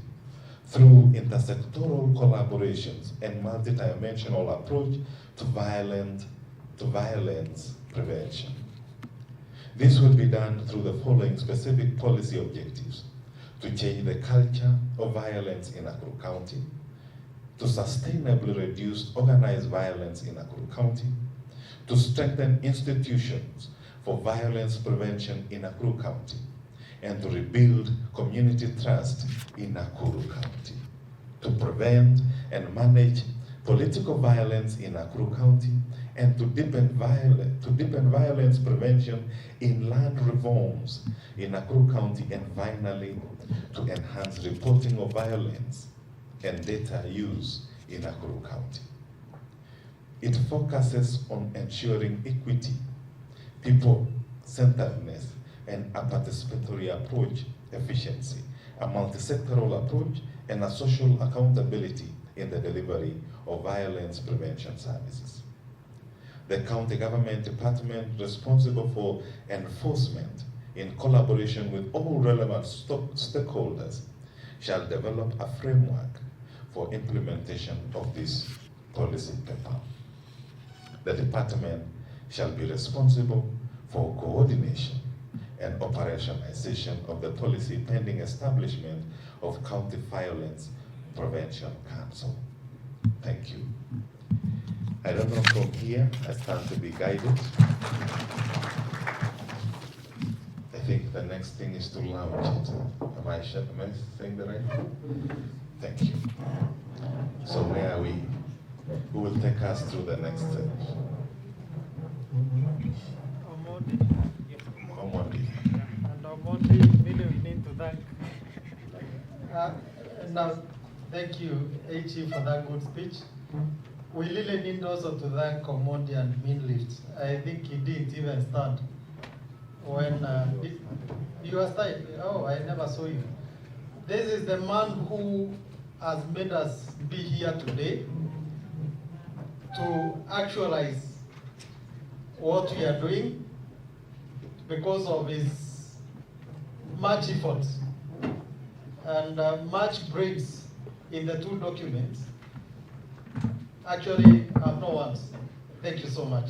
through intersectoral collaborations and multidimensional approach to violence prevention. This will be done through the following specific policy objectives: to change the culture of violence in Nakuru County, to sustainably reduce organized violence in Nakuru County, to strengthen institutions for violence prevention in Nakuru County, and to rebuild community trust in Nakuru County, to prevent and manage political violence in Nakuru County, and to deepen violence prevention in land reforms in Nakuru County, and finally, to enhance reporting of violence and data use in Nakuru County. It focuses on ensuring equity, people-centeredness, and a participatory approach, efficiency, a multi-sectoral approach, and a social accountability in the delivery of violence prevention services. The county government department responsible for enforcement, in collaboration with all relevant stakeholders, shall develop a framework for implementation of this policy paper. The department shall be responsible for coordination and operationalization of the policy pending establishment of County Violence Prevention Council. Thank you. I don't know from here, I stand to be guided. I think the next thing is to launch it. Am I saying the right thing? Thank you. So where are we? Who will take us through the next step? Omondi. And Omondi, really we need to thank. Now, thank you, HE, for that good speech. We really need also to thank Omondi and Minlift. I think he didn't even start when you were starting. Oh, I never saw you. This is the man who has made us be here today to actualize what we are doing because of his much effort and much brains in the two documents. Actually, I have no words. Thank you so much.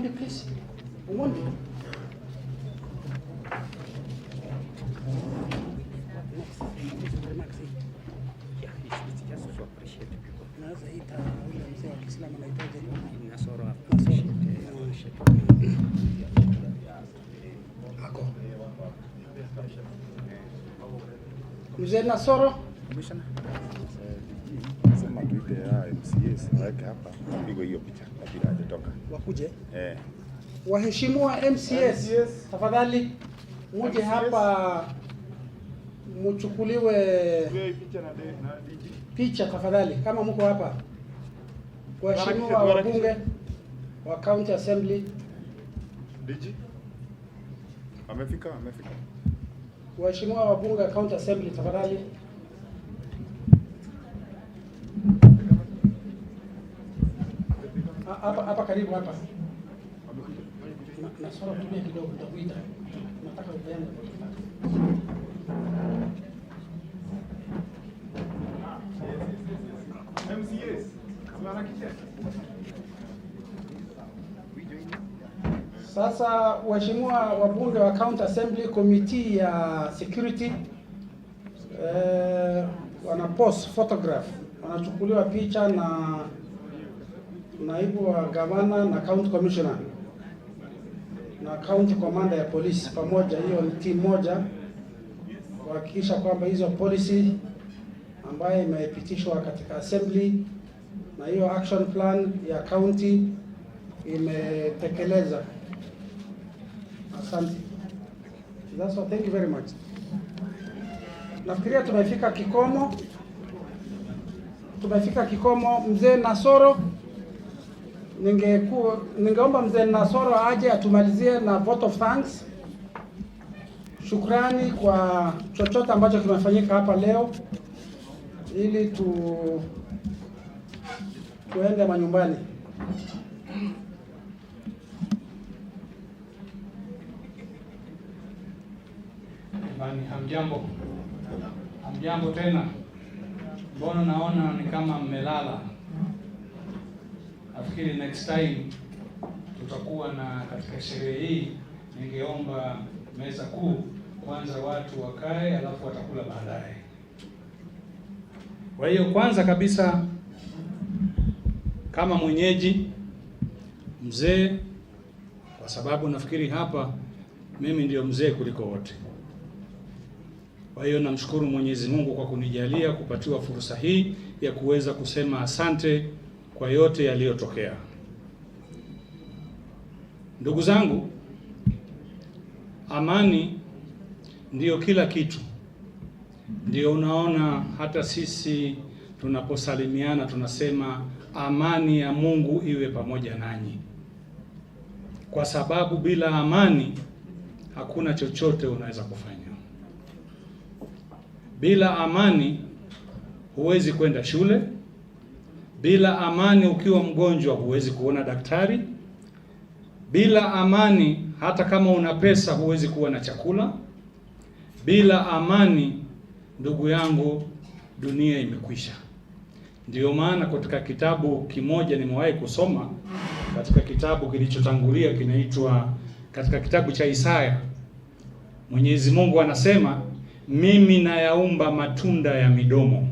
Omondi, please. Omondi. Mzee Nasoro. Sema tuite MCAs waweke hapa pigwe hiyo picha kabla hajatoka. Wakuje? Eh. Waheshimiwa MCAs, tafadhali muje hapa mchukuliwe picha tafadhali kama mko hapa. Waheshimiwa wabunge wa County Assembly. DG. Amefika. Waheshimiwa wabunge wa County Assembly tafadhali. Hapa karibu hapa. Na sura tumia kidogo nitakuita. Nataka upeane. MCAs. Sasa waheshimiwa wabunge wa County Assembly Committee ya Security wana post photograph, wanachukuliwa picha na naibu wa gavana na county commissioner na county commander ya polisi pamoja. Hiyo ni team moja kuhakikisha kwamba hizo policy ambayo imepitishwa katika assembly na hiyo action plan ya county imetekeleza. Asante. That's all. Thank you very much. Nafikiria tumefika kikomo. Mzee Nasoro, ningeomba mzee Nasoro aje atumalizie na vote of thanks. Shukrani kwa chochote ambacho kimefanyika hapa leo ili tuende manyumbani. Hamjambo tena. Mbona naona ni kama mmelala? Nafikiri next time tutakuwa na katika sherehe hii, ningeomba meza kuu kwanza watu wakae, alafu watakula baadaye. Kwa hiyo kwanza kabisa, kama mwenyeji mzee, kwa sababu nafikiri hapa mimi ndio mzee kuliko wote. Kwa hiyo namshukuru Mwenyezi Mungu kwa kunijalia kupatiwa fursa hii ya kuweza kusema asante kwa yote yaliyotokea. Ndugu zangu, amani ndiyo kila kitu. Ndio unaona hata sisi tunaposalimiana tunasema amani ya Mungu iwe pamoja nanyi. Kwa sababu bila amani hakuna chochote unaweza kufanya. Bila amani huwezi kwenda shule. Bila amani ukiwa mgonjwa huwezi kuona daktari. Bila amani hata kama una pesa huwezi kuwa na chakula. Bila amani, ndugu yangu, dunia imekwisha. Ndio maana katika kitabu kimoja nimewahi kusoma, katika kitabu kilichotangulia kinaitwa, katika kitabu cha Isaya, Mwenyezi Mungu anasema, mimi nayaumba matunda ya midomo,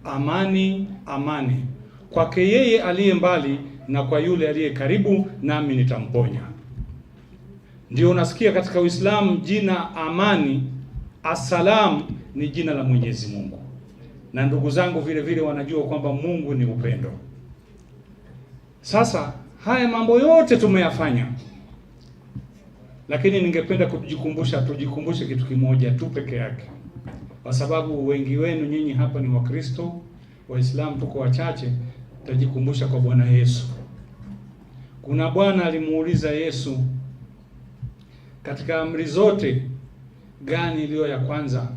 amani, amani, kwake yeye aliye mbali na kwa yule aliye karibu, nami nitamponya. Ndio unasikia katika Uislamu jina amani, assalam, ni jina la Mwenyezi Mungu. Na ndugu zangu vile vile wanajua kwamba Mungu ni upendo. Sasa haya mambo yote tumeyafanya, lakini ningependa tujikumbushe kitu kimoja tu peke yake, kwa sababu wengi wenu nyinyi hapa ni Wakristo, Waislamu tuko wachache. Tajikumbusha kwa Bwana Yesu. Kuna bwana alimuuliza Yesu, katika amri zote gani iliyo ya kwanza?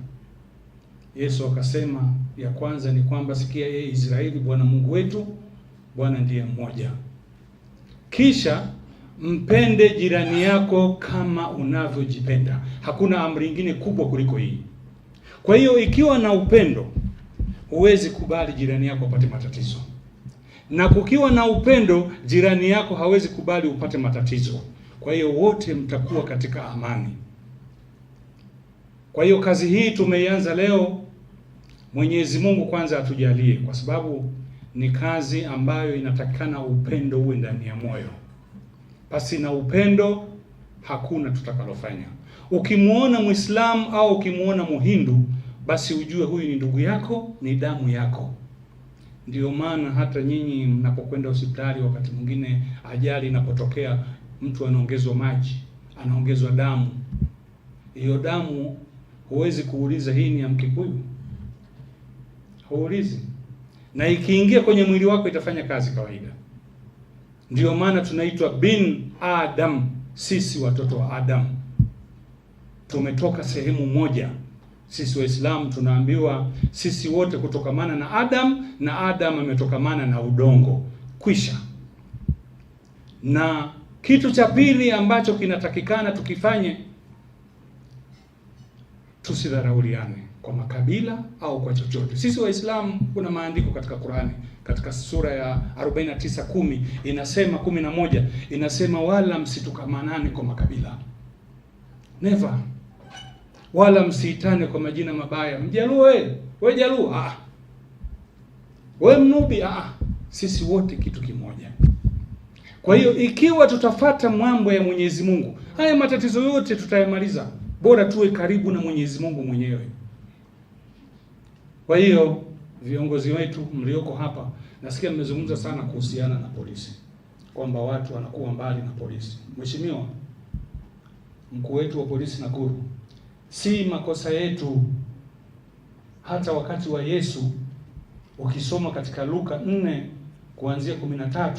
Yesu akasema ya kwanza ni kwamba, sikia yeye Israeli, Bwana Mungu wetu, Bwana ndiye mmoja. Kisha mpende jirani yako kama unavyojipenda. Hakuna amri nyingine kubwa kuliko hii. Kwa hiyo ikiwa na upendo, huwezi kubali jirani yako apate matatizo. na kukiwa na upendo, jirani yako hawezi kubali upate matatizo. Kwa hiyo wote mtakuwa katika amani. Kwa hiyo kazi hii tumeianza leo. Mwenyezi Mungu kwanza atujalie, kwa sababu ni kazi ambayo inatakikana upendo uwe ndani ya moyo. Pasi na upendo hakuna tutakalofanya. Ukimuona Muislamu au ukimuona Muhindu, basi ujue huyu ni ndugu yako, ni damu yako. Ndio maana hata nyinyi mnapokwenda hospitali, wakati mwingine ajali inapotokea, mtu anaongezwa maji, anaongezwa damu. Hiyo damu huwezi kuuliza hii ni ya Mkikuyu, huulizi, na ikiingia kwenye mwili wako itafanya kazi kawaida. Ndio maana tunaitwa bin Adam, sisi watoto wa Adam tumetoka sehemu moja. Sisi Waislamu tunaambiwa sisi wote kutokamana na Adam, na Adam ametokamana na udongo. Kwisha. Na kitu cha pili ambacho kinatakikana tukifanye, tusidharauliane kwa makabila au kwa chochote. Sisi Waislamu kuna maandiko katika Qur'ani, katika sura ya 49:10 inasema 11 inasema wala msitukamanane kwa makabila. Never. Wala msiitane kwa majina mabaya. Mjaluo wewe Jaluo, wewe Mnubi, sisi wote kitu kimoja. Kwa hiyo ikiwa tutafata mambo ya Mwenyezi Mungu, haya matatizo yote tutayamaliza. Bora tuwe karibu na Mwenyezi Mungu mwenyewe. Kwa hiyo viongozi wetu mlioko hapa, nasikia mmezungumza sana kuhusiana na polisi, kwamba watu wanakuwa mbali na polisi. Mheshimiwa mkuu wetu wa polisi Nakuru, si makosa yetu. Hata wakati wa Yesu, ukisoma katika Luka 4 kuanzia 13,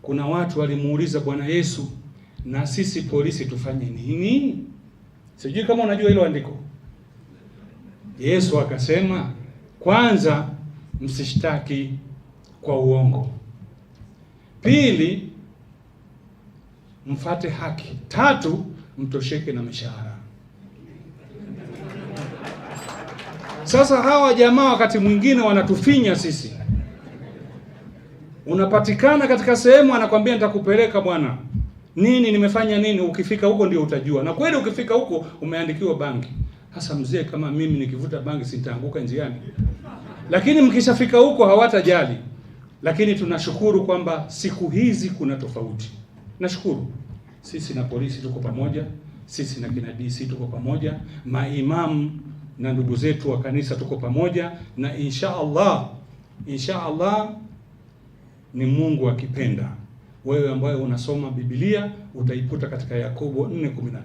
kuna watu walimuuliza Bwana Yesu, na sisi polisi tufanye nini? Sijui kama unajua hilo andiko. Yesu akasema, kwanza msishtaki kwa uongo, pili mfate haki, tatu mtosheke na mishahara. Sasa hawa jamaa wakati mwingine wanatufinya sisi. Unapatikana katika sehemu, anakwambia nitakupeleka bwana, nini nimefanya nini, ukifika huko ndio utajua. Na kweli ukifika huko umeandikiwa bangi. Hasa mzee kama mimi nikivuta bangi sitaanguka njiani. Lakini mkishafika huko hawatajali. Lakini tunashukuru kwamba siku hizi kuna tofauti. Nashukuru. Sisi na polisi tuko pamoja, sisi na kina DC tuko pamoja, maimamu na ndugu zetu wa kanisa tuko pamoja, na insha Allah ni Mungu akipenda. Wewe ambaye unasoma Biblia utaikuta katika Yakobo 4:13.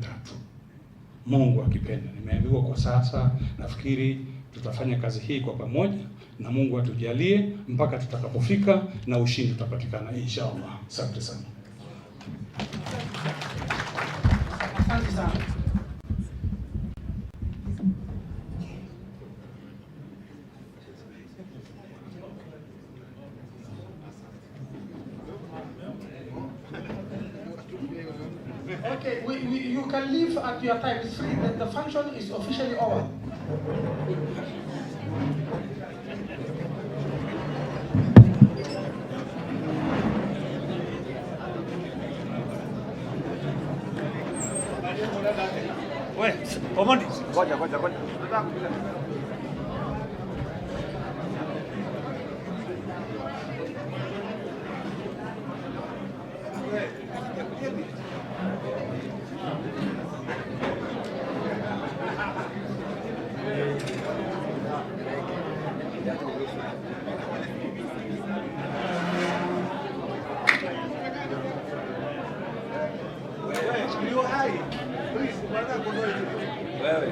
Mungu akipenda. Nimeambiwa kwa sasa, nafikiri tutafanya kazi hii kwa pamoja, na Mungu atujalie mpaka tutakapofika na ushindi utapatikana insha Allah. Asante sana. Asante sana. Okay, you can leave at your time. It's free. The function is officially over. Wait, Omondi. Ngoja. Wewe.